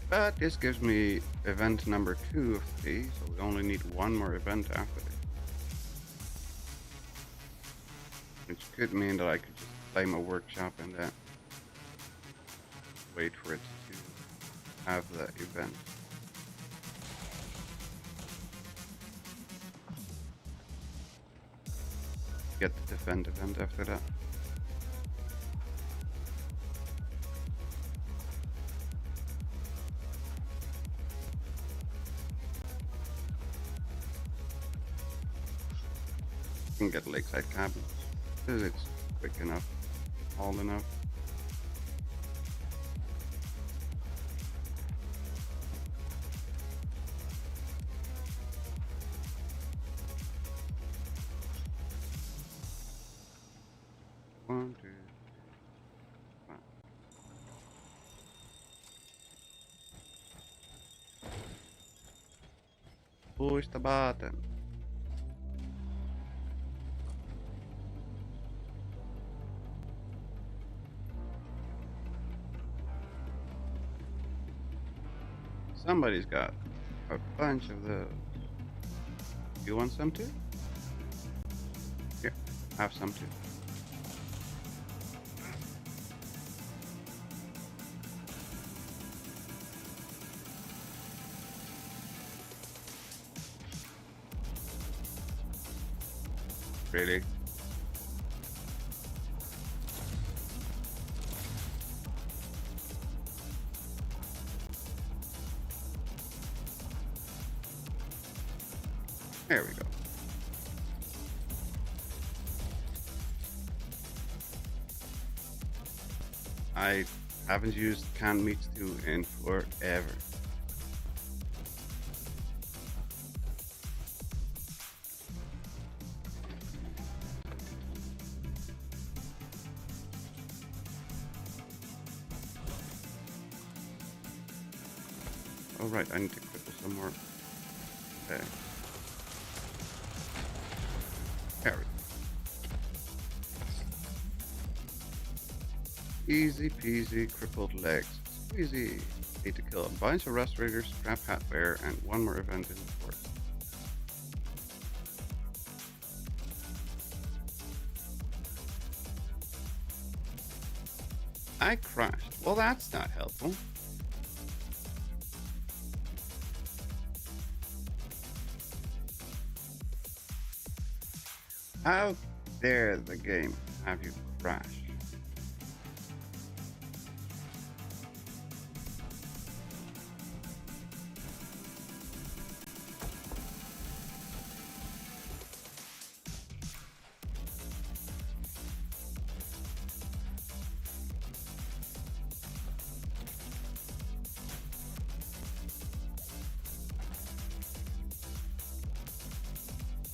But this gives me event number 2 of 3, so we only need one more event after this. Which could mean that I could just claim a workshop and then wait for it to have the event. Get the defend event after that. Can get lakeside cabins. Because it's quick enough, all enough. One, two, five. Push the button. Somebody's got a bunch of those. You want some too? Here, have some too. Really? There we go. I haven't used canned meats 2 in forever. Oh right, I need to cripple some more. Okay. There we go. Easy peasy, crippled legs. Squeezy. Need to kill a bunch of rust raiders, scrap hat bear, and one more event in the forest. I crashed. Well, that's not helpful. How dare the game have you crash?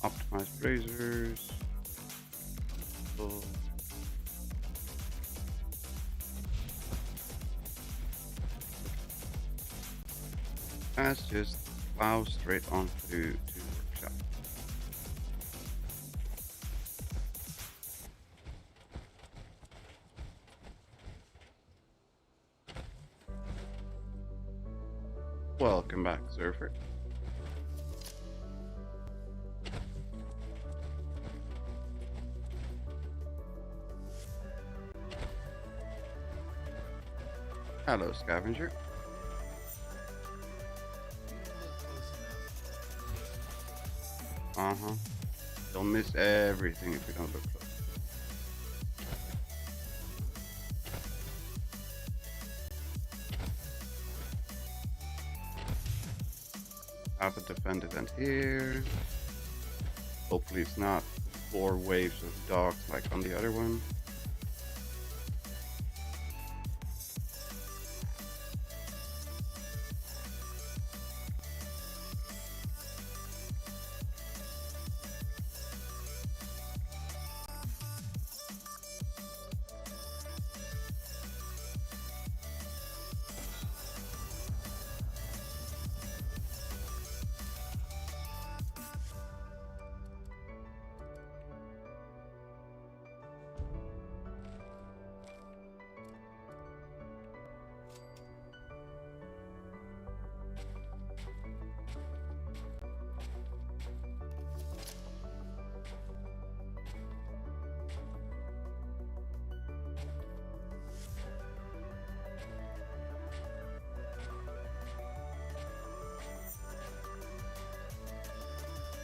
Optimized razors. Let's just plow straight on through to workshop. Welcome back, Surfer. Hello, Scavenger. Uh-huh. You'll miss everything if you don't look close. Have a defend event here. Hopefully it's not 4 waves of dogs like on the other one.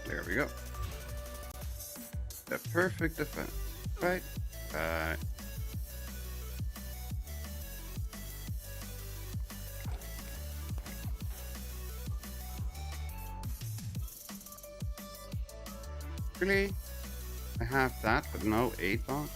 There we go. The perfect defense. Right? Right. Really? I have that, but no 8 box?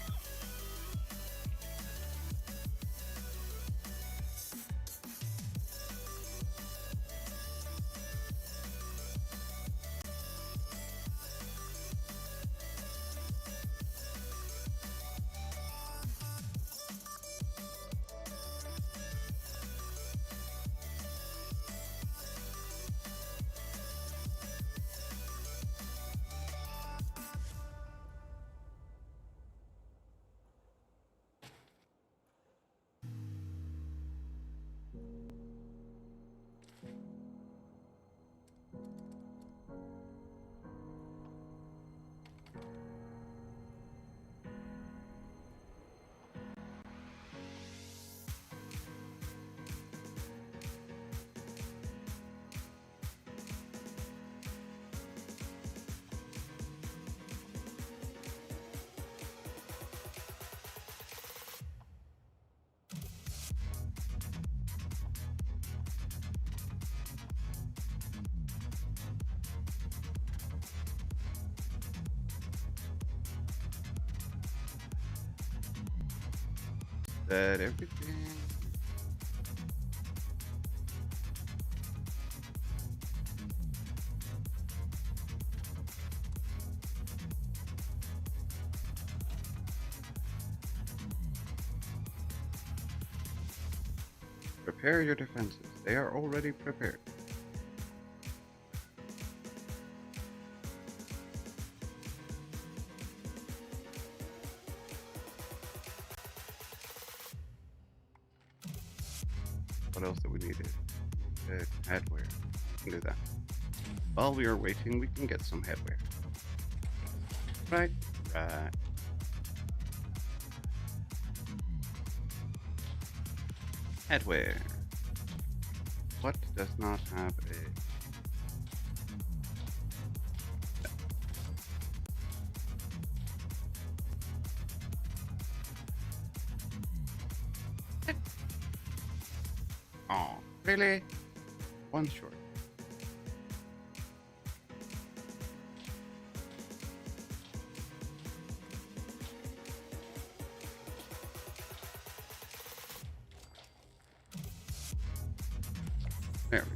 That everything. Prepare your defenses. They are already prepared. What else do we need? Headwear. We can do that. While we are waiting, we can get some headwear. Right? Right. Headwear. What does not have a... Oh, really? One short. There we go.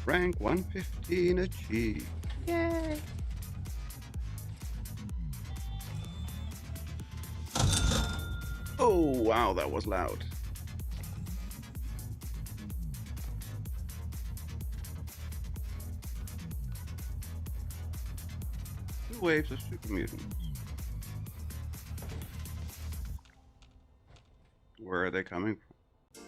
Rank 115 achieved. Yay! Oh, wow, that was loud. Two waves of super mutants. Where are they coming from?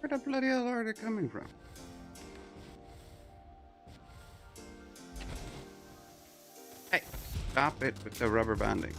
Where the bloody hell are they coming from? Hey, stop it with the rubber banding.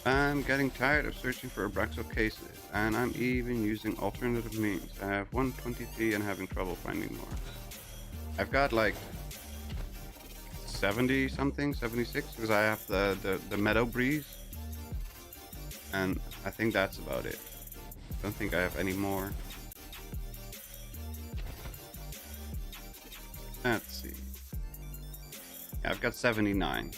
I'm getting tired of searching for Abraxo cases, and I'm even using alternative means. I have 123 and having trouble finding more. I've got like 70 something, 76, because I have the Meadow Breeze, and I think that's about it. Don't think I have any more. Let's see. Yeah, I've got 79.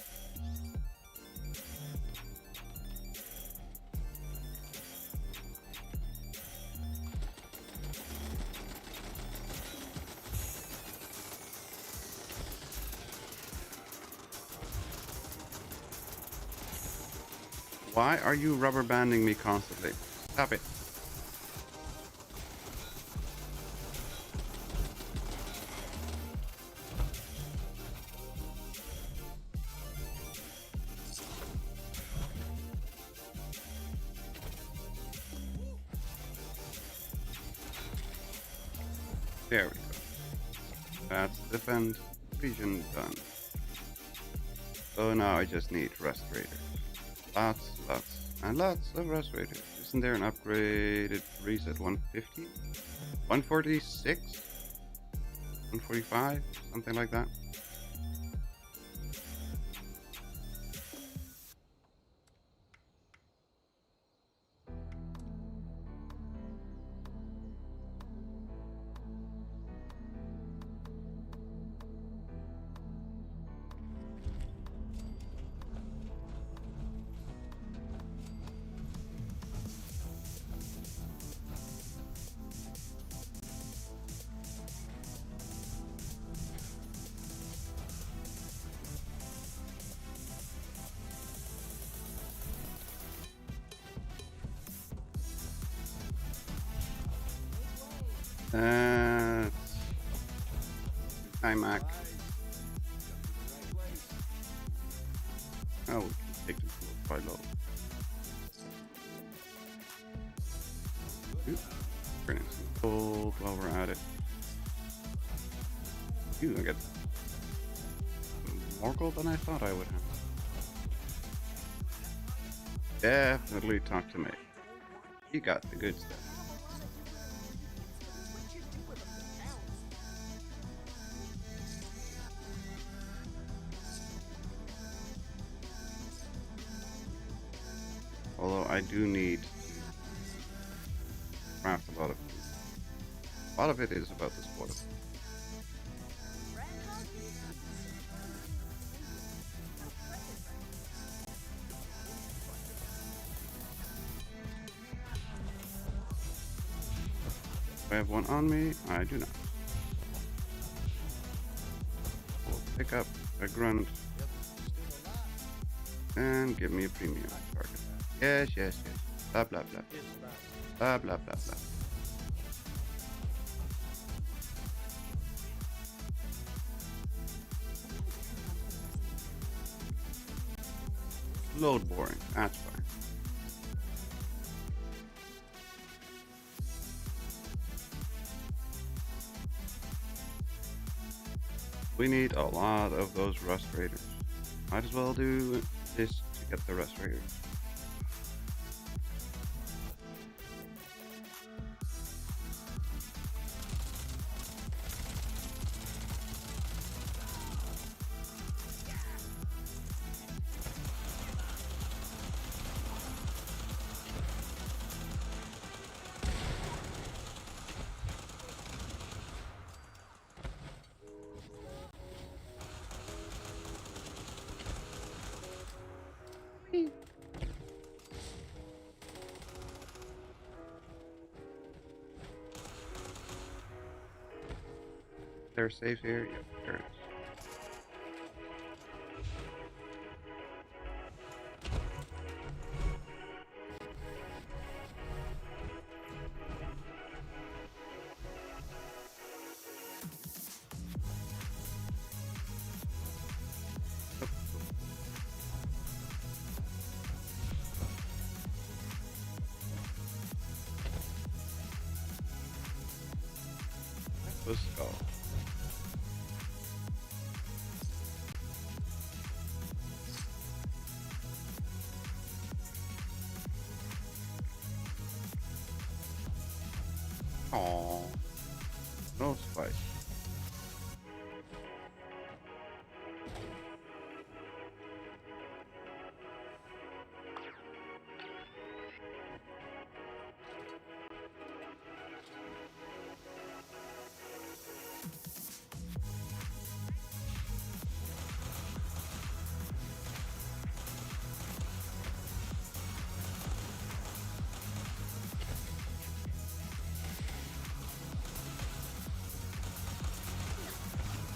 Why are you rubber banding me constantly? Stop it. There we go. That's defend region done. So now I just need restorators. Lots of restorators. Isn't there an upgraded reset 150? 146? 145? Something like that. iMac. Oh, we can take them quite low. Bring in some gold while we're at it. Ooh, I got more gold than I thought I would have. Definitely talk to me. You got the good stuff. Although I do need to craft a lot of food. A lot of it is about the spoil. Do I have one on me? I do not. We'll pick up a grunt and give me a premium target. Yes, yes, yes. Blah, blah, blah. Blah, blah, blah, blah. Load boring. That's fine. We need a lot of those rust raiders. Might as well do this to get the rust raiders. They're safe here. Yep, there it is. Let's go. Aww. No spice.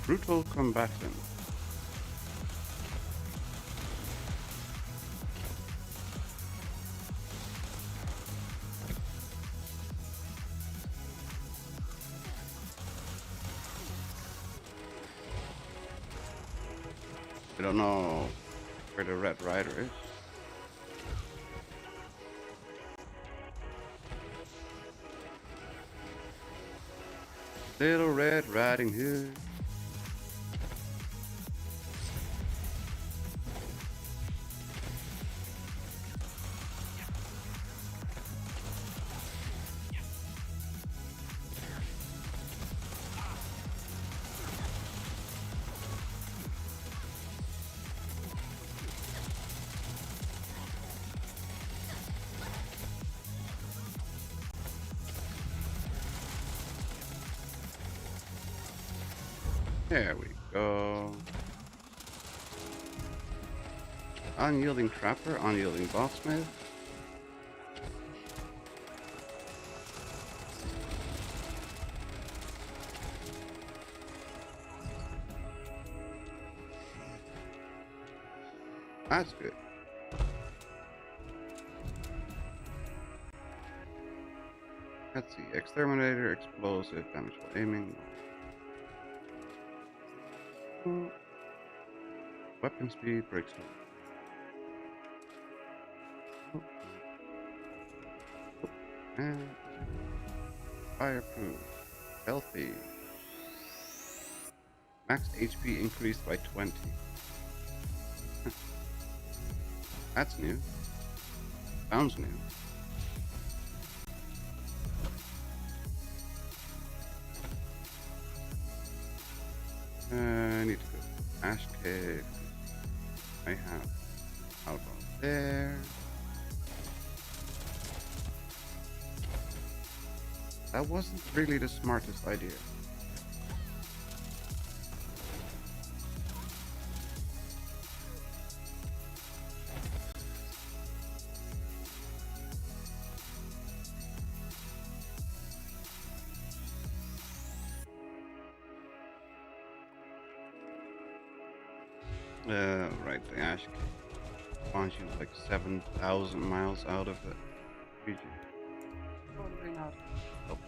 Brutal combatant. I don't know where the Red Rider is. Little Red Riding Hood. There we go. Unyielding Trapper, Unyielding Bossmith. That's good. Let's see. Exterminator, explosive, damage while aiming. Weapon speed, breaks no. And fireproof, healthy. Max HP increased by 20. That's new. Sounds new. I need to go to Ash Cave. I have outlaw there. That wasn't really the smartest idea. Right, the Ash Cave spawns you like 7,000 miles out of the region. Totally not. Oh.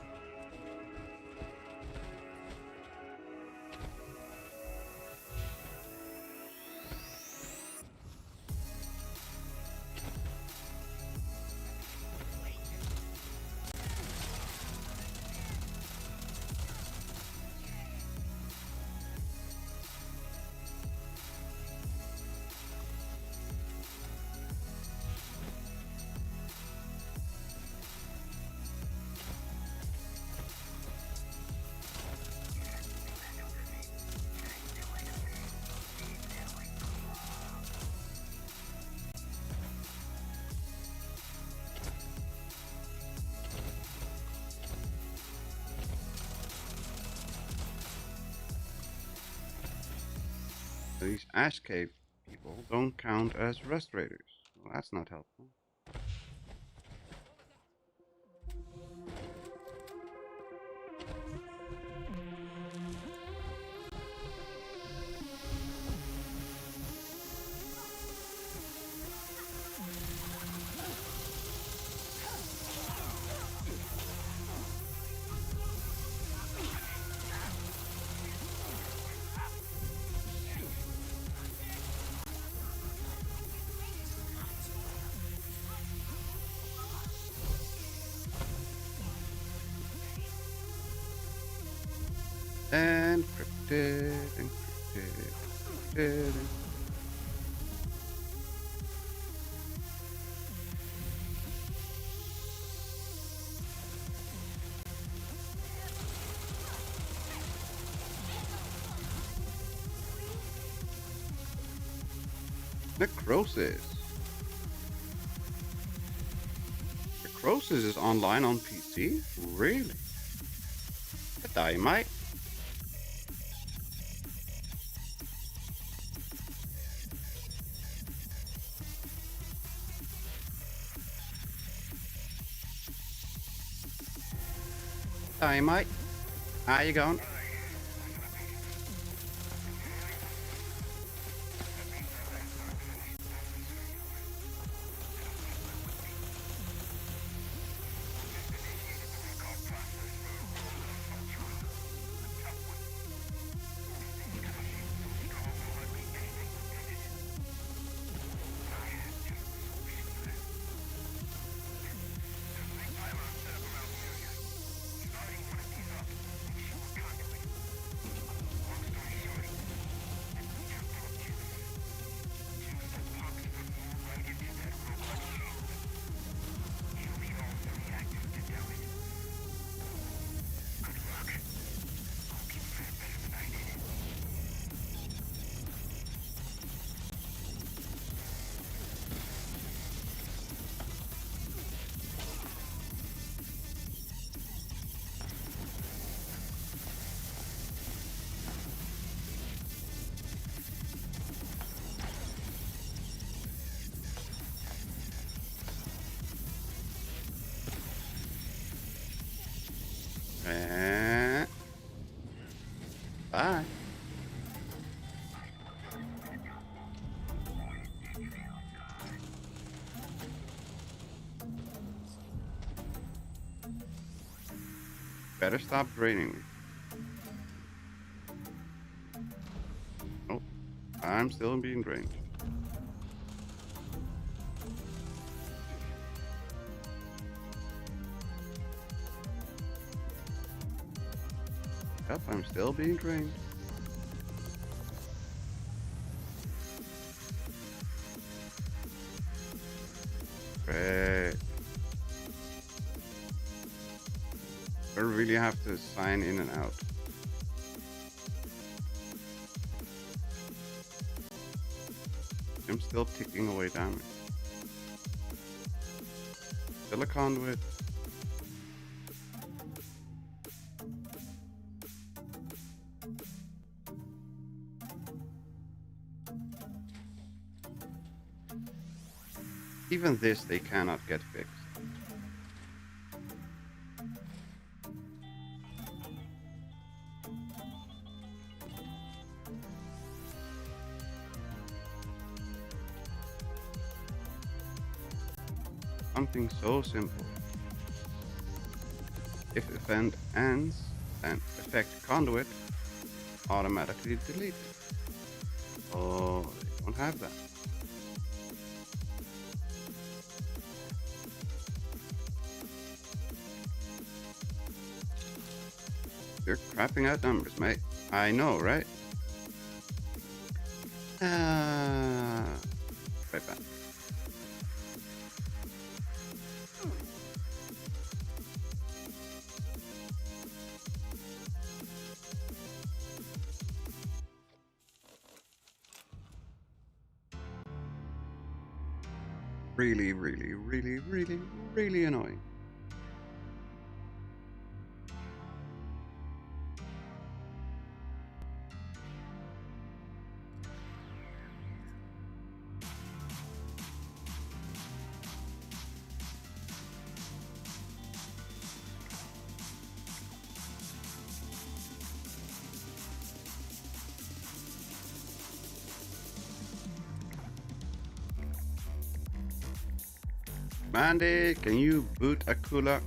These Ash Cave people don't count as restorators. Well, that's not helpful. Encrypted, encrypted, encrypted. Necrosis. Necrosis is online on PC? Really? Dynamite. Dynamite. How you going? Bye. Better stop draining me. Oh, I'm still being drained. Yep, I'm still being drained. Great. I really have to sign in and out. I'm still ticking away damage. Still a conduit. Even this they cannot get fixed. Something so simple. If event ends, then effect conduit automatically deleted. Oh, they don't have that. You're crapping out numbers, mate. I know, right? Right back. Really, really, really, really, really annoying. Mandy, can you boot Akula?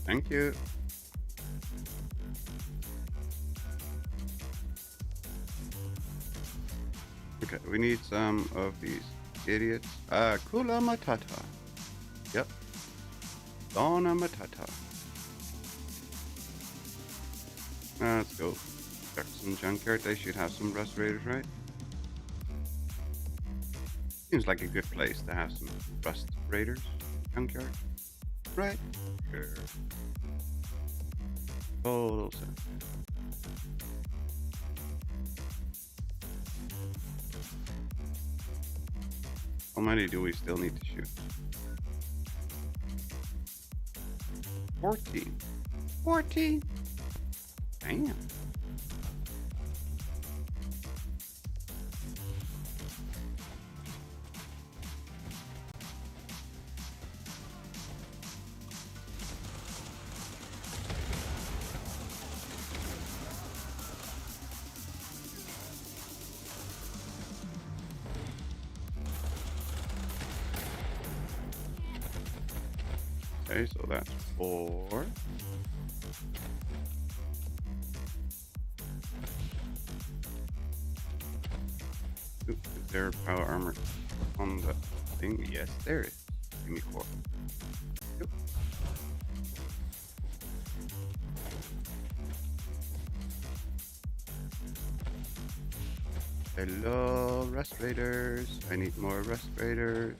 Thank you. Okay, we need some of these idiots. Kula Matata. Yep. Donna Matata. Let's go. Check some junkyard. They should have some rust raiders, right? Seems like a good place to have some rust raiders. Junkyard. Right? Sure. Total sense. How many do we still need to shoot? 14. 14? Damn. Okay, so that's 4. Oop, is there power armor on the thing? Yes, there is. Give me 4. Yep. Hello, rust raiders. I need more rust raiders.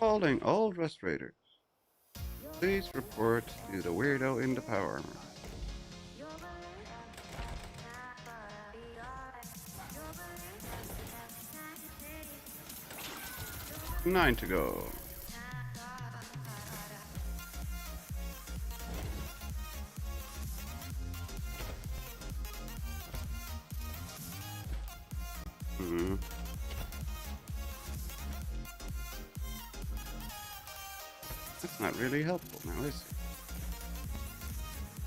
Calling all rust raiders. Please report to the weirdo in the power armor. 9 to go. Hmm. That's not really helpful now, is it?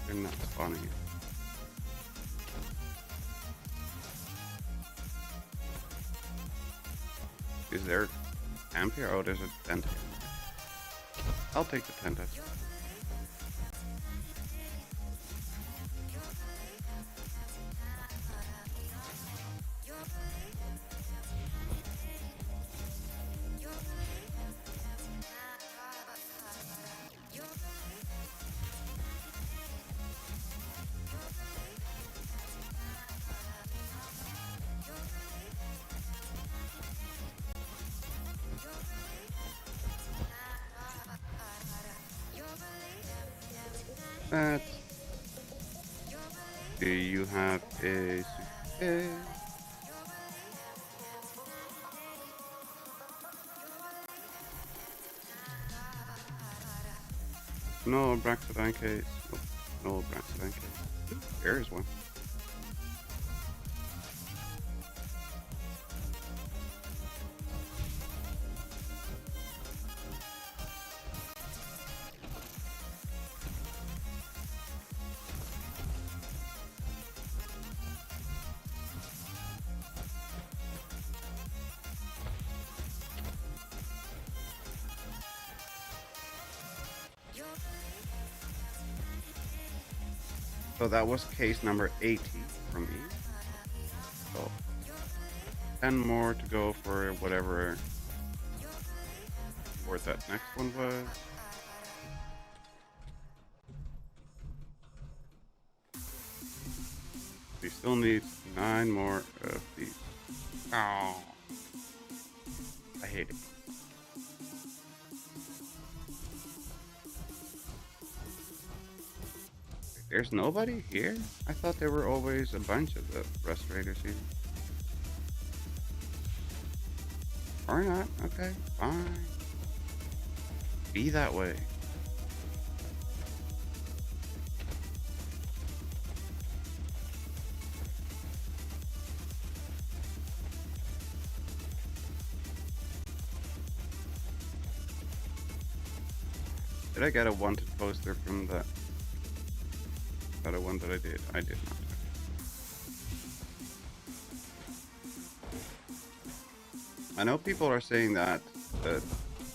They're not spawning it. Is there camp here? Oh, there's a tent here. I'll take the tent. That. Do you have a suitcase? No Braxodine case. Nope. No Braxodine case. There is one. So that was case number 80 from me. So 10 more to go for whatever that next one was. We still need 9 more of these. Oh, I hate it. There's nobody here? I thought there were always a bunch of the Rust Raiders here. Or not. Okay, fine. Be that way. Did I get a wanted poster from the other one that I did? I did not. I know people are saying that the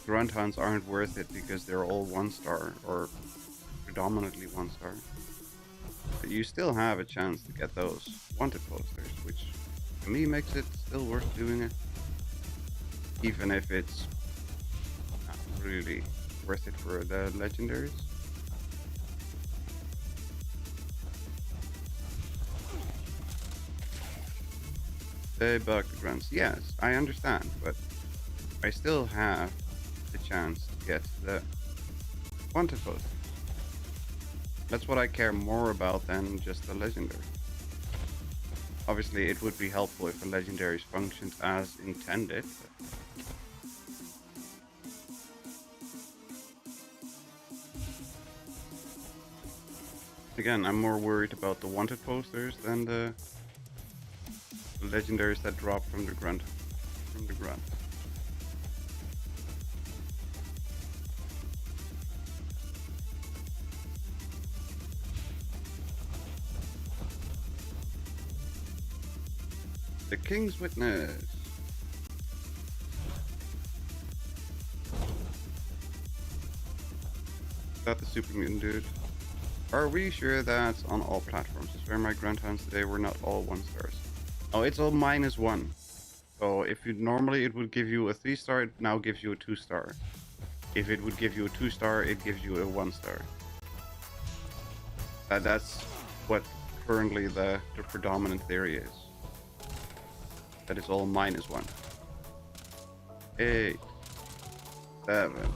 grunt hunts aren't worth it because they're all 1-star or predominantly 1-star. But you still have a chance to get those wanted posters, which to me makes it still worth doing it. Even if it's not really worth it for the legendaries. They bug the grunts. Yes, I understand, but I still have the chance to get the wanted post. That's what I care more about than just the legendary. Obviously, it would be helpful if the legendaries functioned as intended. Again, I'm more worried about the wanted posters than the legendaries that drop from the grunt. The King's Witness. Is that the super mutant dude? Are we sure that's on all platforms? I swear my grunt hunts today were not all 1 stars. Oh, it's all -1. So if you normally it would give you a 3-star, it now gives you a 2-star. If it would give you a 2-star, it gives you a 1-star. That's what currently the predominant theory is. That is all -1. 8, 7.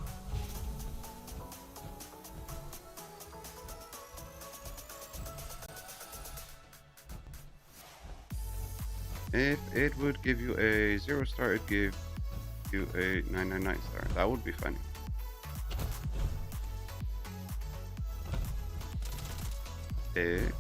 If it would give you a 0-star, it'd give you a 999 star. That would be funny. Six.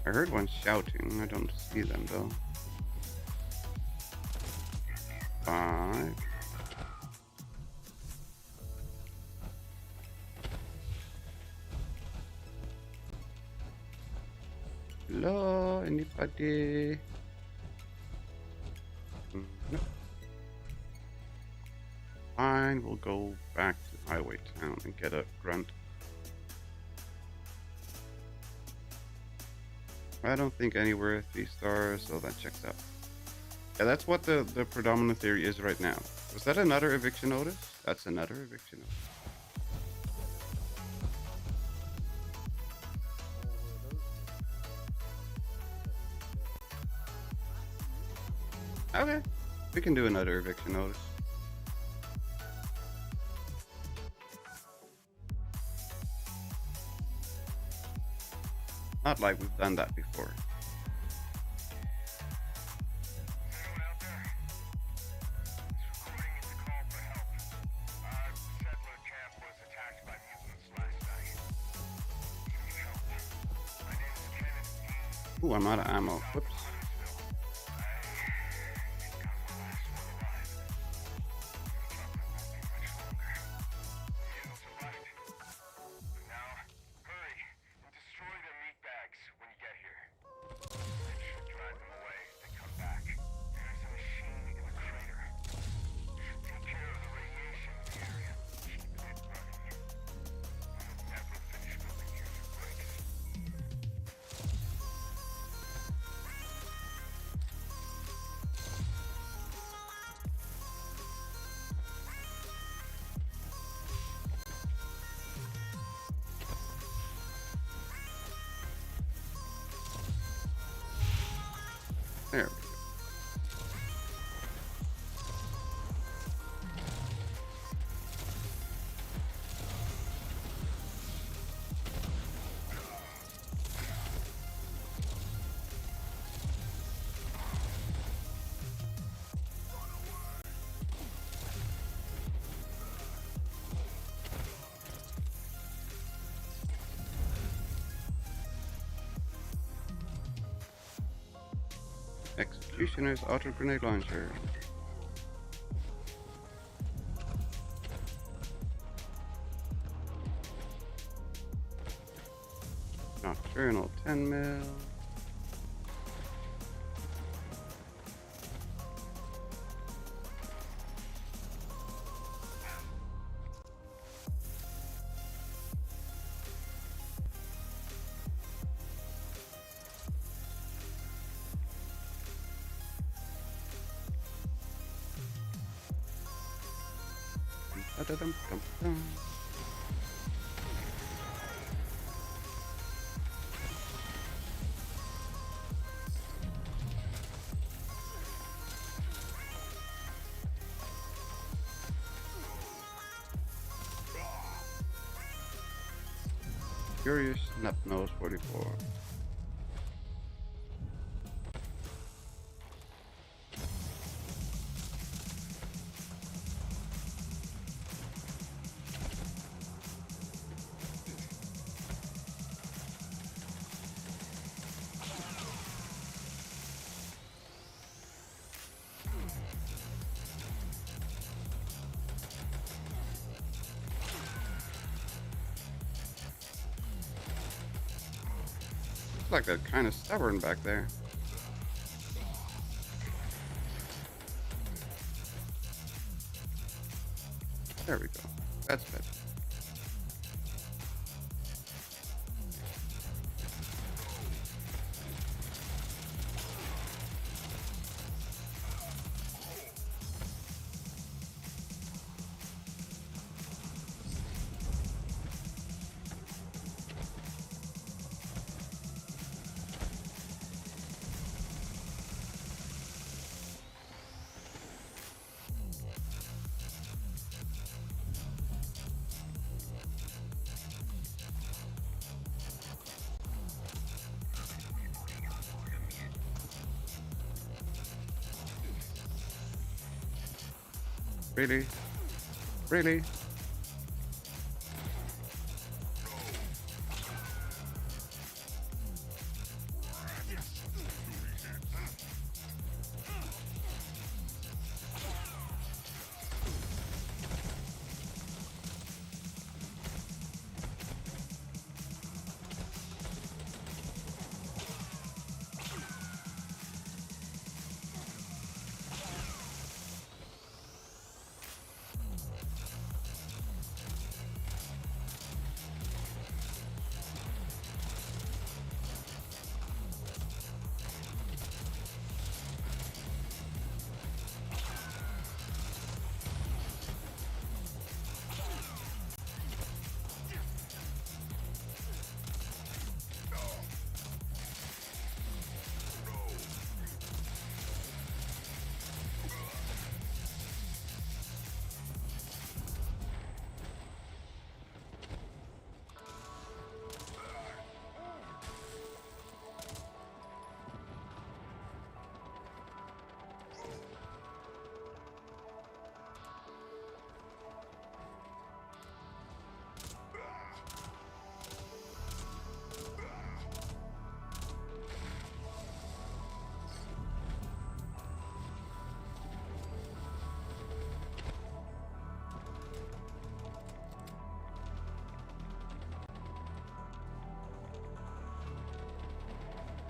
I heard one shouting. I don't see them though. 5. Hello, anybody? No. Fine, we'll go back to Highway Town and get a grunt. I don't think anywhere 3 stars, so that checks out. Yeah, that's what the predominant theory is right now. Was that another eviction notice? That's another eviction notice. Okay, we can do another eviction notice. Not like we've done that before. Anyone out there? This recording is a call for help. Our settler camp was attacked by mutants last night. You need help. My name is Kenneth Dean. Ooh, I'm out of ammo. Whoops. Huntersville. I think I'm the last one alive. The trouble won't be much longer. Mutants are left. But now, hurry and destroy their meat bags when you get here. It should drive them away if they come back. There's a machine in the crater. Should take care of the radiation in the area. Keep it running. We'll never finish building here if it breaks. There we go. Executioner's auto grenade launcher. Journal 10 mil. Da-dum-dum-dum. Curious Snap Nose 44. Looks like they're kind of stubborn back there. There we go. That's better. Really? Really?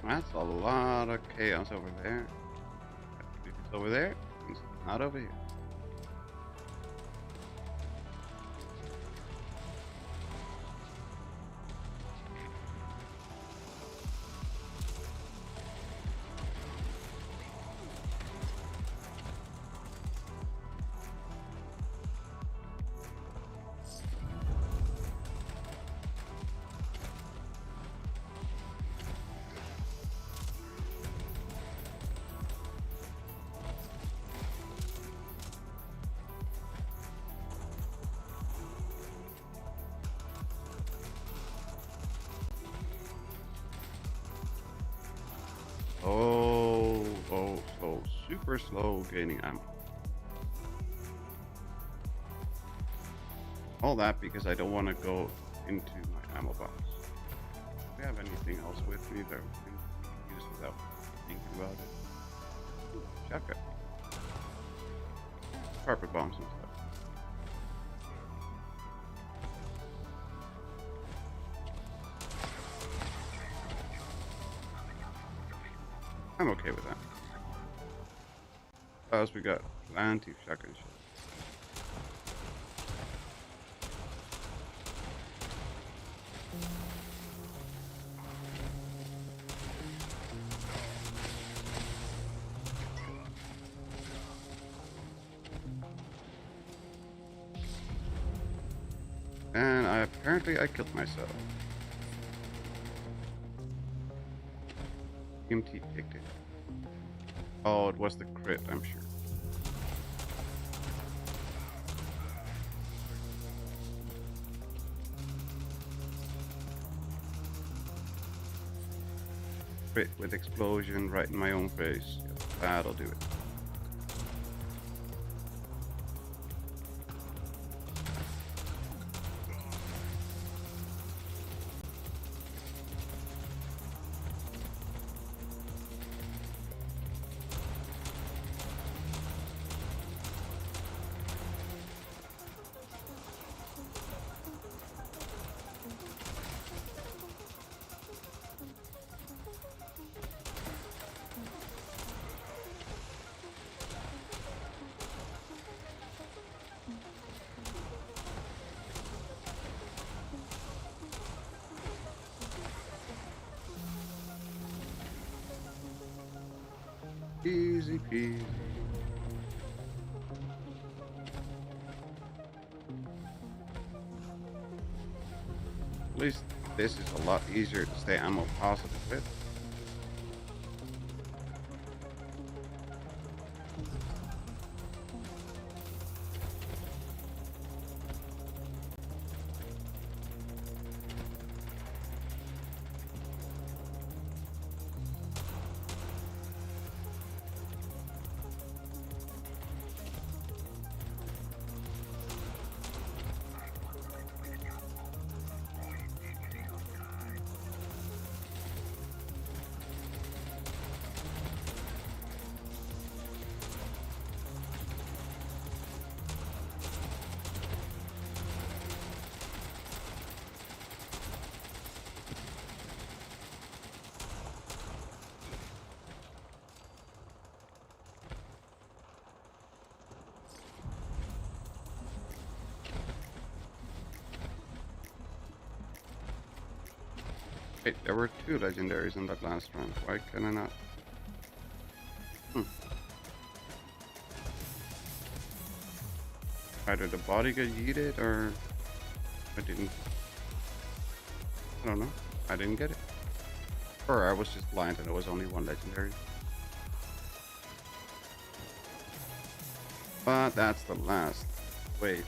That's a lot of chaos over there. If it's over there, it's not over here. Oh, super slow gaining ammo. All that because I don't want to go into my ammo box. Do we have anything else with me that we can use without thinking about it? Ooh, shotgun. Carpet bombs and stuff. I'm okay with that. What else we got? Plenty of shotgun shells. And apparently I killed myself. EMT kicked it. Oh, it was the crit, I'm sure. Crit with explosion right in my own face. Yep, that'll do it. Easy peasy. At least this is a lot easier to stay ammo positive with. Wait, there were 2 legendaries in that last round. Why can I not? Either the body got yeeted or I didn't. I don't know. I didn't get it. Or I was just blind and there was only 1 legendary. But that's the last. Wait.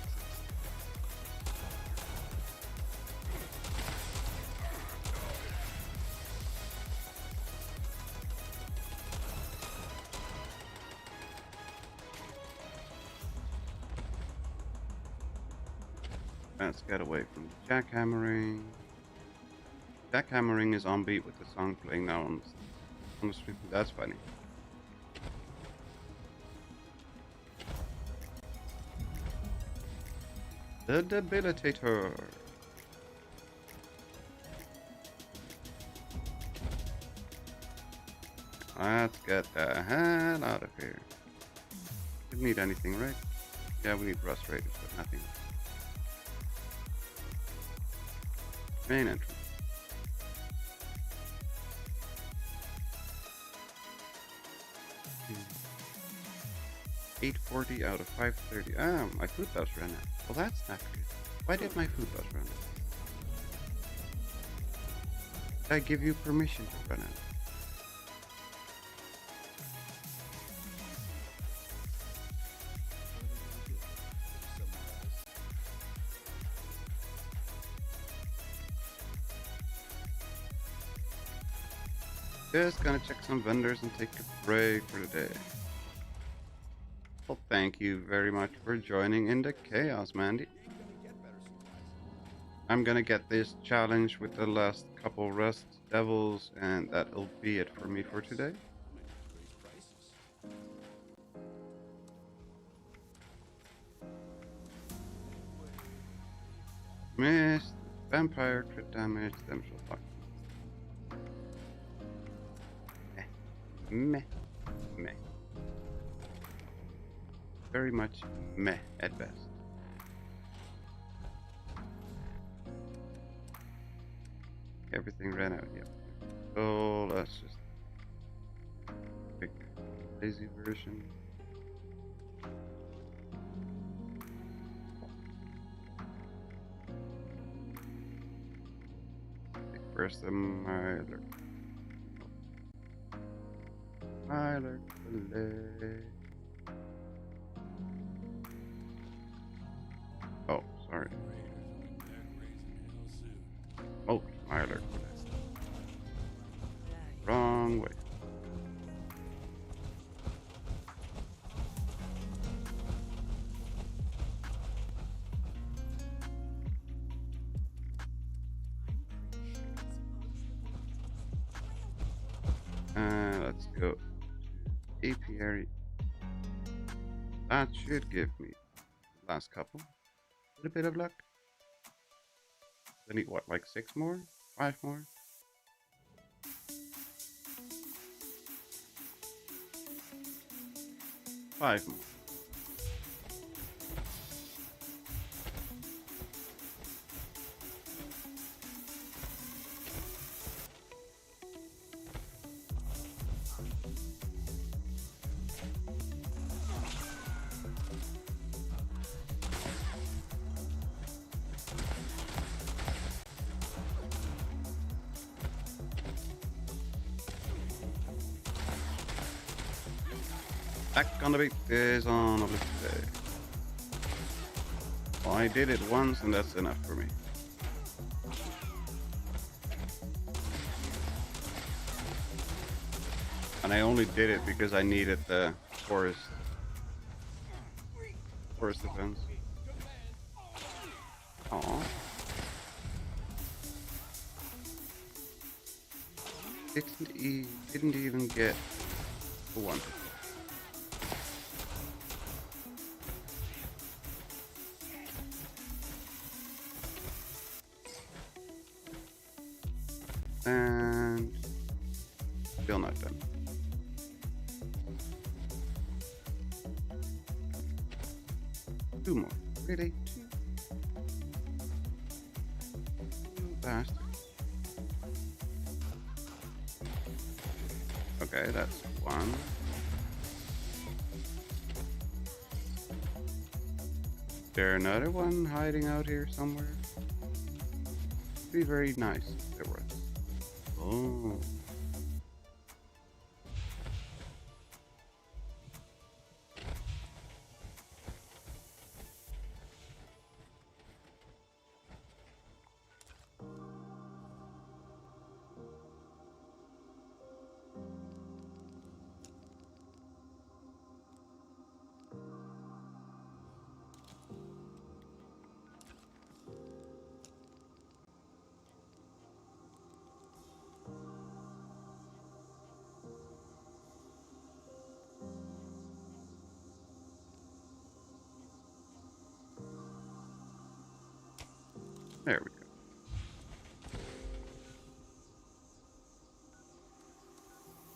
Let's get away from the jackhammering. Jackhammering is on beat with the song playing now on the stream. That's funny. The debilitator. Let's get the hell out of here. Didn't need anything, right? Yeah, we need rust raiders, but nothing else. Main entrance. 840 out of 530. Ah, my food bus ran out. Well, that's not good. Why did my food bus run out? Did I give you permission to run out? Just gonna check some vendors and take a break for the day. Well, thank you very much for joining in the chaos, Mandy. I'm gonna get this challenge with the last couple rust devils, and that'll be it for me for today. Missed, vampire, crit damage, them shall fuck. meh, meh. Very much meh at best. Everything ran out, yeah. So let's just pick lazy version. Pick first the Myler. Myler delay. Oh, sorry. Oh, Myler. Wrong way. Let's go to apiary. That should give me last couple. A little bit of luck. I need what, like 6 more? 5 more? Five more. Back on the beat is on Oblivion. Well, I did it once and that's enough for me. And I only did it because I needed the forest defense. Aww. Didn't even get the one. And still not done. Two more. Really? Two bastards. Okay, that's one. Is there another one hiding out here somewhere? It'd be very nice if there was. Oh. There we go.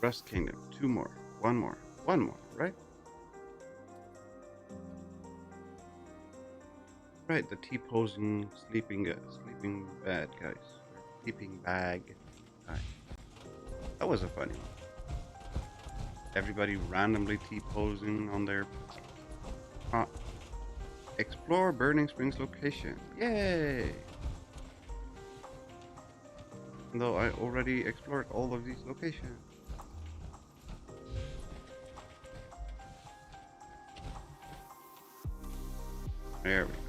Rust Kingdom. 2 more. 1 more. 1 more, right? Right, the T-posing sleeping bad guys. Sleeping bag guy. That was a funny one. Everybody randomly T-posing on their... Explore Burning Springs location. Yay! Though I already explored all of these locations. There we go.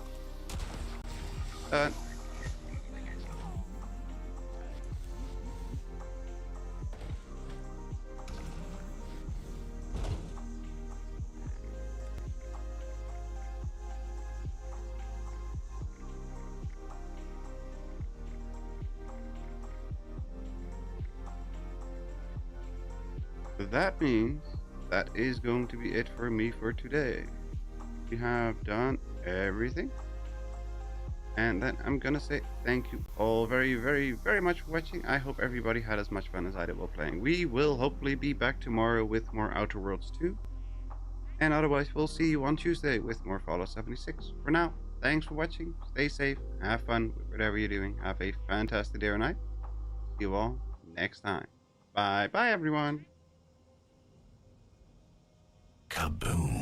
Done. So that means that is going to be it for me for today. We have done everything. And then I'm gonna say thank you all very, very, very much for watching. I hope everybody had as much fun as I did while playing. We will hopefully be back tomorrow with more Outer Worlds 2. And otherwise, we'll see you on Tuesday with more Fallout 76. For now, thanks for watching. Stay safe. Have fun with whatever you're doing. Have a fantastic day or night. See you all next time. Bye. Bye, everyone. Kaboom.